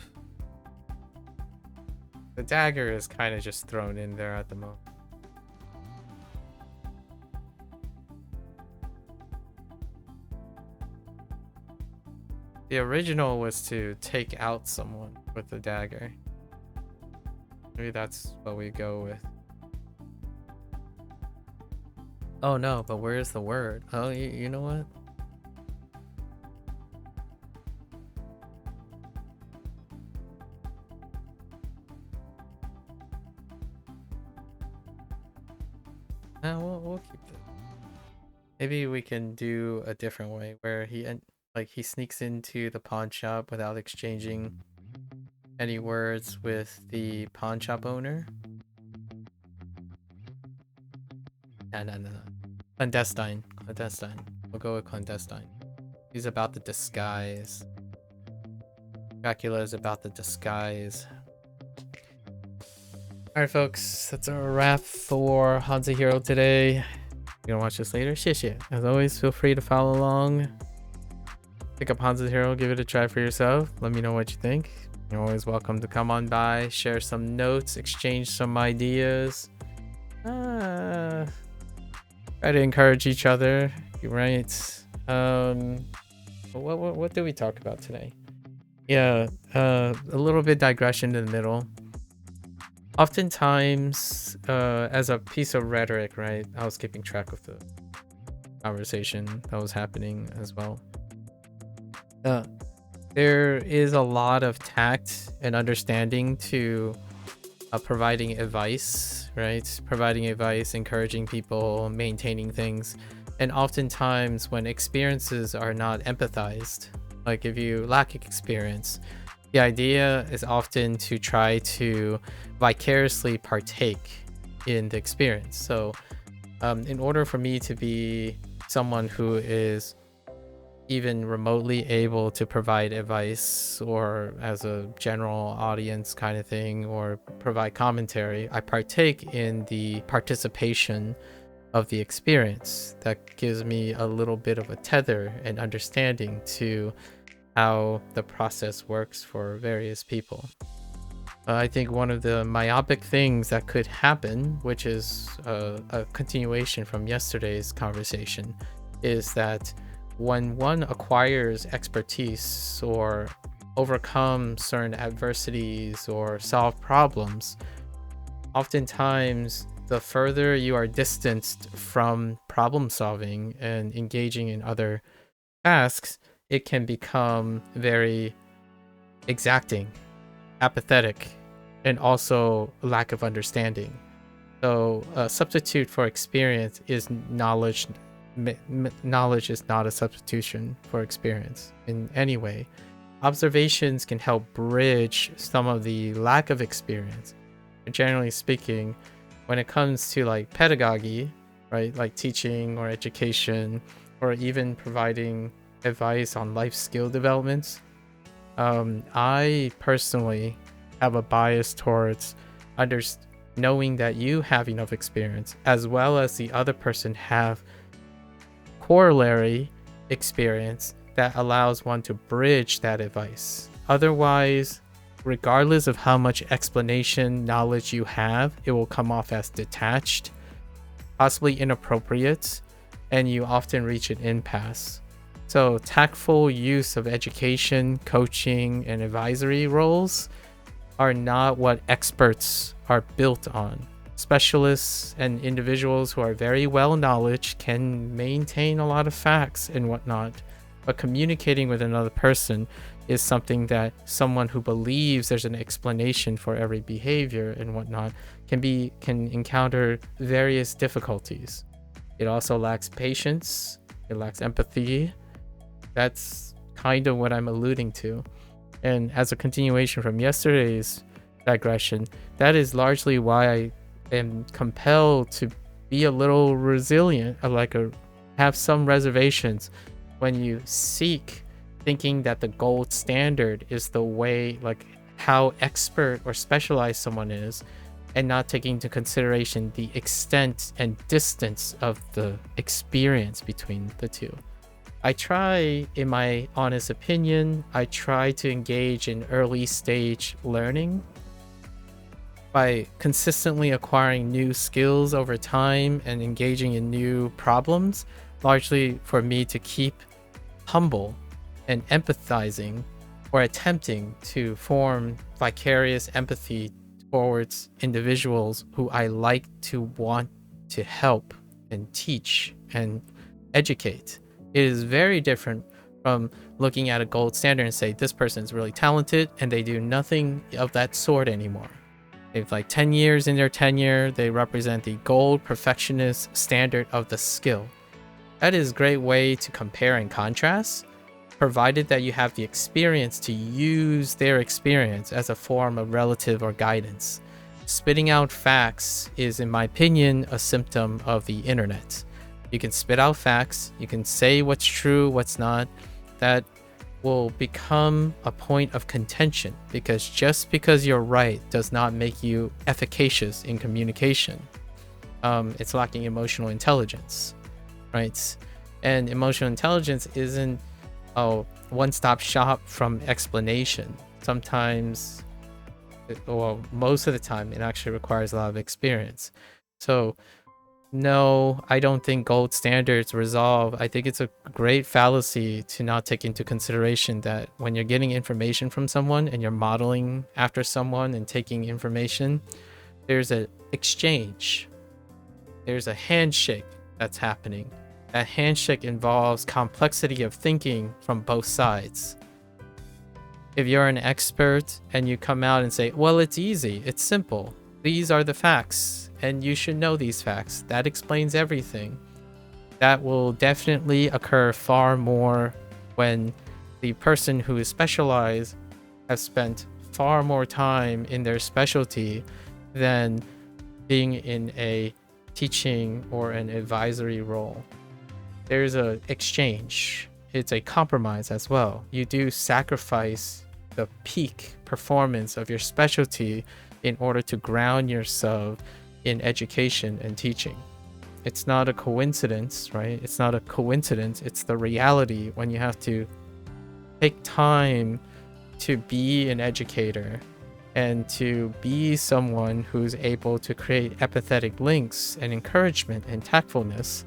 The dagger is kind of just thrown in there at the moment. The original was to take out someone with the dagger. Maybe that's what we go with. Oh no, but where's the word? Oh, you know what? We'll keep it. Maybe we can do a different way where he sneaks into the pawn shop without exchanging any words with the pawn shop owner. No. Clandestine. We'll go with clandestine. He's about the disguise. Dracula is about the disguise. Alright folks, that's a wrap for HanziHero today. You're gonna watch this later? Shit. As always, feel free to follow along. Pick up HanziHero, give it a try for yourself. Let me know what you think. You're always welcome to come on by, share some notes, exchange some ideas. Try to encourage each other. You're right. What did we talk about today? Yeah, a little bit digression in the middle. Oftentimes, as a piece of rhetoric, right? I was keeping track of the conversation that was happening as well. There is a lot of tact and understanding to providing advice, right? Providing advice, encouraging people, maintaining things. And oftentimes when experiences are not empathized, like if you lack experience, the idea is often to try to vicariously partake in the experience. So in order for me to be someone who is even remotely able to provide advice or as a general audience kind of thing or provide commentary, I partake in the participation of the experience. That gives me a little bit of a tether and understanding to how the process works for various people. I think one of the myopic things that could happen, which is a continuation from yesterday's conversation, is that when one acquires expertise or overcome certain adversities or solve problems, oftentimes the further you are distanced from problem solving and engaging in other tasks, it can become very exacting, apathetic, and also a lack of understanding. So a substitute for experience is knowledge knowledge is not a substitution for experience in any way. Observations can help bridge some of the lack of experience. But generally speaking, when it comes to like pedagogy, right, like teaching or education, or even providing advice on life skill developments, I personally have a bias towards knowing that you have enough experience, as well as the other person have corollary experience that allows one to bridge that advice. Otherwise, regardless of how much explanation knowledge you have, it will come off as detached, possibly inappropriate, and you often reach an impasse. So tactful use of education, coaching, and advisory roles are not what experts are built on. Specialists and individuals who are very well knowledge can maintain a lot of facts and whatnot, but communicating with another person is something that someone who believes there's an explanation for every behavior and whatnot can encounter various difficulties. It also lacks patience, it lacks empathy. That's kind of what I'm alluding to. And as a continuation from yesterday's digression, that is largely why I am compelled to be a little resilient, have some reservations when you seek thinking that the gold standard is the way, like how expert or specialized someone is, and not taking into consideration the extent and distance of the experience between the two. I try, in my honest opinion, I try to engage in early stage learning by consistently acquiring new skills over time and engaging in new problems, largely for me to keep humble and empathizing, or attempting to form vicarious empathy towards individuals who I like to want to help and teach and educate. It is very different from looking at a gold standard and say this person is really talented and they do nothing of that sort anymore. They've like 10 years in their tenure, they represent the gold perfectionist standard of the skill. That is a great way to compare and contrast, provided that you have the experience to use their experience as a form of relative or guidance. Spitting out facts is, in my opinion, a symptom of the internet. You can spit out facts, you can say what's true, what's not. That will become a point of contention, because just because you're right does not make you efficacious in communication. It's lacking emotional intelligence, right? And emotional intelligence isn't a one-stop shop from explanation. Sometimes, well, most of the time, it actually requires a lot of experience. So no, I don't think gold standards resolve. I think it's a great fallacy to not take into consideration that when you're getting information from someone and you're modeling after someone and taking information, there's an exchange. There's a handshake that's happening. That handshake involves complexity of thinking from both sides. If you're an expert and you come out and say, well, it's easy, it's simple, these are the facts, and you should know these facts, that explains everything, that will definitely occur far more when the person who is specialized has spent far more time in their specialty than being in a teaching or an advisory role. There's an exchange. It's a compromise as well. You do sacrifice the peak performance of your specialty in order to ground yourself in education and teaching. It's not a coincidence, right? It's not a coincidence. It's the reality when you have to take time to be an educator and to be someone who's able to create empathetic links and encouragement and tactfulness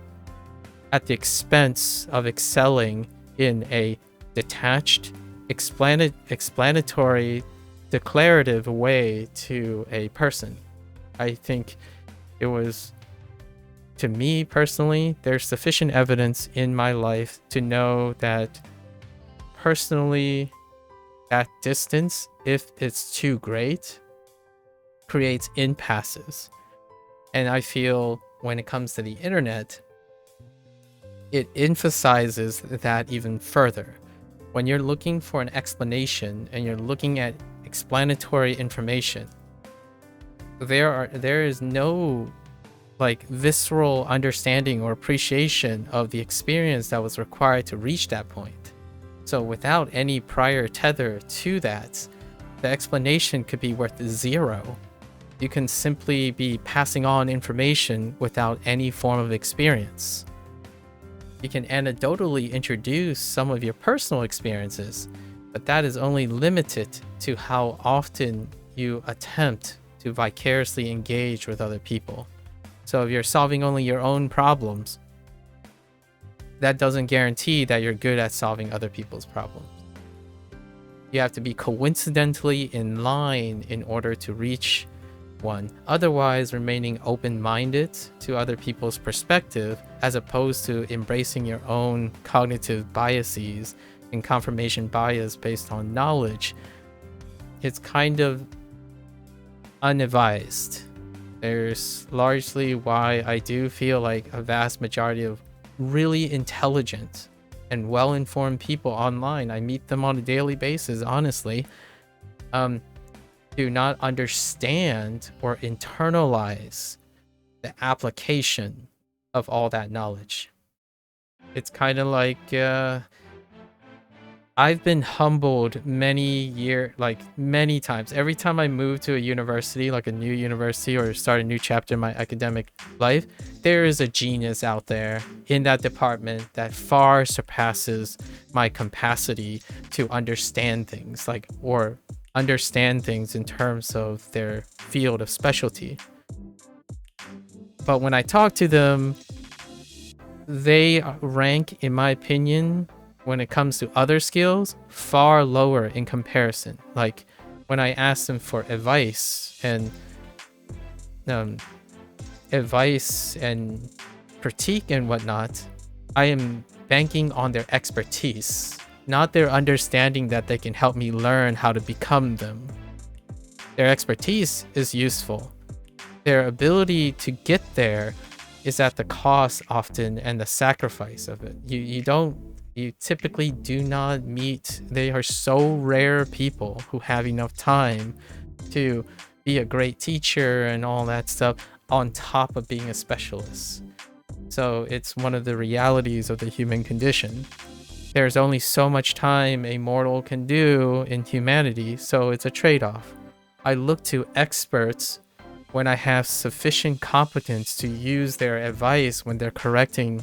at the expense of excelling in a detached, explanatory, declarative way to a person. I think it was, to me personally, there's sufficient evidence in my life to know that personally, that distance, if it's too great, creates impasses. And I feel when it comes to the internet, it emphasizes that even further. When you're looking for an explanation and you're looking at explanatory information, there is no like visceral understanding or appreciation of the experience that was required to reach that point. So without any prior tether to that, the explanation could be worth 0. You can simply be passing on information without any form of experience. You can anecdotally introduce some of your personal experiences, but that is only limited to how often you attempt to vicariously engage with other people. So if you're solving only your own problems, that doesn't guarantee that you're good at solving other people's problems. You have to be coincidentally in line in order to reach one. Otherwise, remaining open-minded to other people's perspective, as opposed to embracing your own cognitive biases and confirmation bias based on knowledge, it's kind of unadvised. There's largely why I do feel like a vast majority of really intelligent and well-informed people online, I meet them on a daily basis, honestly, do not understand or internalize the application of all that knowledge. It's kind of like I've been humbled many times. Every time I move to a university, like a new university, or start a new chapter in my academic life, there is a genius out there in that department that far surpasses my capacity to understand things, or understand things in terms of their field of specialty. But when I talk to them, they rank, in my opinion, when it comes to other skills, far lower in comparison. Like when I ask them for advice and critique and whatnot, I am banking on their expertise, not their understanding that they can help me learn how to become them. Their expertise is useful. Their ability to get there is at the cost often and the sacrifice of it. You typically do not meet, they are so rare, people who have enough time to be a great teacher and all that stuff on top of being a specialist. So it's one of the realities of the human condition. There's only so much time a mortal can do in humanity, so it's a trade-off. I look to experts when I have sufficient competence to use their advice when they're correcting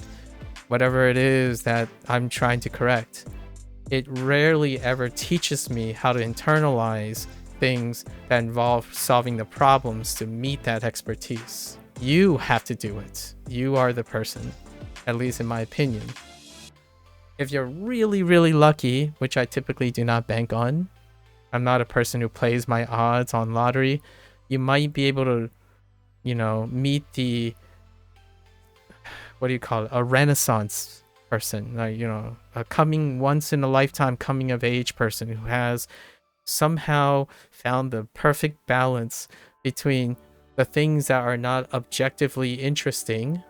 whatever it is that I'm trying to correct. It rarely ever teaches me how to internalize things that involve solving the problems to meet that expertise. You have to do it. You are the person, at least in my opinion. If you're really, really lucky, which I typically do not bank on, I'm not a person who plays my odds on lottery, you might be able to, meet the, a renaissance person, a coming once in a lifetime coming of age person who has somehow found the perfect balance between the things that are not objectively interesting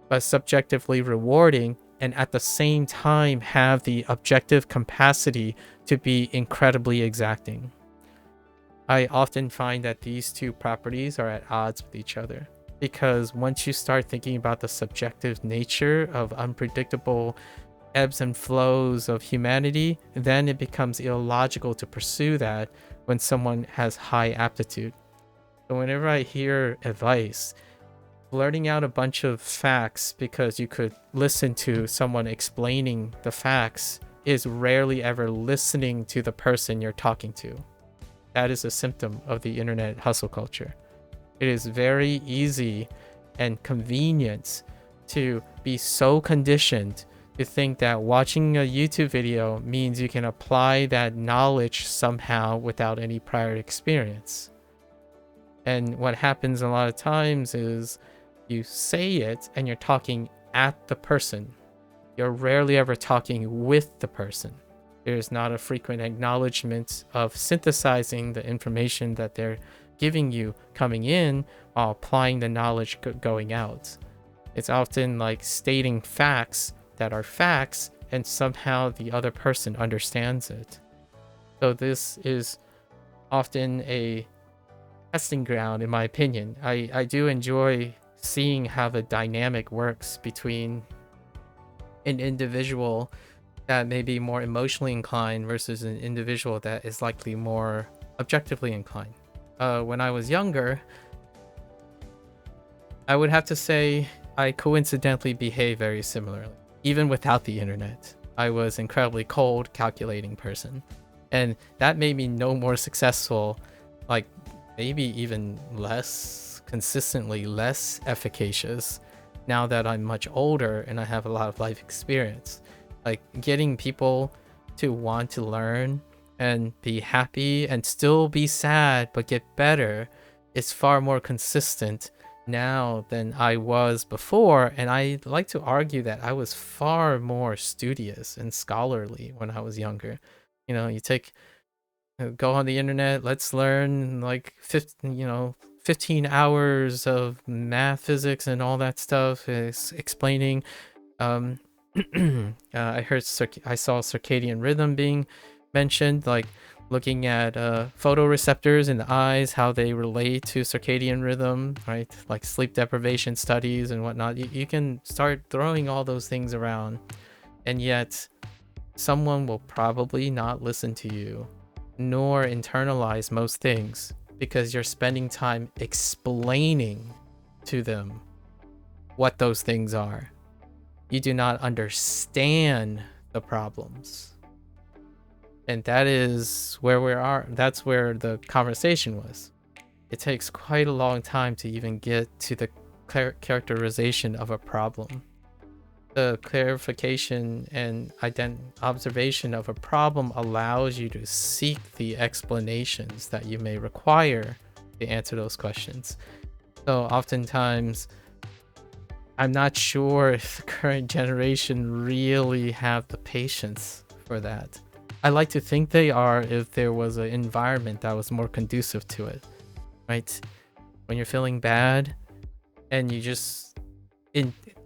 but subjectively rewarding, and at the same time have the objective capacity to be incredibly exacting. I often find that these two properties are at odds with each other, because once you start thinking about the subjective nature of unpredictable ebbs and flows of humanity, then it becomes illogical to pursue that when someone has high aptitude. So whenever I hear advice, blurting out a bunch of facts because you could listen to someone explaining the facts is rarely ever listening to the person you're talking to. That is a symptom of the internet hustle culture. It is very easy and convenient to be so conditioned to think that watching a YouTube video means you can apply that knowledge somehow without any prior experience. And what happens a lot of times is you say it and you're talking at the person. You're rarely ever talking with the person. There's not a frequent acknowledgement of synthesizing the information that they're giving you coming in while applying the knowledge going out. It's often like stating facts that are facts, and somehow the other person understands it. So this is often a testing ground, in my opinion. I do enjoy seeing how the dynamic works between an individual that may be more emotionally inclined versus an individual that is likely more objectively inclined. When I was younger, I would have to say I coincidentally behave very similarly. Even without the internet, I was incredibly cold, calculating person. And that made me no more successful, like maybe even less consistently less efficacious now that I'm much older and I have a lot of life experience. Like getting people to want to learn and be happy and still be sad but get better is far more consistent now than I was before. And I like to argue that I was far more studious and scholarly when I was younger. You know, you go on the internet, let's learn like 15 hours of math, physics, and all that stuff is explaining. I saw circadian rhythm being mentioned, like looking at photoreceptors in the eyes, how they relate to circadian rhythm, right? Like sleep deprivation studies and whatnot. You can start throwing all those things around, and yet someone will probably not listen to you nor internalize most things because you're spending time explaining to them what those things are. You do not understand the problems. And that is where we are. That's where the conversation was. It takes quite a long time to even get to the characterization of a problem. The clarification and observation of a problem allows you to seek the explanations that you may require to answer those questions. So oftentimes, I'm not sure if the current generation really have the patience for that. I like to think they are if there was an environment that was more conducive to it, right? When you're feeling bad and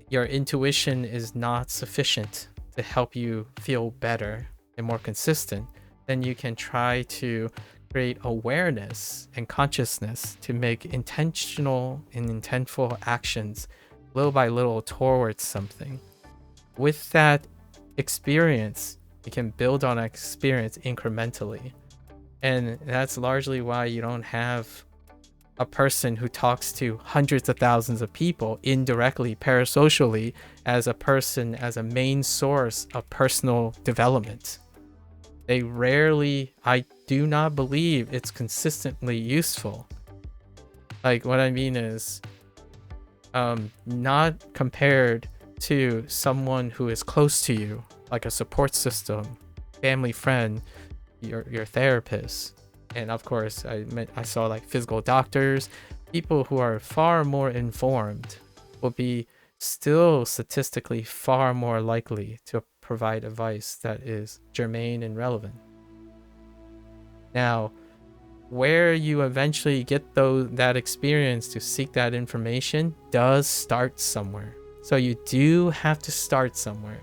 your intuition is not sufficient to help you feel better and more consistent, then you can try to create awareness and consciousness to make intentional and intentful actions little by little towards something. With that experience, you can build on that experience incrementally. And that's largely why you don't have a person who talks to hundreds of thousands of people indirectly, parasocially, as a main source of personal development. They rarely, I do not believe it's consistently useful. Like what I mean is, not compared to someone who is close to you, like a support system, family friend, your therapist. And of course, I saw like physical doctors, people who are far more informed will be still statistically far more likely to provide advice that is germane and relevant. Now, where you eventually get that experience to seek that information does start somewhere. So you do have to start somewhere.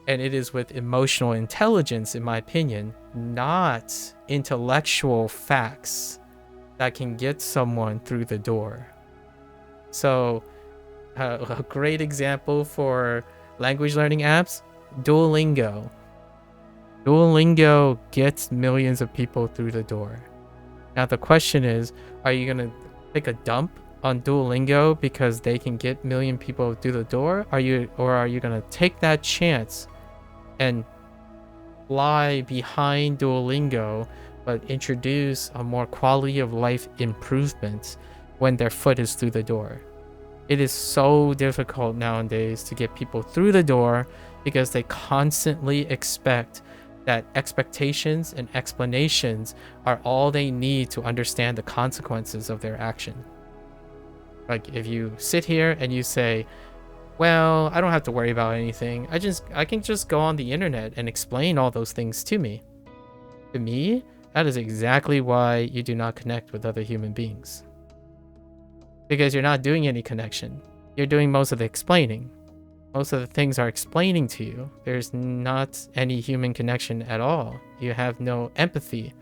And it is with emotional intelligence, in my opinion, not intellectual facts, that can get someone through the door. So a great example for language learning apps, Duolingo. Duolingo gets millions of people through the door. Now the question is, are you going to take a dump on Duolingo because they can get million people through the door? Or are you going to take that chance and fly behind Duolingo but introduce a more quality of life improvement when their foot is through the door? It is so difficult nowadays to get people through the door because they constantly expect that expectations and explanations are all they need to understand the consequences of their action. Like if you sit here and you say, well, I don't have to worry about anything. I can just go on the internet and explain all those things to me. To me, that is exactly why you do not connect with other human beings. Because you're not doing any connection. you're doing most of the explaining. Most of the things are explaining to you. There's not any human connection at all. You have no empathy.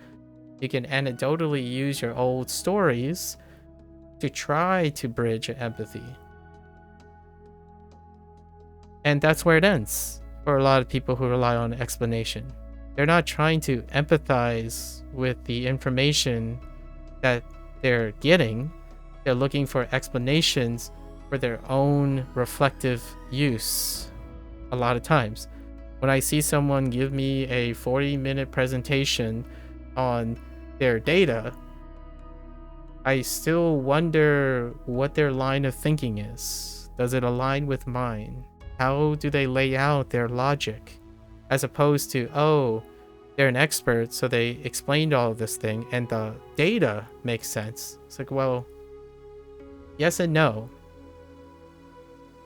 You can anecdotally use your old stories to try to bridge empathy. And that's where it ends for a lot of people who rely on explanation. They're not trying to empathize with the information that they're getting. They're looking for explanations for their own reflective use a lot of times. When I see someone give me a 40-minute presentation on their data, I still wonder what their line of thinking is. Does it align with mine? How do they lay out their logic? As opposed to, oh, they're an expert, so they explained all of this thing and the data makes sense. It's like, well, yes and no.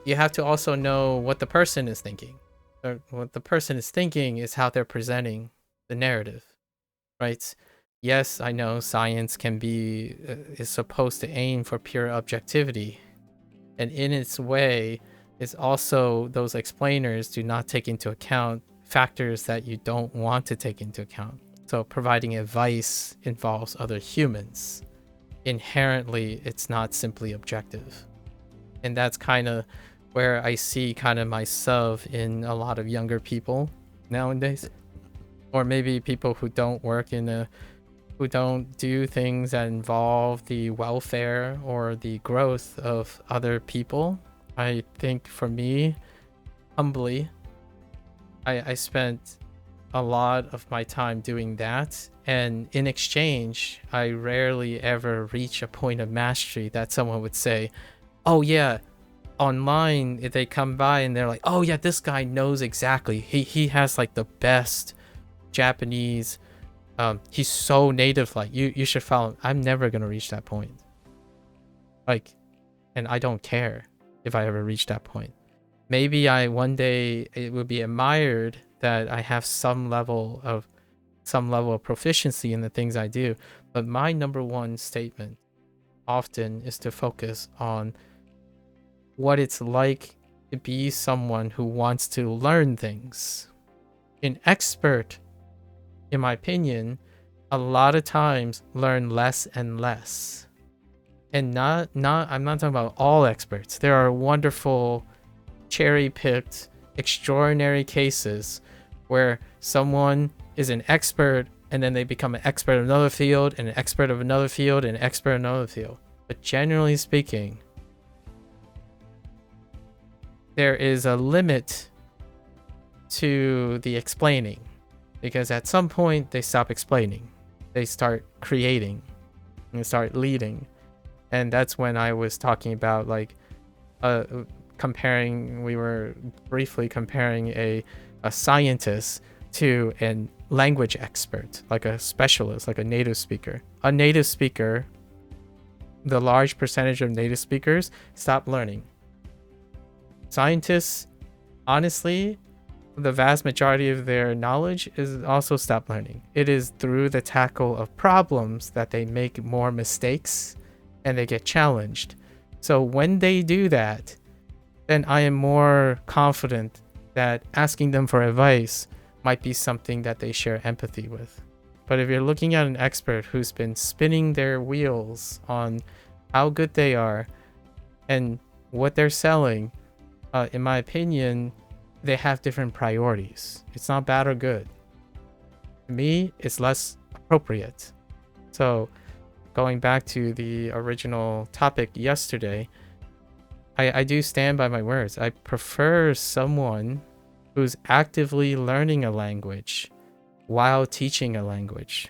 You have to also know what the person is thinking. Or what the person is thinking is how they're presenting the narrative, right? Yes, I know science is supposed to aim for pure objectivity. And in its way, is also those explainers do not take into account factors that you don't want to take into account. So providing advice involves other humans. Inherently, it's not simply objective. And that's kind of where I see kind of myself in a lot of younger people nowadays. Or maybe people who don't work who don't do things that involve the welfare or the growth of other people. I think for me, humbly, I spent a lot of my time doing that. And in exchange, I rarely ever reach a point of mastery that someone would say, oh yeah, online, if they come by and they're like, oh yeah, this guy knows exactly. He has like the best Japanese, he's so native, like you should follow him. I'm never gonna reach that point. Like, and I don't care if I ever reach that point. Maybe one day it would be admired that I have some level of proficiency in the things I do. But my number one statement often is to focus on what it's like to be someone who wants to learn things. An expert, in my opinion, a lot of times learn less and less. And I'm not talking about all experts. There are wonderful, cherry-picked, extraordinary cases where someone is an expert and then they become an expert of another field and an expert of another field and an expert of another field. But generally speaking, there is a limit to the explaining, because at some point they stop explaining. They start creating and they start leading. And that's when I was talking about like we were briefly comparing a scientist to a language expert, like a specialist, like a native speaker. A native speaker, the large percentage of native speakers stop learning. Scientists, honestly, the vast majority of their knowledge is also stop learning. It is through the tackle of problems that they make more mistakes and they get challenged. So when they do that, then I am more confident that asking them for advice might be something that they share empathy with. But if you're looking at an expert who's been spinning their wheels on how good they are and what they're selling, in my opinion, they have different priorities. It's not bad or good. To me, it's less appropriate. So going back to the original topic yesterday, I do stand by my words. I prefer someone who's actively learning a language while teaching a language.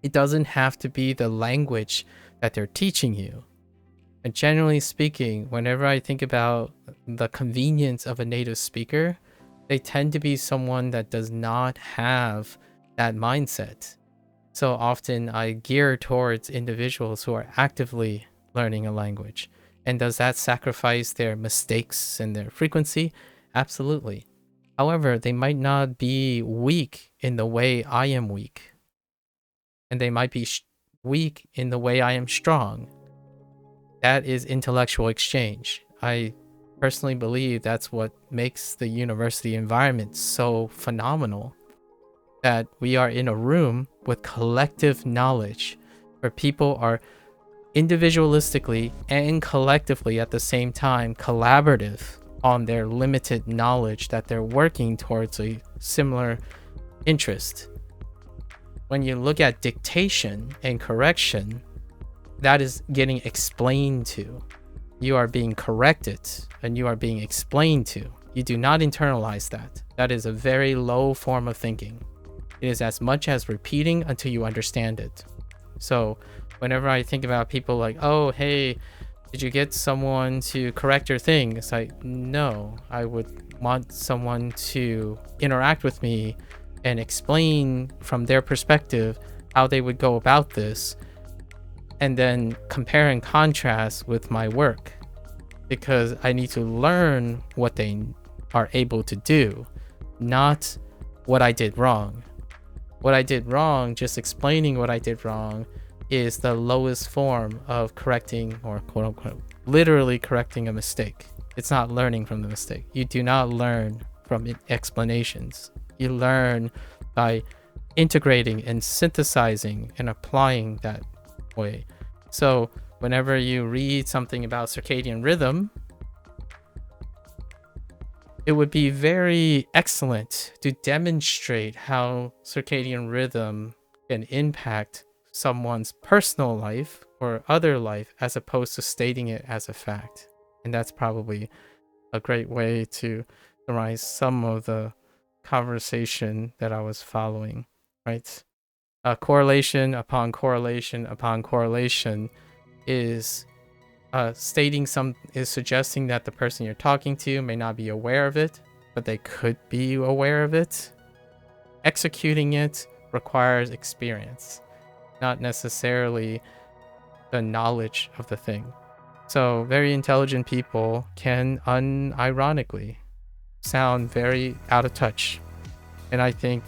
It doesn't have to be the language that they're teaching you. And generally speaking, whenever I think about the convenience of a native speaker, they tend to be someone that does not have that mindset. So often I gear towards individuals who are actively learning a language. And does that sacrifice their mistakes and their frequency? Absolutely. However, they might not be weak in the way I am weak. And they might be weak in the way I am strong. That is intellectual exchange. I personally believe that's what makes the university environment so phenomenal. That we are in a room with collective knowledge where people are individualistically and collectively at the same time collaborative on their limited knowledge that they're working towards a similar interest. When you look at dictation and correction, that is getting explained to. You are being corrected and you are being explained to. You do not internalize that. That is a very low form of thinking. It is as much as repeating until you understand it. So whenever I think about people like, oh, hey, did you get someone to correct your thing? It's like, no, I would want someone to interact with me and explain from their perspective how they would go about this, and then compare and contrast with my work, because I need to learn what they are able to do, not what I did wrong. What I did wrong, just explaining what I did wrong, is the lowest form of correcting, or quote unquote, literally correcting a mistake. It's not learning from the mistake. You do not learn from explanations. You learn by integrating and synthesizing and applying that way. So whenever you read something about circadian rhythm, it would be very excellent to demonstrate how circadian rhythm can impact someone's personal life or other life, as opposed to stating it as a fact. And that's probably a great way to summarize some of the conversation that I was following, right? Correlation upon correlation upon correlation is suggesting that the person you're talking to may not be aware of it, but they could be aware of it. Executing it requires experience, not necessarily the knowledge of the thing. So very intelligent people can unironically sound very out of touch. And I think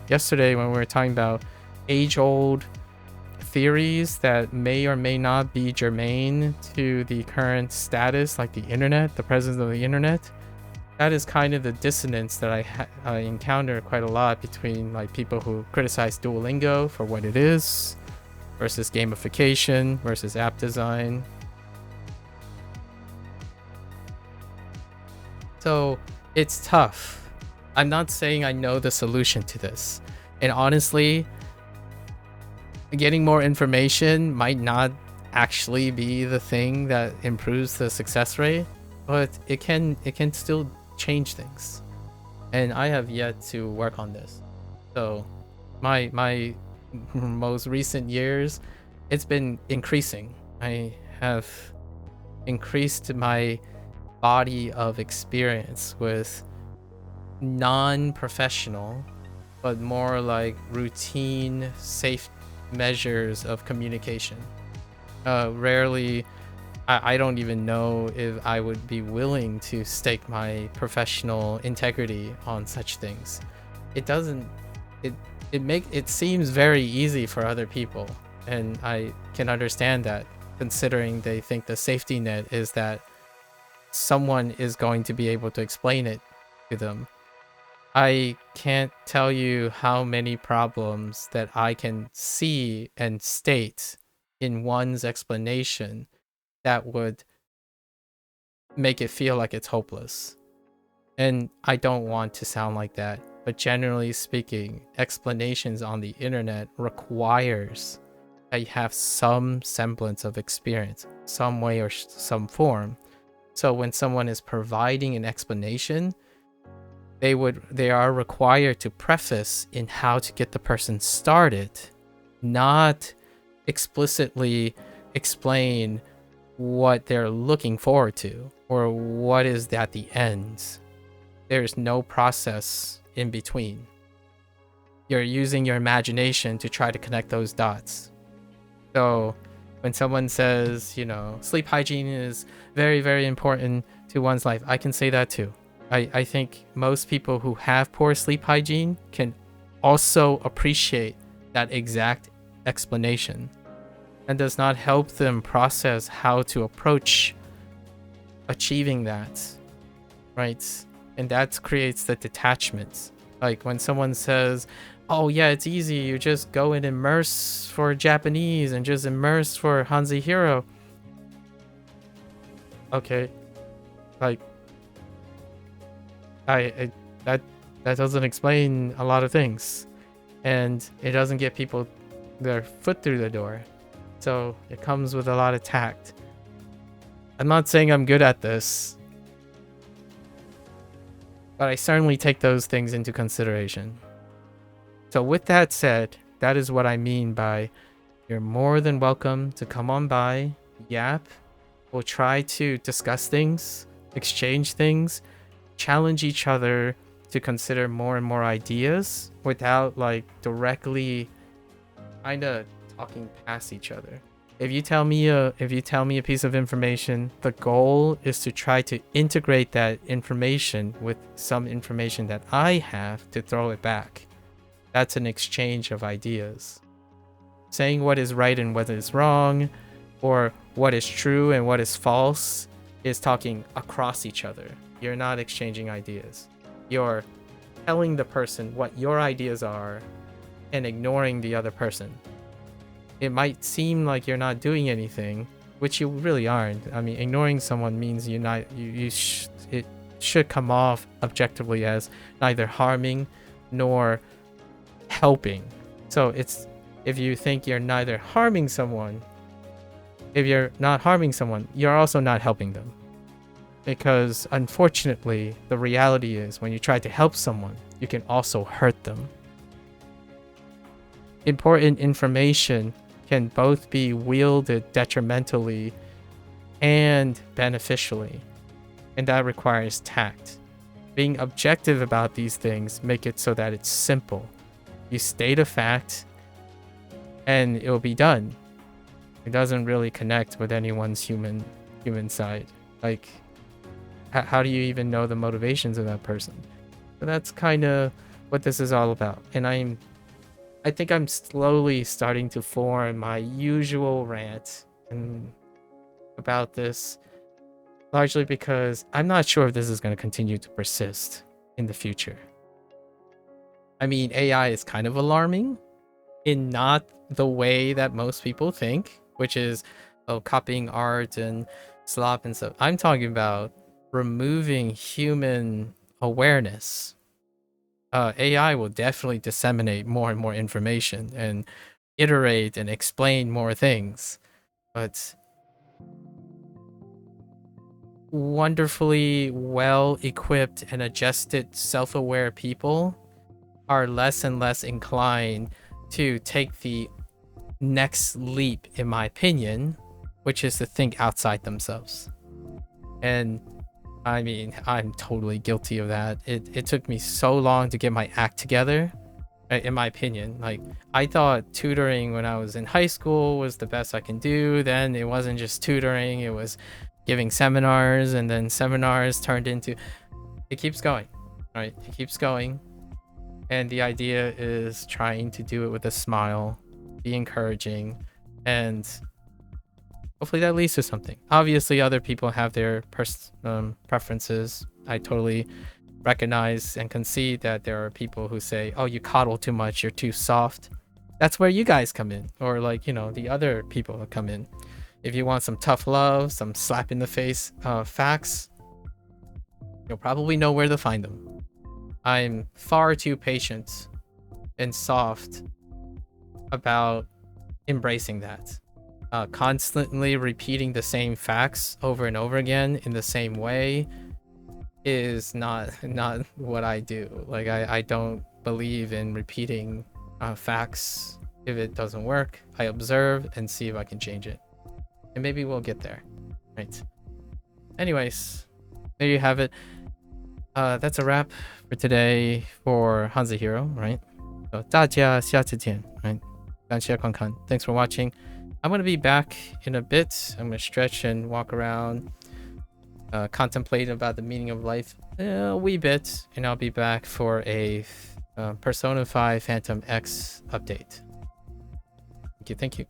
yesterday when we were talking about age-old theories that may or may not be germane to the current status, like the internet, the presence of the internet, that is kind of the dissonance that I encounter quite a lot between like people who criticize Duolingo for what it is versus gamification versus app design. So it's tough. I'm not saying I know the solution to this. And honestly, getting more information might not actually be the thing that improves the success rate, but it can still change things. And I have yet to work on this. So my most recent years, it's been increasing. I have increased my body of experience with non-professional but more like routine, safe measures of communication. Rarely, I don't even know if I would be willing to stake my professional integrity on such things. It seems very easy for other people, and I can understand that, considering they think the safety net is that someone is going to be able to explain it to them. I can't tell you how many problems that I can see and state in one's explanation that would make it feel like it's hopeless. And I don't want to sound like that, but generally speaking, explanations on the internet requires that you have some semblance of experience, some way or some form. So when someone is providing an explanation, they are required to preface in how to get the person started, not explicitly explain what they're looking forward to or what is at the end. There's no process in between. You're using your imagination to try to connect those dots. So when someone says, sleep hygiene is very, very important to one's life, I can say that too. I think most people who have poor sleep hygiene can also appreciate that exact explanation, and does not help them process how to approach achieving that, right? And that creates the detachment. Like when someone says, oh yeah, it's easy, you just go and immerse for Japanese and just immerse for HanziHero. Okay, like I that doesn't explain a lot of things, and it doesn't get people their foot through the door. So it comes with a lot of tact. I'm not saying I'm good at this, but I certainly take those things into consideration. So with that said, that is what I mean by you're more than welcome to come on by, yap. We'll try to discuss things, exchange things, challenge each other to consider more and more ideas without like directly kind of talking past each other. If you tell me a piece of information, the goal is to try to integrate that information with some information that I have to throw it back. That's an exchange of ideas. Saying what is right and what is wrong, or what is true and what is false, is talking across each other. You're not exchanging ideas. You're telling the person what your ideas are and ignoring the other person. It might seem like you're not doing anything, which you really aren't. I mean, ignoring someone means it should come off objectively as neither harming nor helping. So if you think you're neither harming someone, if you're not harming someone, you're also not helping them. Because unfortunately, the reality is when you try to help someone, you can also hurt them. Important information can both be wielded detrimentally and beneficially, and that requires tact. Being objective about these things make it so that it's simple. You state a fact and it'll be done. It doesn't really connect with anyone's human side. Like, how do you even know the motivations of that person? So that's kind of what this is all about. And I think I'm slowly starting to form my usual rant about this, largely because I'm not sure if this is going to continue to persist in the future. I mean, AI is kind of alarming in not the way that most people think, which is, oh, copying art and slop and stuff. I'm talking about removing human awareness. AI will definitely disseminate more and more information and iterate and explain more things, but wonderfully well-equipped and adjusted self-aware people are less and less inclined to take the next leap, in my opinion, which is to think outside themselves. And I mean, I'm totally guilty of that. It took me so long to get my act together, in my opinion. Like, I thought tutoring when I was in high school was the best I can do. Then it wasn't just tutoring, it was giving seminars, and then seminars turned into... It keeps going, right? It keeps going. And the idea is trying to do it with a smile, be encouraging, and hopefully that leads to something. Obviously, other people have their preferences. I totally recognize and concede that there are people who say, oh, you coddle too much, you're too soft. That's where you guys come in. Or like, you know, the other people that come in. If you want some tough love, some slap in the face facts, you'll probably know where to find them. I'm far too patient and soft about embracing that. Constantly repeating the same facts over and over again in the same way is not what I do. Like, I don't believe in repeating facts. If it doesn't work, I observe and see if I can change it, and maybe we'll get there, right? Anyways, there you have it. That's a wrap for today for HanziHero, right? So 大家下次见, right? 感谢观看. Thanks for watching. I'm going to be back in a bit. I'm going to stretch and walk around, contemplate about the meaning of life a wee bit, and I'll be back for a Persona 5 Phantom X update. Thank you.